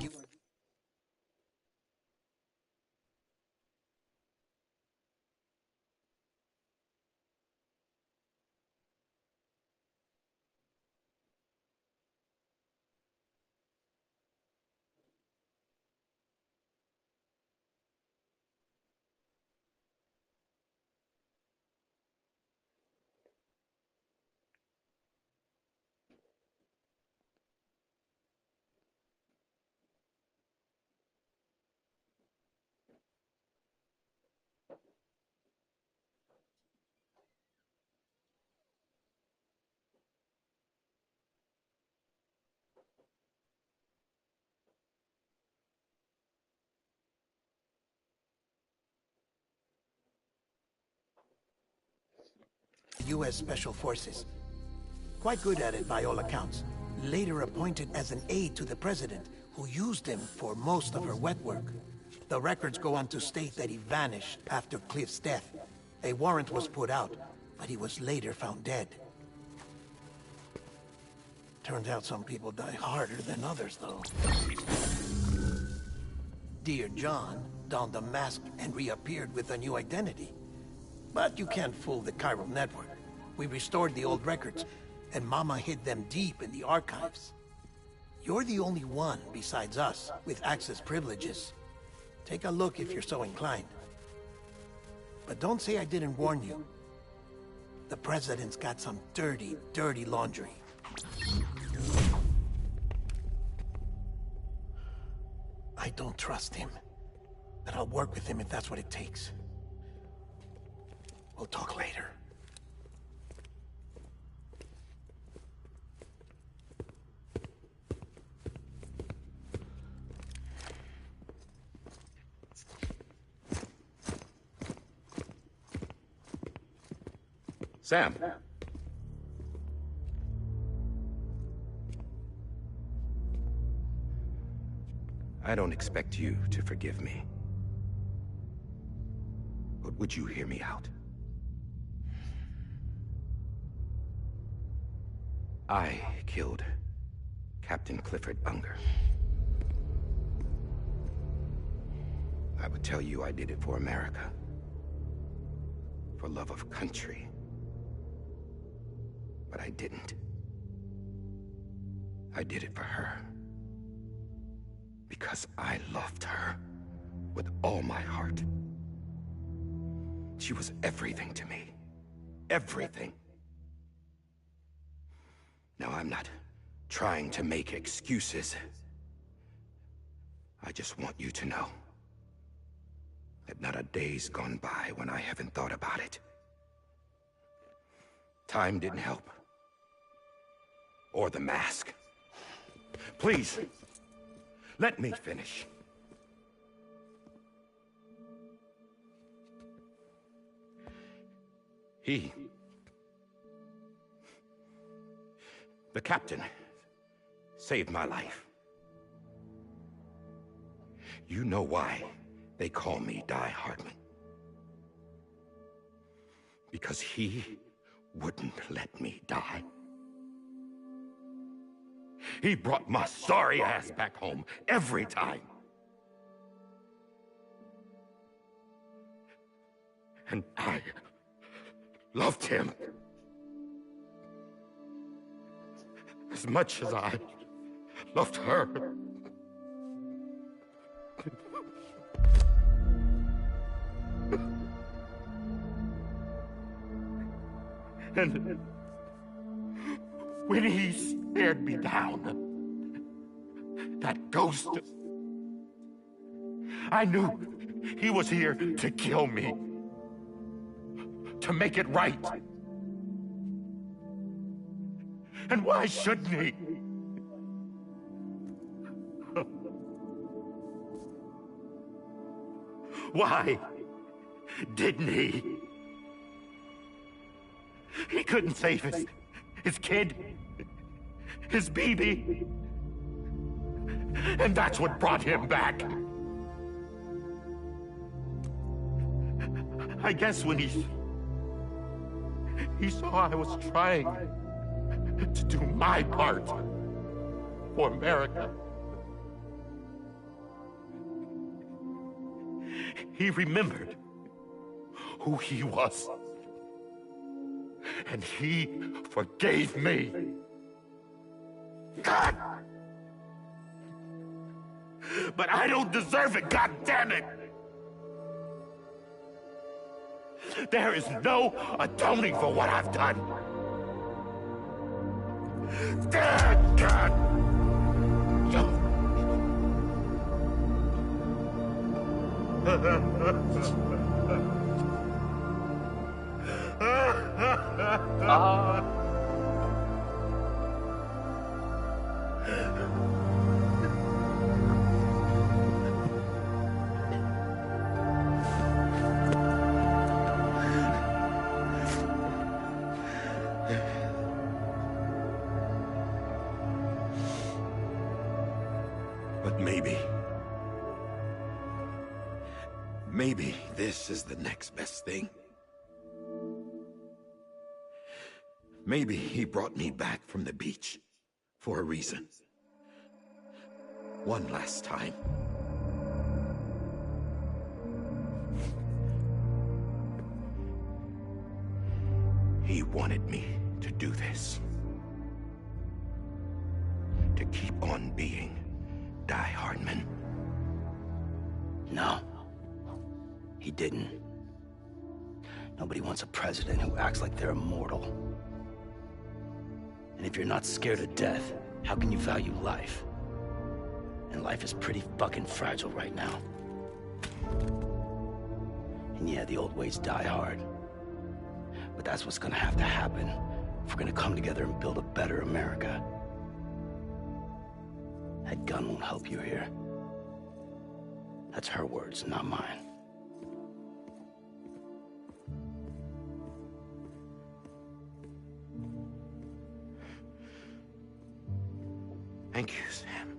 U.S. Special Forces. Quite good at it by all accounts. Later appointed as an aide to the president, who used him for most of her wet work. The records go on to state that he vanished after Cliff's death. A warrant was put out, but he was later found dead. Turns out some people die harder than others, though. Dear John donned a mask and reappeared with a new identity. But you can't fool the chiral network. We restored the old records, and Mama hid them deep in the archives. You're the only one, besides us, with access privileges. Take a look if you're so inclined. But don't say I didn't warn you. The President's got some dirty, dirty laundry. I don't trust him. But I'll work with him if that's what it takes. We'll talk later. Sam. I don't expect you to forgive me. But would you hear me out? I killed Captain Clifford Unger. I would tell you I did it for America. For love of country. But I didn't. I did it for her. Because I loved her with all my heart. She was everything to me. Everything. Now, I'm not trying to make excuses. I just want you to know that not a day's gone by when I haven't thought about it. Time didn't help. Or the mask. Please, let me finish. The captain saved my life. You know why they call me Die Hardman. Because he wouldn't let me die. He brought my sorry ass back home every time. And I loved him as much as I loved her. And when he stared me down, that ghost, I knew he was here to kill me, to make it right. And why shouldn't he? Why didn't he? He couldn't save his kid, his baby. And that's what brought him back. I guess when he saw I was trying to do my part for America, he remembered who he was. And he forgave me. God! But I don't deserve it, god damn it! There is no atoning for what I've done. God! But maybe this is the next best thing. Maybe he brought me back from the beach for a reason. One last time. He wanted me to do this. To keep on being Die Hardman. No. He didn't. Nobody wants a president who acts like they're immortal. And if you're not scared of death, how can you value life? And life is pretty fucking fragile right now. And yeah, the old ways die hard. But that's what's gonna have to happen if we're gonna come together and build a better America. That gun won't help you here. That's her words, not mine. Thank you, Sam.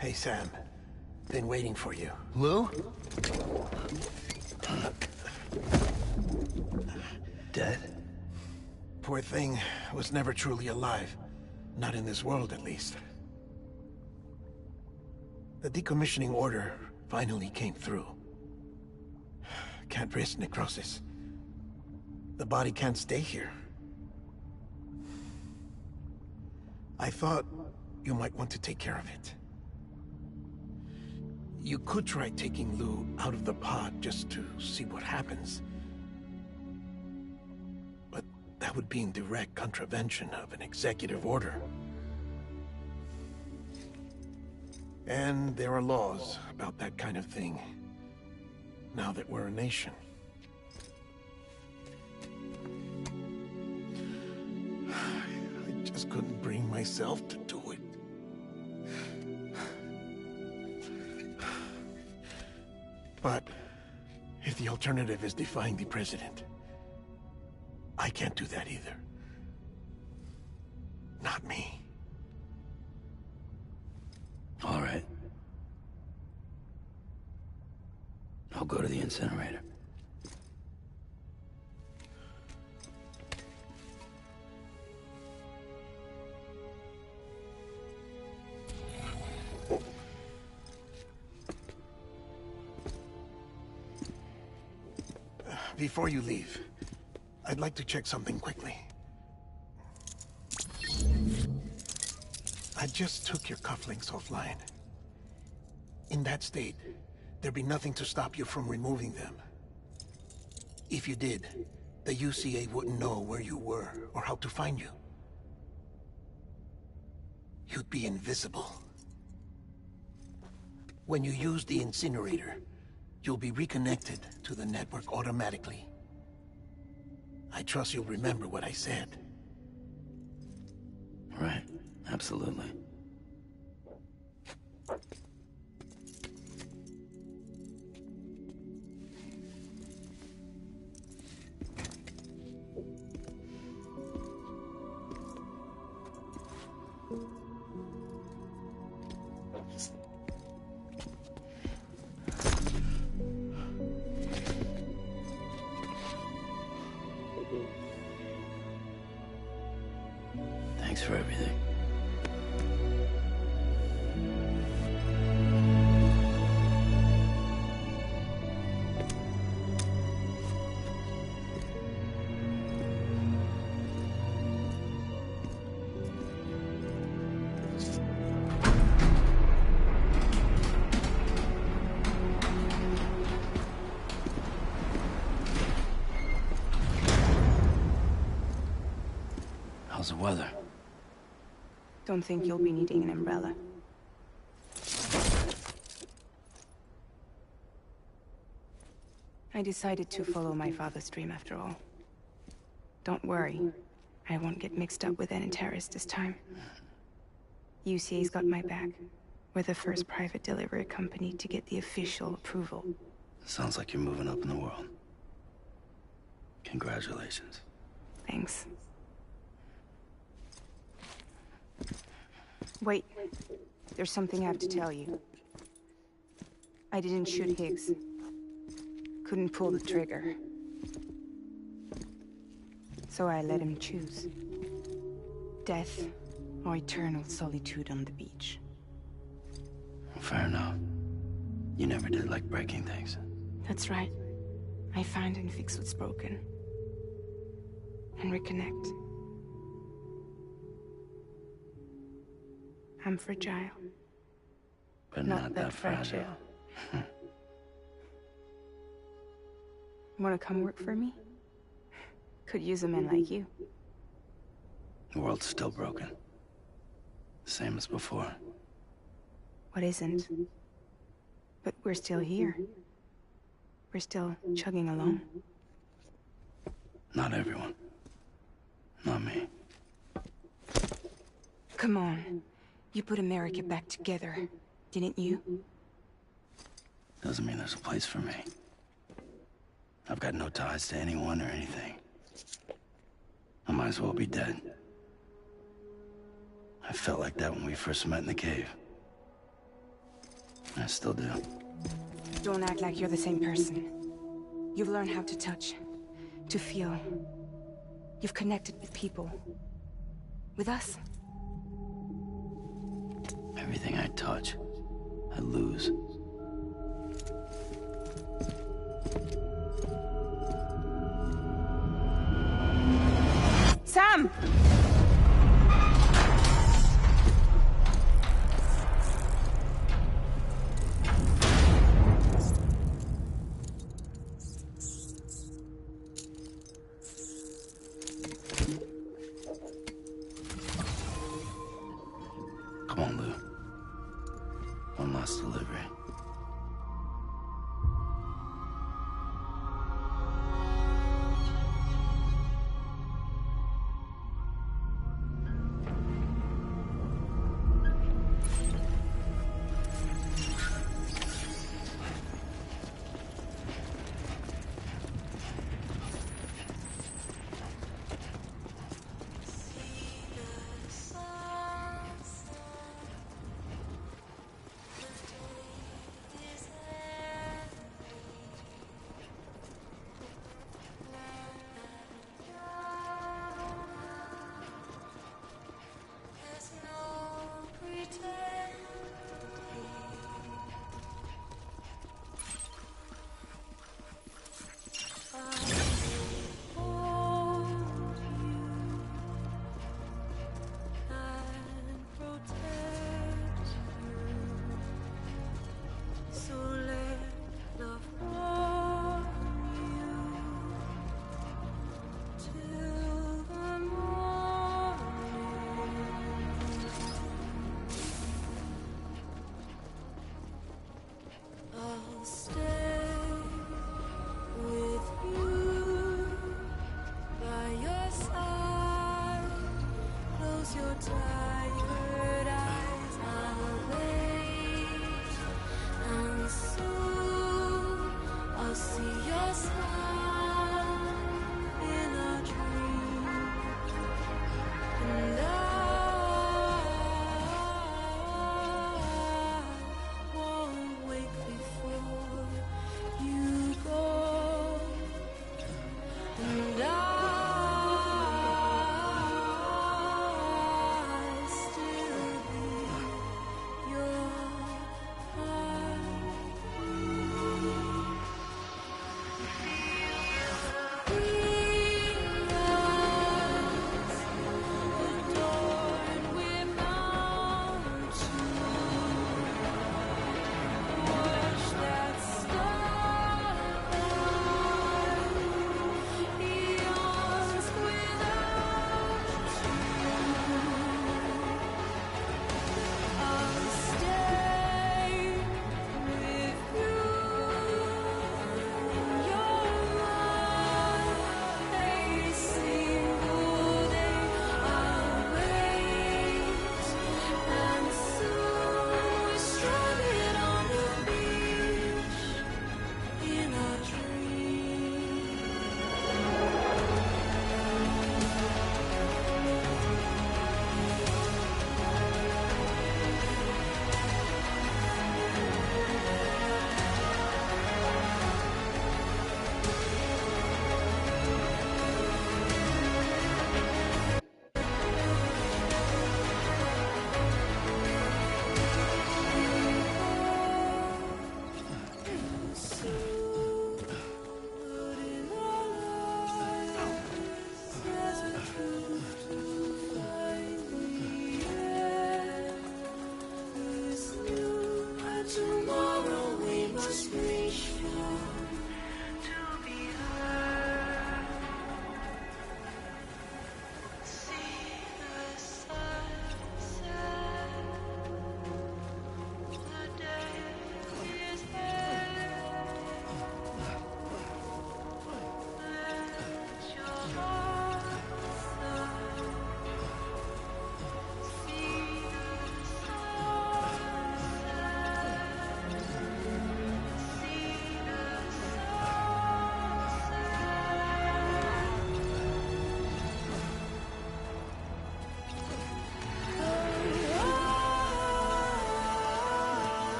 Hey, Sam. Been waiting for you. Lou? Dead? Poor thing was never truly alive. Not in this world, at least. The decommissioning order finally came through. Can't risk necrosis. The body can't stay here. I thought you might want to take care of it. You could try taking Lou out of the pod just to see what happens. But that would be in direct contravention of an executive order. And there are laws about that kind of thing, now that we're a nation. I just couldn't bring myself to do it. But if the alternative is defying the president, I can't do that either. Not me. All right. I'll go to the incinerator. Before you leave, I'd like to check something quickly. I just took your cufflinks offline. In that state, there'd be nothing to stop you from removing them. If you did, the UCA wouldn't know where you were or how to find you. You'd be invisible. When you use the incinerator, you'll be reconnected to the network automatically. I trust you'll remember what I said. Right, absolutely. for everything. How's the weather? Don't think you'll be needing an umbrella. I decided to follow my father's dream after all. Don't worry, I won't get mixed up with any terrorists this time. UCA's got my back. We're the first private delivery company to get the official approval. Sounds like you're moving up in the world. Congratulations. Thanks. Wait, there's something I have to tell you. I didn't shoot Higgs. Couldn't pull the trigger. So I let him choose. Death or eternal solitude on the beach. Fair enough. You never did like breaking things. That's right. I find and fix what's broken. And reconnect. I'm fragile. But not that fragile. Wanna come work for me? Could use a man like you. The world's still broken. Same as before. What isn't? But we're still here. We're still chugging along. Not everyone. Not me. Come on. You put America back together, didn't you? Doesn't mean there's a place for me. I've got no ties to anyone or anything. I might as well be dead. I felt like that when we first met in the cave. I still do. Don't act like you're the same person. You've learned how to touch, to feel. You've connected with people. With us. Everything I touch, I lose. Sam! Come on, Lou. One last delivery.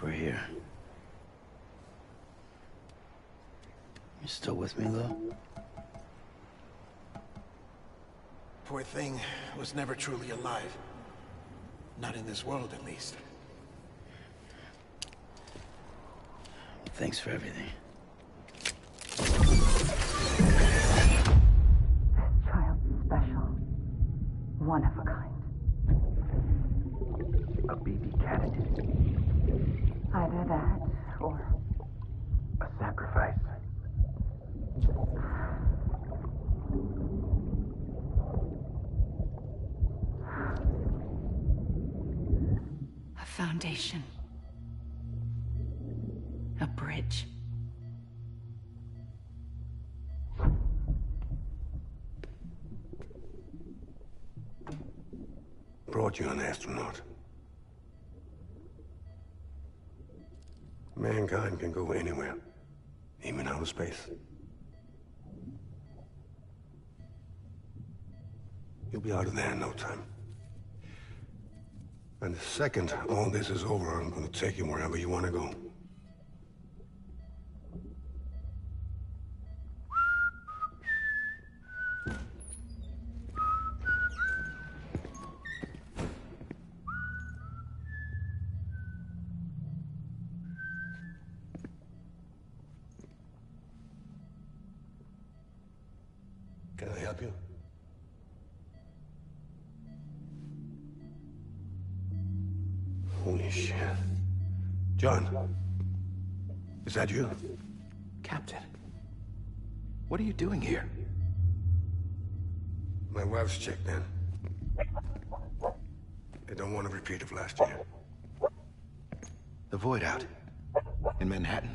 we're here. You still with me, though? Poor thing was never truly alive. Not in this world, at least. Thanks for everything. Child's special. One of a kind. A BB candidate. Either that, or... a sacrifice. A foundation. A bridge. Brought you an astronaut. Mankind can go anywhere, even outer space. You'll be out of there in no time. And the second all this is over, I'm gonna take you wherever you want to go. Can I help you? Holy shit. John. Is that you? Captain, what are you doing here? My wife's checked in. They don't want a repeat of last year. The Void Out in Manhattan.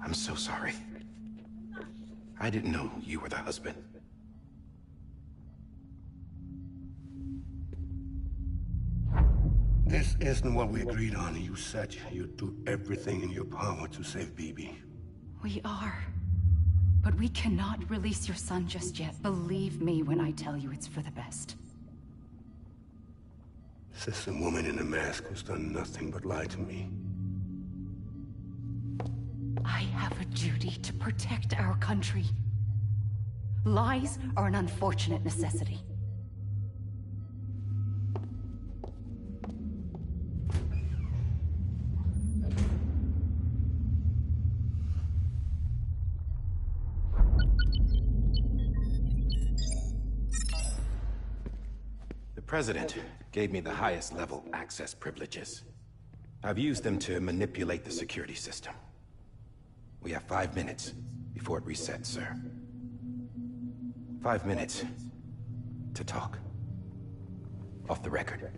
I'm so sorry. I didn't know you were the husband. This isn't what we agreed on. You said you'd do everything in your power to save BB. We are. But we cannot release your son just yet. Believe me when I tell you it's for the best. This is a woman in a mask who's done nothing but lie to me. I have a duty to protect our country. Lies are an unfortunate necessity. The President gave me the highest level access privileges. I've used them to manipulate the security system. We have 5 minutes before it resets, sir. 5 minutes to talk. Off the record.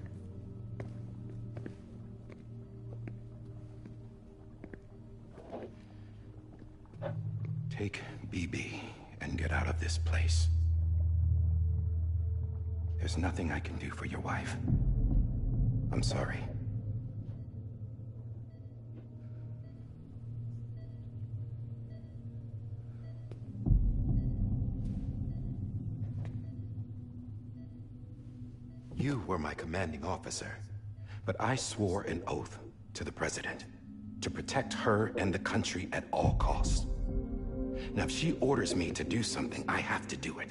Take BB and get out of this place. There's nothing I can do for your wife. I'm sorry. You were my commanding officer, but I swore an oath to the President to protect her and the country at all costs. Now, if she orders me to do something, I have to do it.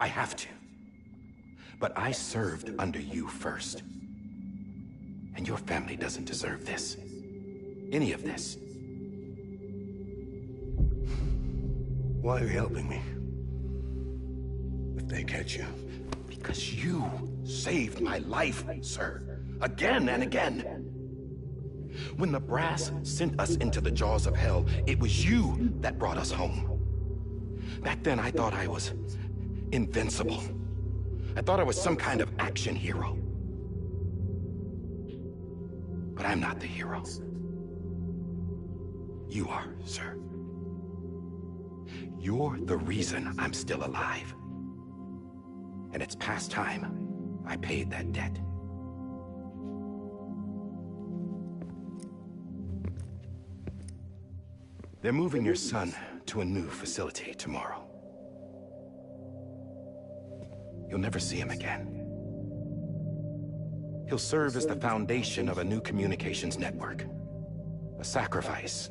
I have to. But I served under you first. And your family doesn't deserve this. Any of this. Why are you helping me? If they catch you. Because you saved my life, sir. Again and again. When the brass sent us into the jaws of hell, it was you that brought us home. Back then, I thought I was invincible. I thought I was some kind of action hero. But I'm not the hero. You are, sir. You're the reason I'm still alive. And it's past time I paid that debt. They're moving your son to a new facility tomorrow. You'll never see him again. He'll serve as the foundation of a new communications network. A sacrifice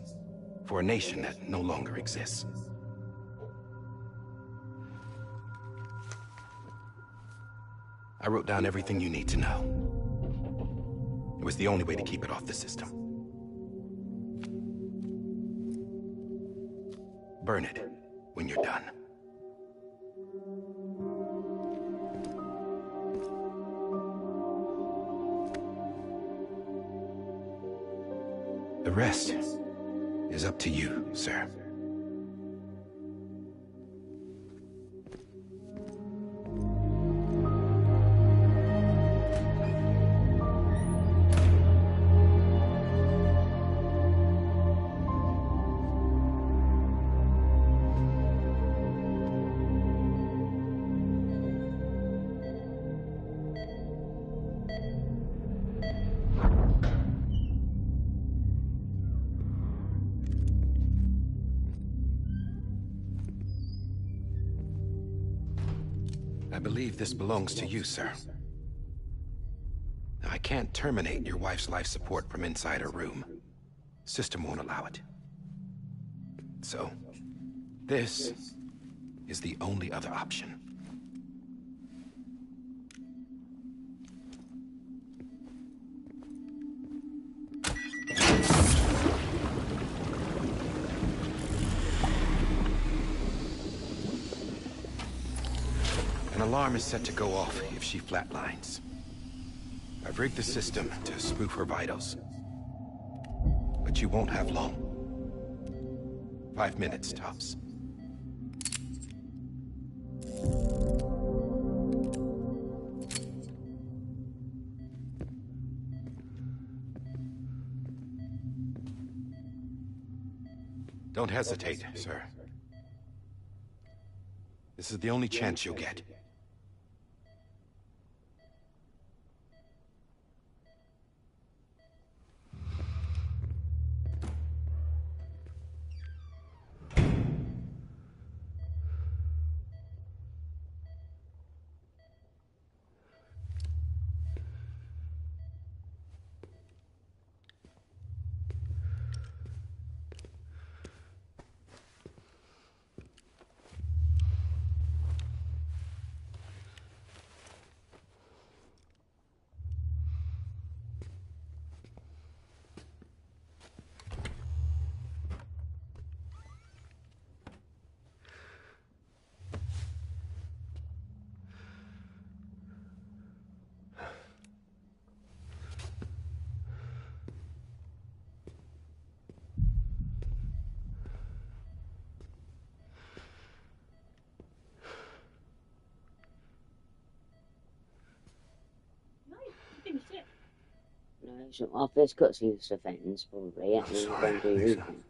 for a nation that no longer exists. I wrote down everything you need to know. It was the only way to keep it off the system. Burn it when you're done. The rest is up to you, sir. I believe this belongs to you, sir. I can't terminate your wife's life support from inside her room. System won't allow it. So, this is the only other option. An alarm is set to go off if she flatlines. I've rigged the system to spoof her vitals. But you won't have long. 5 minutes, tops. Don't hesitate, sir. This is the only chance you'll get. No, so our first cutscene is offense, probably, and then we're going to do Lisa. everything.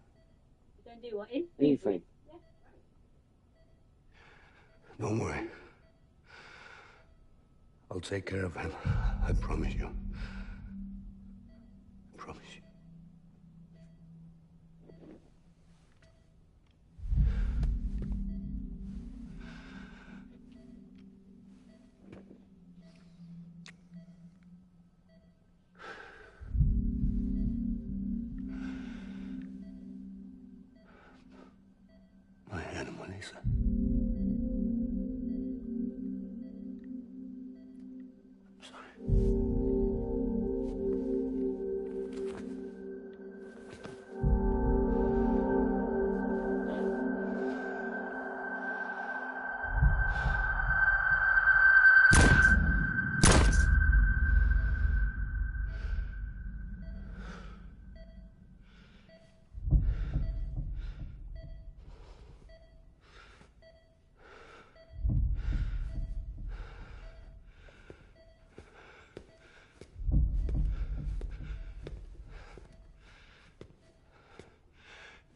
We're going to do what? In? Are you free? Don't worry. I'll take care of him. I promise you. I promise you. My animal, Lisa.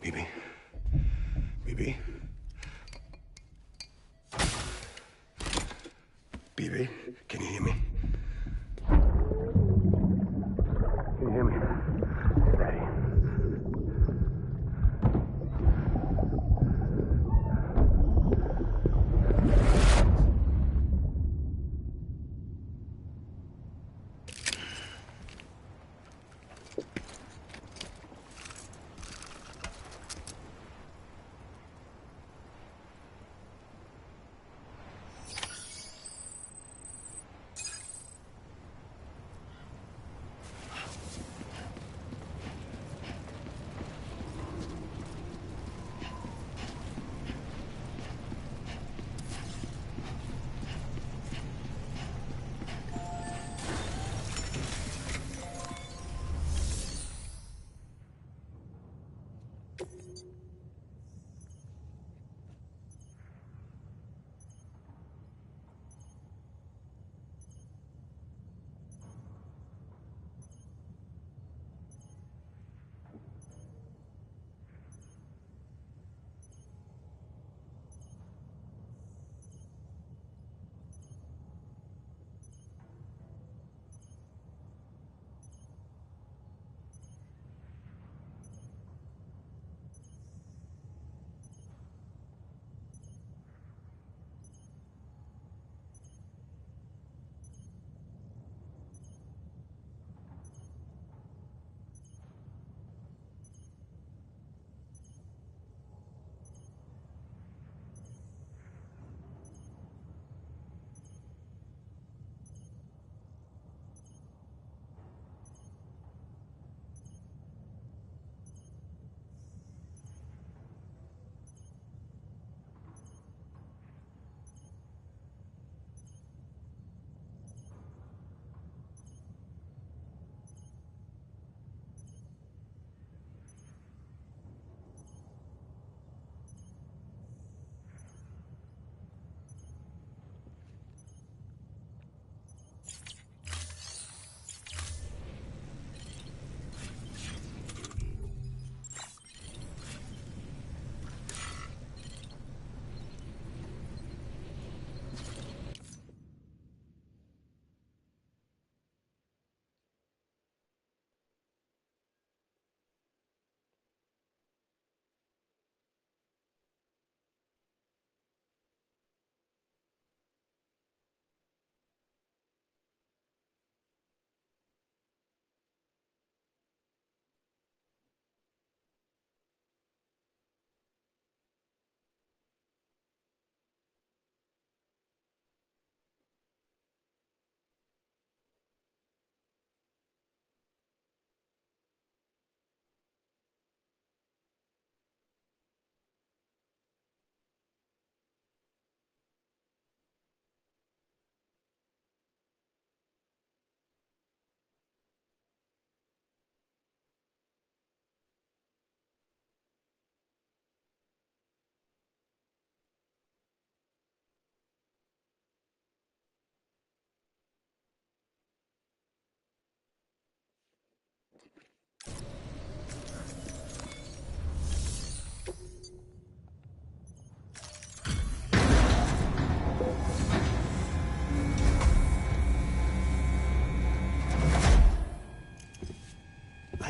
Bibi. Bibi. Bibi, can you hear me? Can you hear me? Daddy.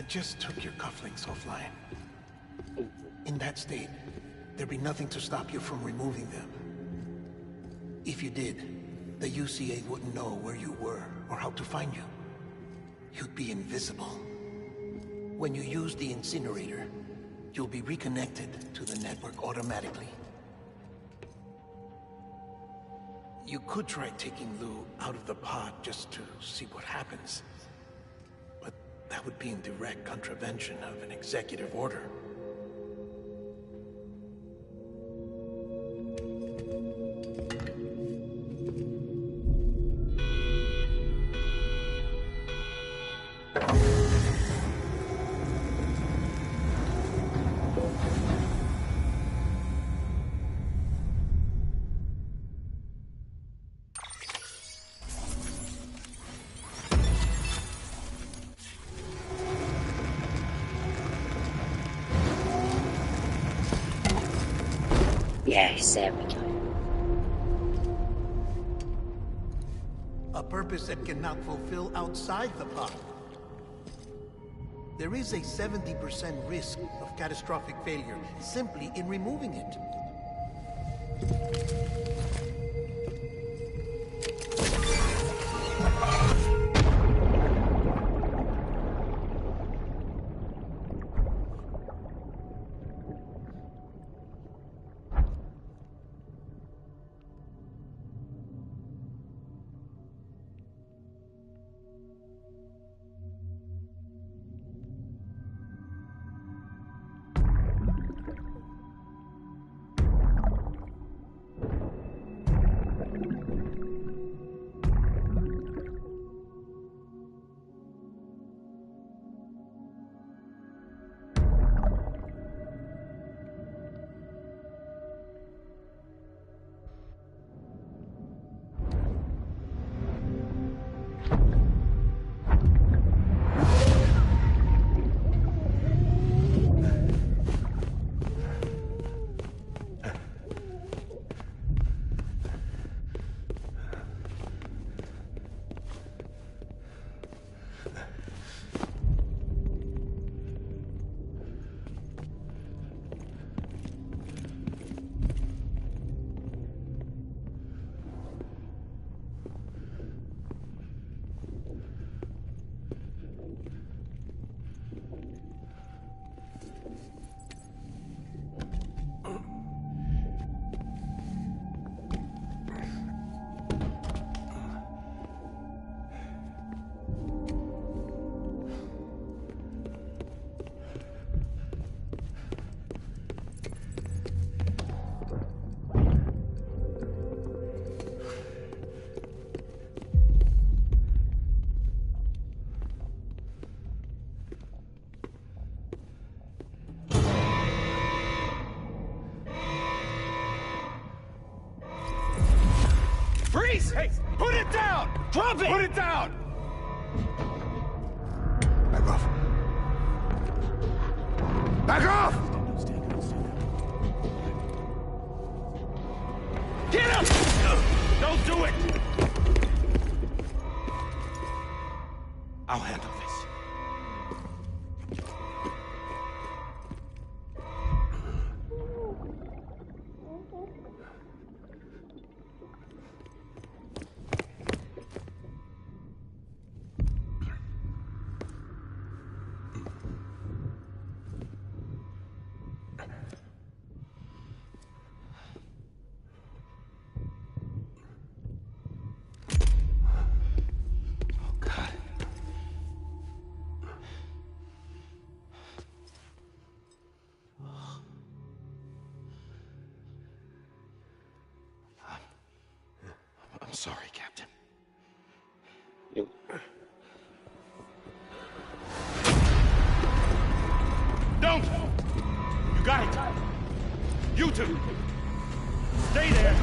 just took your cufflinks offline. In that state, there'd be nothing to stop you from removing them. If you did, the UCA wouldn't know where you were or how to find you. You'd be invisible. When you use the incinerator, you'll be reconnected to the network automatically. You could try taking Lou out of the pod just to see what happens. But that would be in direct contravention of an executive order. Yes, there we go. A purpose that cannot fulfill outside the pod. There is a 70% risk of catastrophic failure simply in removing it. Freeze! Hey, put it down! Drop it! Put it down! Back off. Back off! Get him! Don't do it! I'll handle this. I'm sorry, Captain. Don't! You got it! You two! Stay there!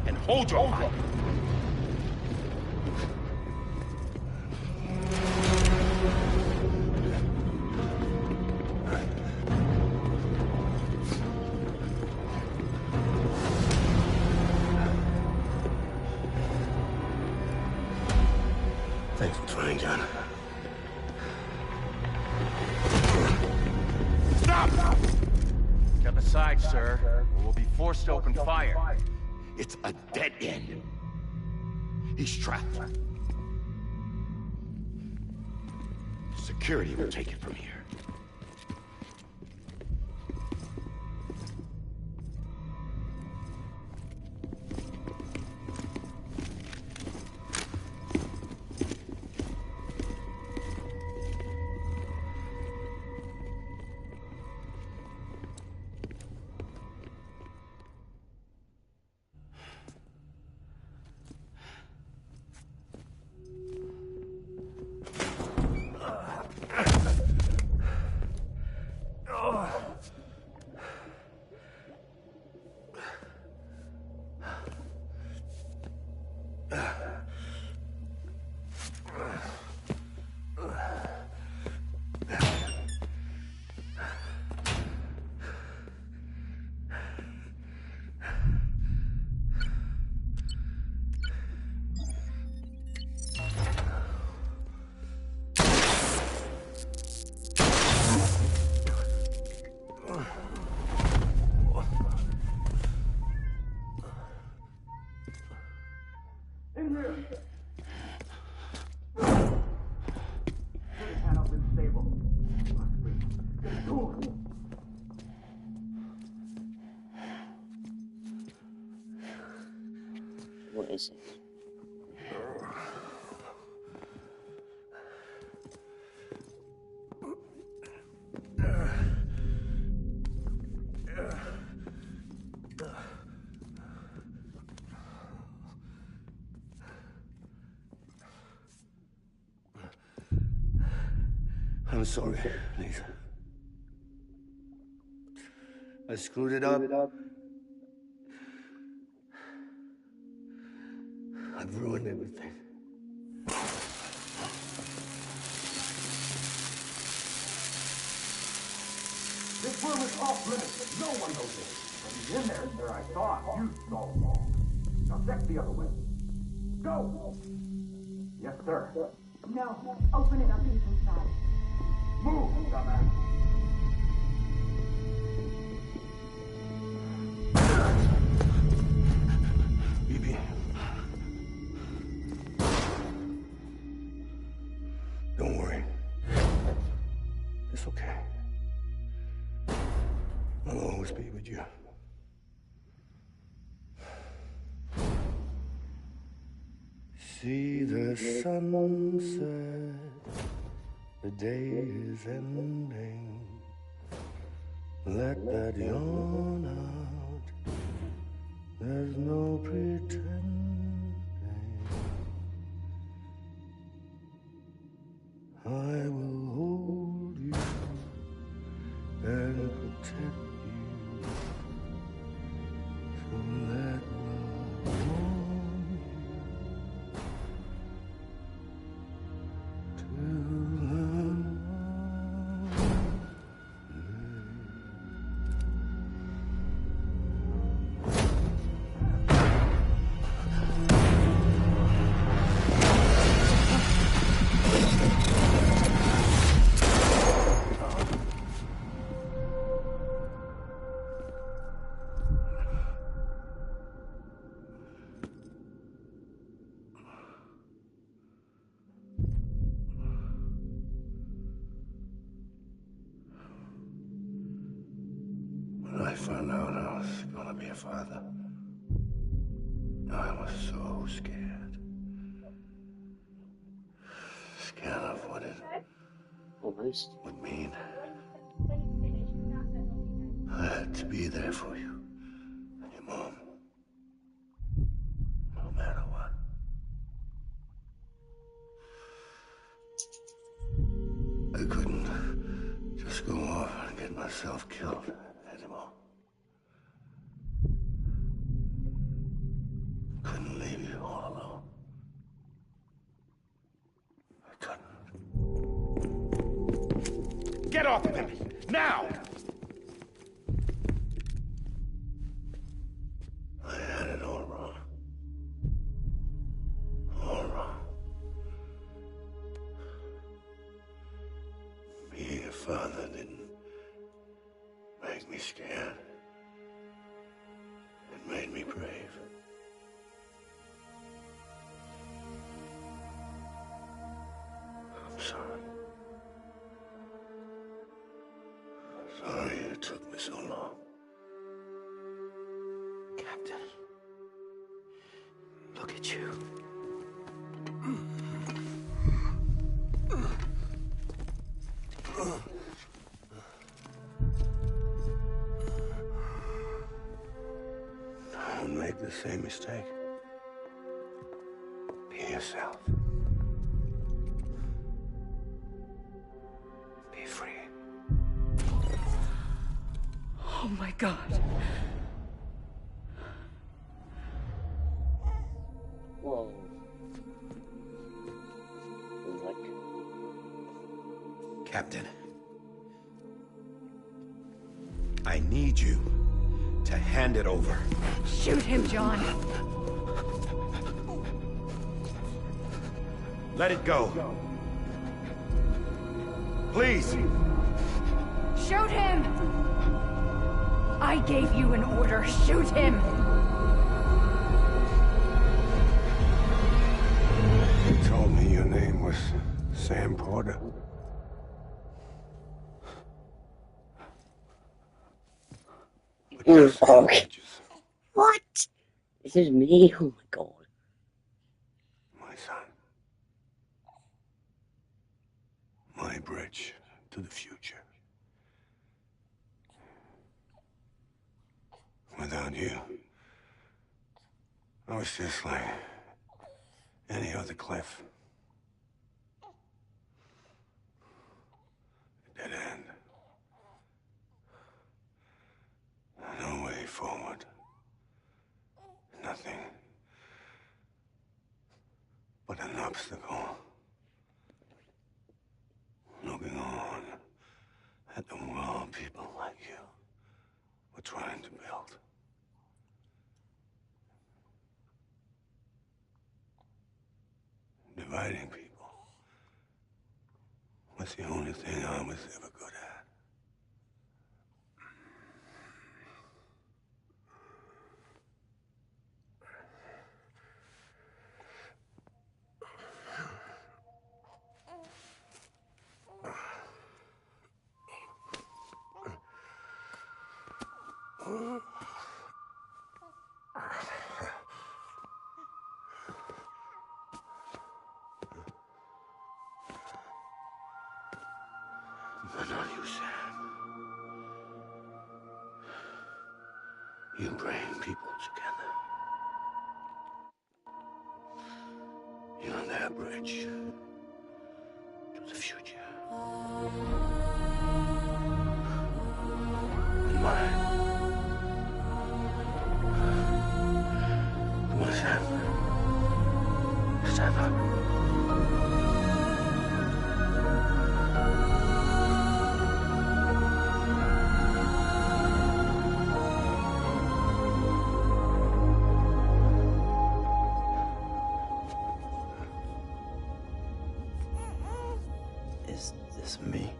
And hold your fire! Thanks for trying, John. outside, sir, or we'll be forced to open fire. It's a dead end. He's trapped. Security will take it from here. What is it? I'm sorry, Lisa. I screwed it up. I've ruined everything. This room is off limits. No one knows it. But he's in there, sir. I thought you saw him. Now check the other way. Go! Yes, sir. No. Open it up. He's inside. Move, dumbass. Bibi. Don't worry. It's okay. I'll always be with you. See the sunset. The day is ending. Let that yawn out. There's no pretending. I will hold you and protect you. So let love warm you till the When I found out I was gonna be a father, I was so scared. Scared of what it would mean. I had to be there for you and your mom, no matter what. I couldn't just go off and get myself killed anymore. Couldn't leave you all alone. I couldn't. Get off of him! Now! I had it all wrong. All wrong. Being a father didn't make me scared. for so long. Captain, look at you. Don't make the same mistake. Be yourself. Be free. Oh my God. Whoa. What? Captain, I need you to hand it over. Shoot him, John. Let it go. Please. Shoot him! I gave you an order. Shoot him! You told me your name was Sam Porter. Okay. What? This is me? Oh my god. My son. My bridge to the future. Without you, I was just like any other Cliff. A dead end. No way forward. Nothing but an obstacle. Looking on at the world people like you were trying to build. Dividing people was the only thing I was ever good at. But not you, Sam. You bring people together. You're their bridge to the future. And mine. Come on, Sam. Stand up. Is this me?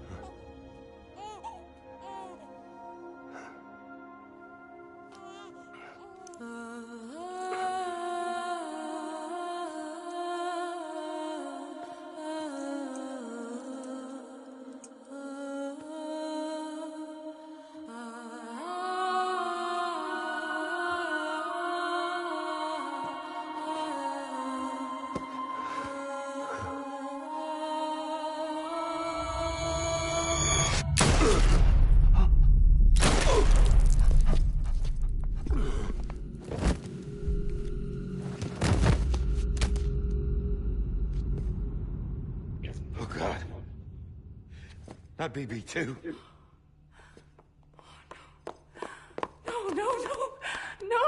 Oh, God. Not BB2. No, no, no, no!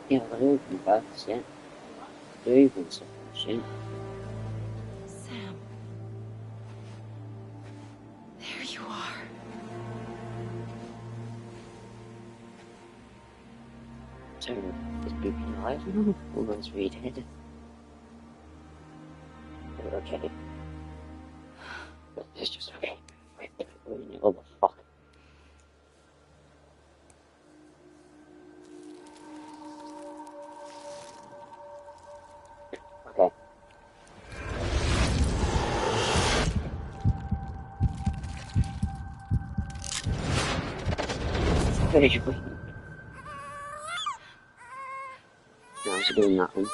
Yeah, I don't open first, yeah. Do even stuff, shit. Sam. There you are. So, is Booby alive now? Or was he dead? Okay. It's just okay. Wait, what the fuck? Okay. Very weak. No, I was doing nothing.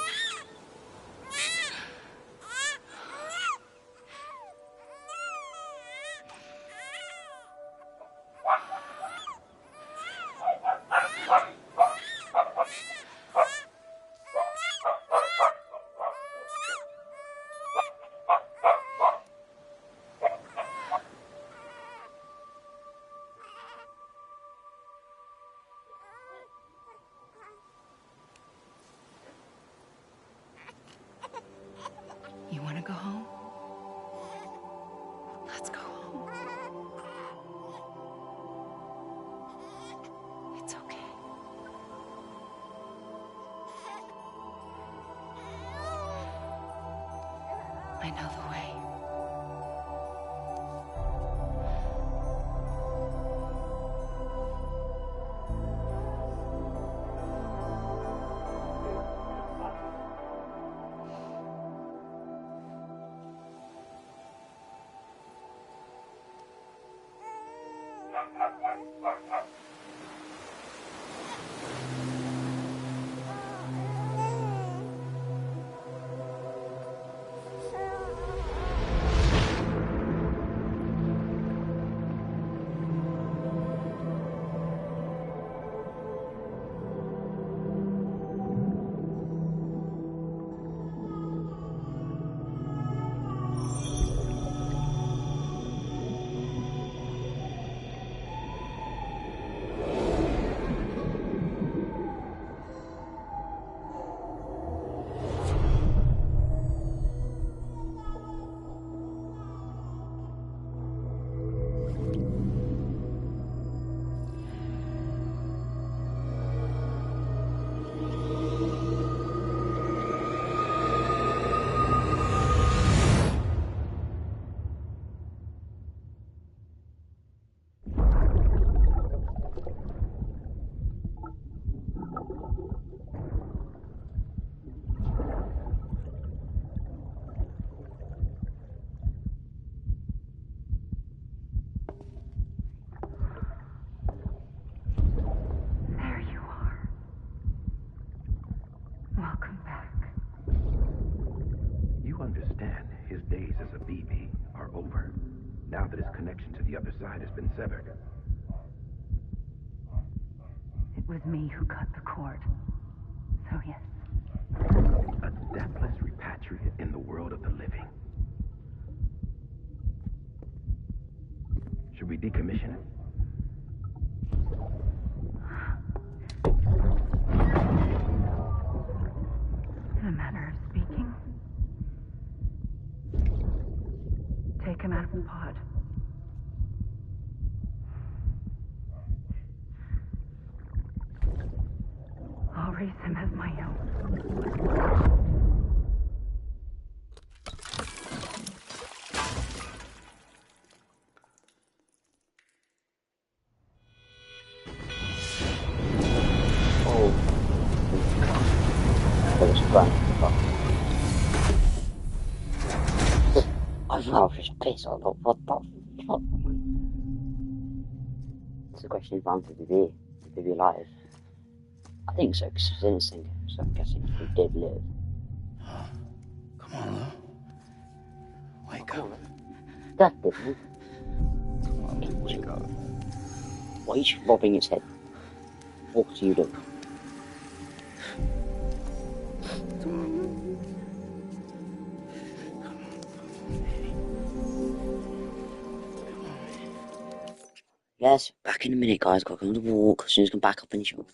You want to go home? Let's go home. It's okay. I know the way. There you are. Welcome back. You understand his days as a BB are over, now that his connection to the other side has been severed. It was me who cut the cord. So yes. A deathless repatriate in the world of the living. Should we decommission it? In a manner of speaking. Take him out of the pod. I'll raise him as my own. Oh. That was fun. I thought I was just pissed. I thought, what the fuck? It's a question if I'm to be alive. I think so, because it's innocent, so I'm guessing it's from dead live. Come on, Lou. Wake up. That different. Come on, Lou, wake up. Why are you rubbing its head? What are you doing? Yes, back in a minute, guys. Got to go on the walk. As soon as I come back up in the shop.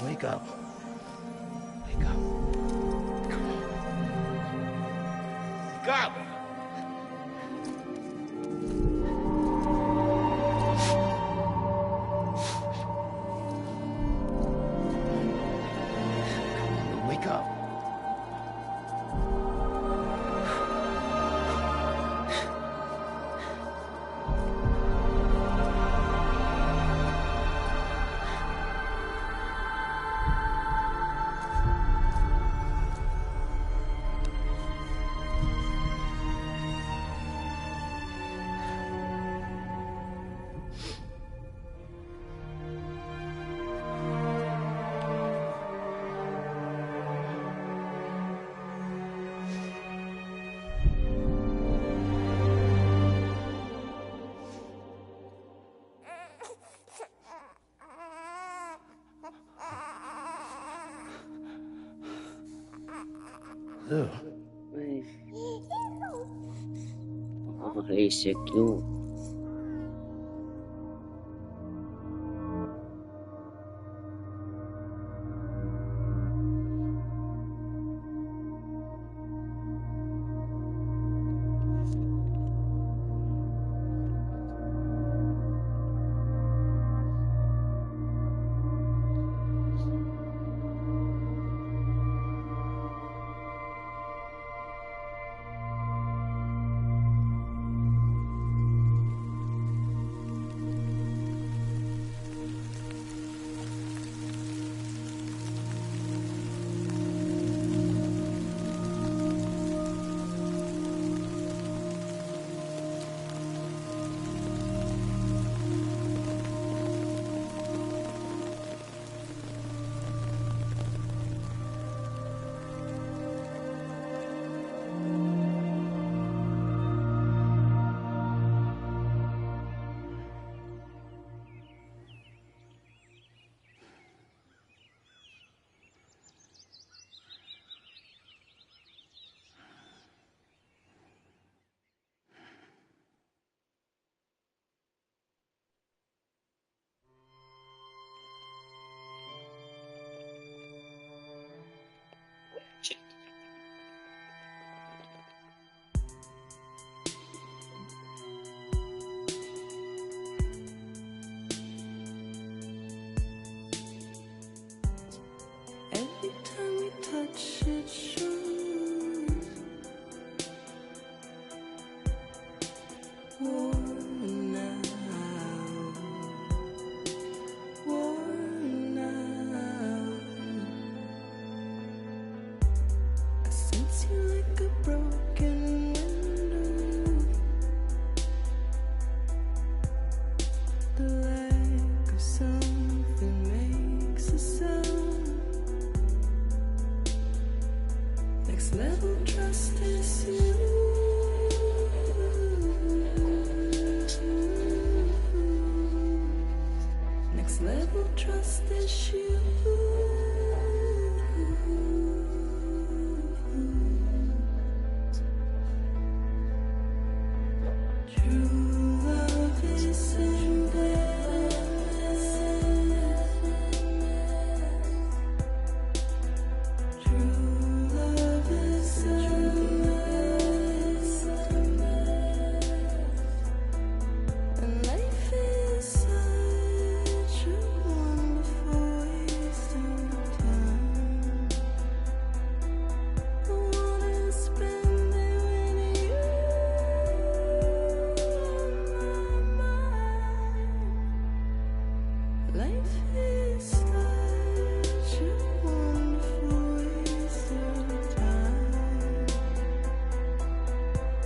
Wake up. Wake up. Come on. Wake up! Wake up. Ew. Oh, he's so cute. Every time we touch it shows worn out, worn out. I sense you like a broken window. The lack of something makes a sound. Next level trust is you. Next level trust is you. True love is endless. True love is endless. And life is such a wonderful waste of time. I wanna spend it with you on my mind. Life is such a wonderful waste of time.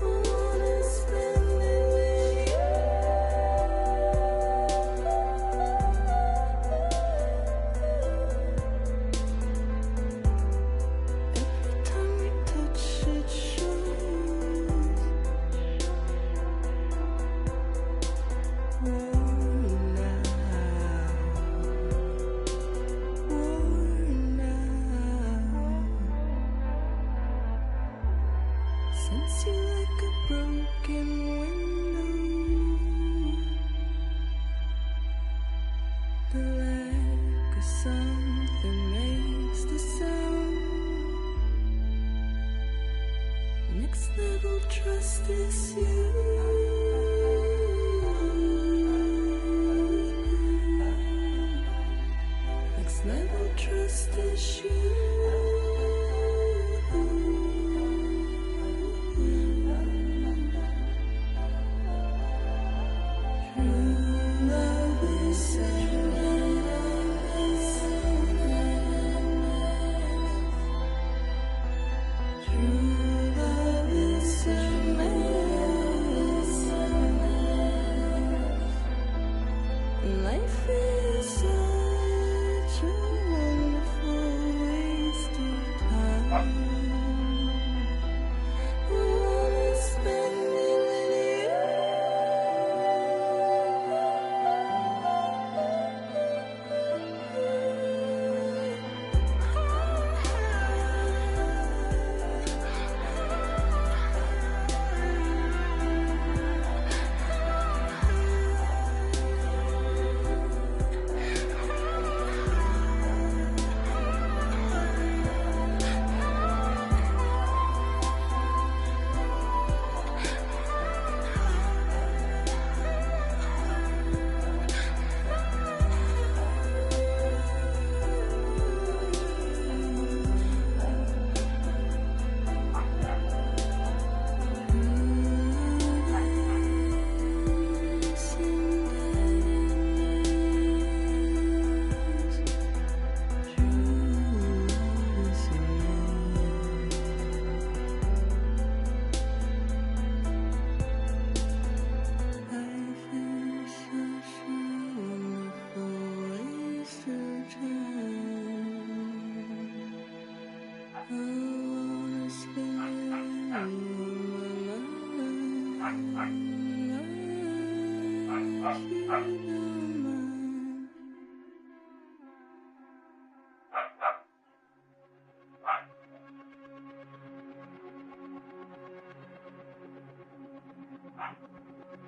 I wanna spend it with you. Every time we touch it shows worn out, worn out. Sense you like a broken window. The lack of something that makes the sound. Next level trust is you. Next level trust is you. Life is such a wonderful waste of time. I wanna spend it with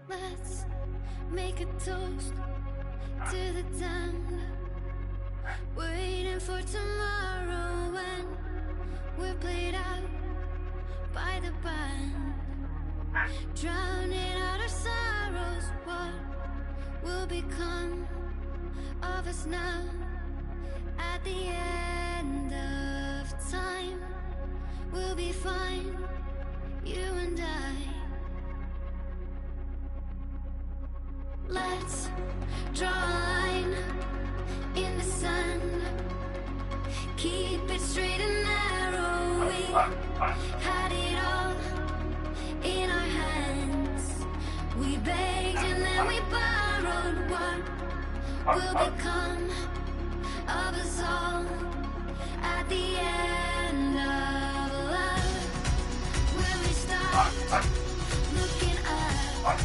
Let's make a toast to the damned, waiting for tomorrow when we're played out by the band, drowning out our sorrows. What will become of us now at the end of time? We'll be fine, you and I. Let's draw a line in the sand, keep it straight and narrow. We had it all in our hands. We begged and then we borrowed. What will become of us all at the end of love? When we start looking up,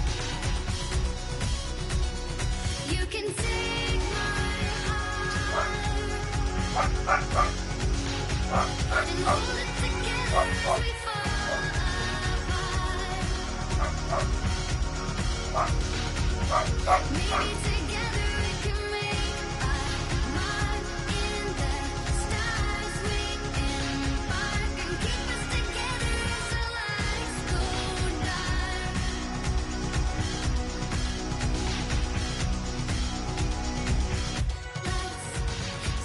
you can take my heart and hold it together as we fall apart. Maybe together we can make a mark in the stars. We embark and keep us together as the lights go dark.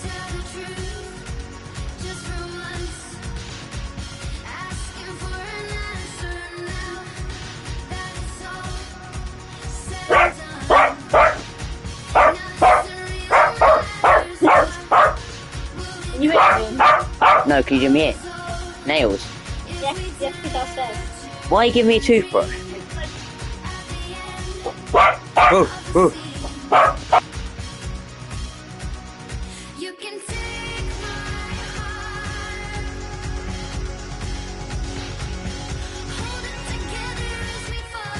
Tell the truth, just for once. Asking for an answer now that it's all said and done. Can you hear me? No, can you hear me? Nails. Yes, yes, he's downstairs. Why you give me a toothbrush? Oh. You can take my heart, hold it together as we fall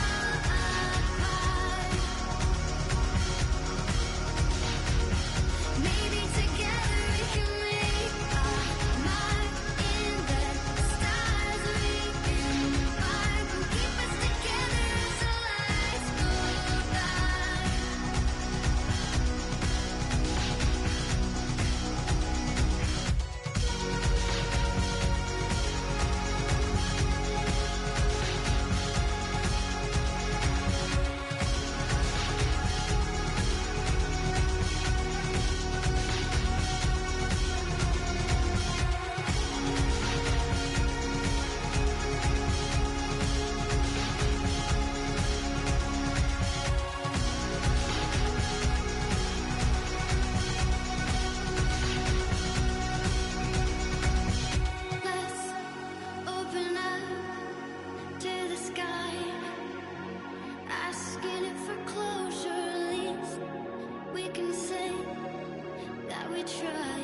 apart. Maybe together we can make a mark in the stars. We embark and keep us together as the lights go dark. we try,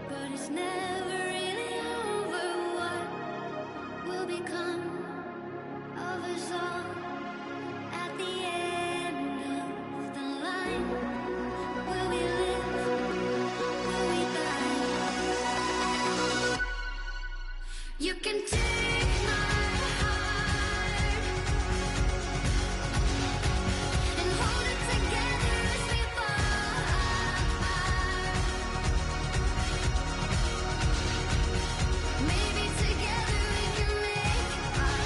but it's never really over. What will become of us all at the end of the line? Will we live? Will we die? You can take my heart and hold it together as we fall apart. Maybe together we can make our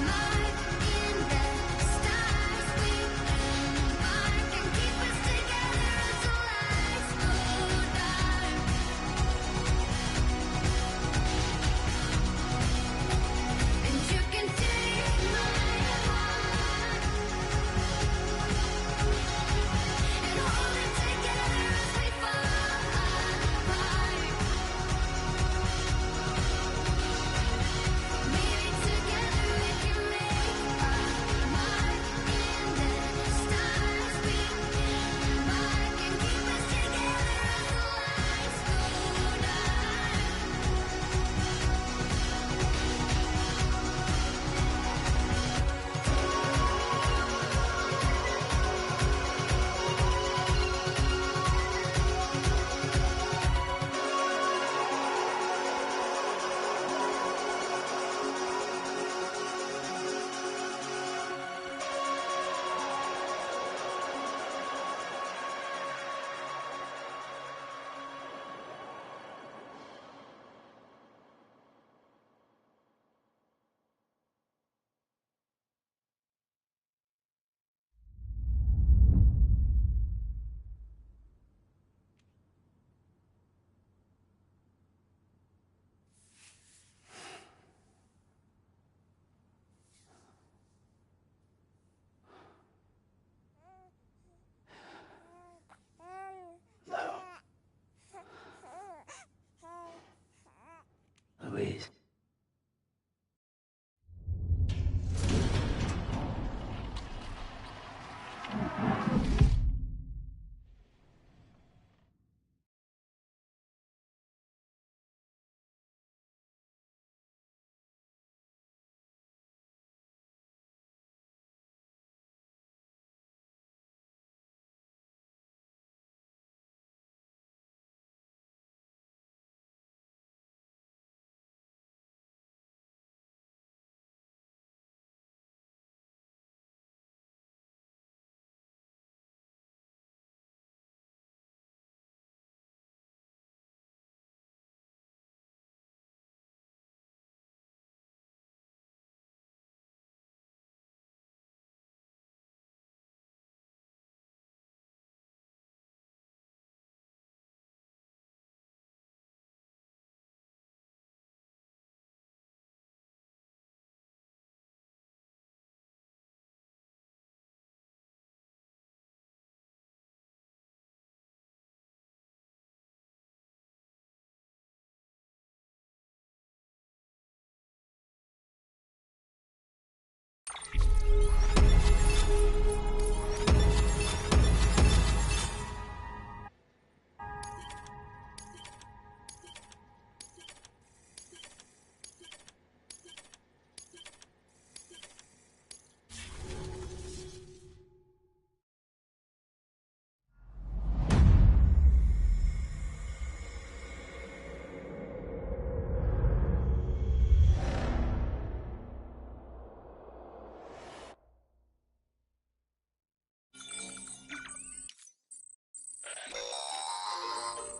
mark in the stars. We embark and keep us together until lights go dark. And you can take my heart and hold it together as we fall apart. Maybe together we can make our mark in the stars. We embark and keep us together until lights go dark. Louise.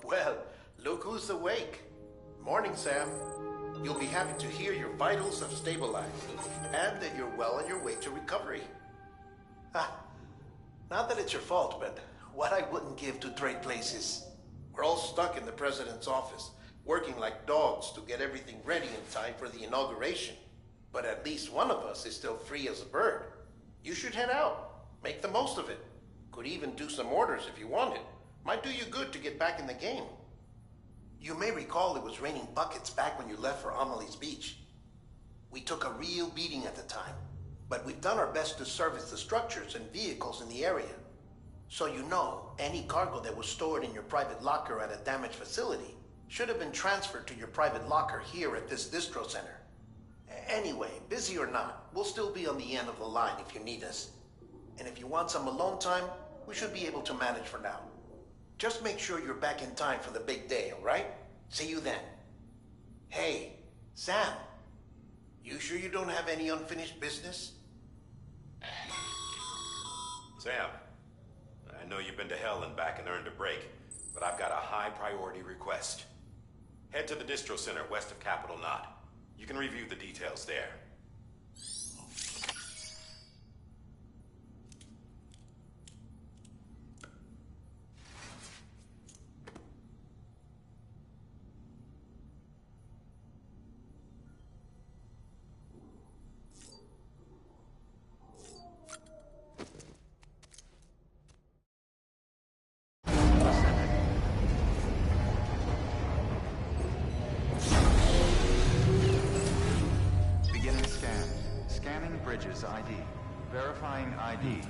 Well, look who's awake. Morning, Sam. You'll be happy to hear your vitals have stabilized and that you're well on your way to recovery. Ah, not that it's your fault, but what I wouldn't give to trade places. We're all stuck in the president's office, working like dogs to get everything ready in time for the inauguration. But at least one of us is still free as a bird. You should head out. Make the most of it. Could even do some orders if you wanted. Might do you good to get back in the game. You may recall it was raining buckets back when you left for Amelie's Beach. We took a real beating at the time, but we've done our best to service the structures and vehicles in the area. So you know, any cargo that was stored in your private locker at a damaged facility should have been transferred to your private locker here at this distro center. Anyway, busy or not, we'll still be on the end of the line if you need us. And if you want some alone time, we should be able to manage for now. Just make sure you're back in time for the big day, alright? See you then. Hey, Sam. You sure you don't have any unfinished business? Sam, I know you've been to hell and back and earned a break, but I've got a high priority request. Head to the distro center west of Capital Knot. You can review the details there. Beginning scan. Scanning bridges ID. Verifying ID.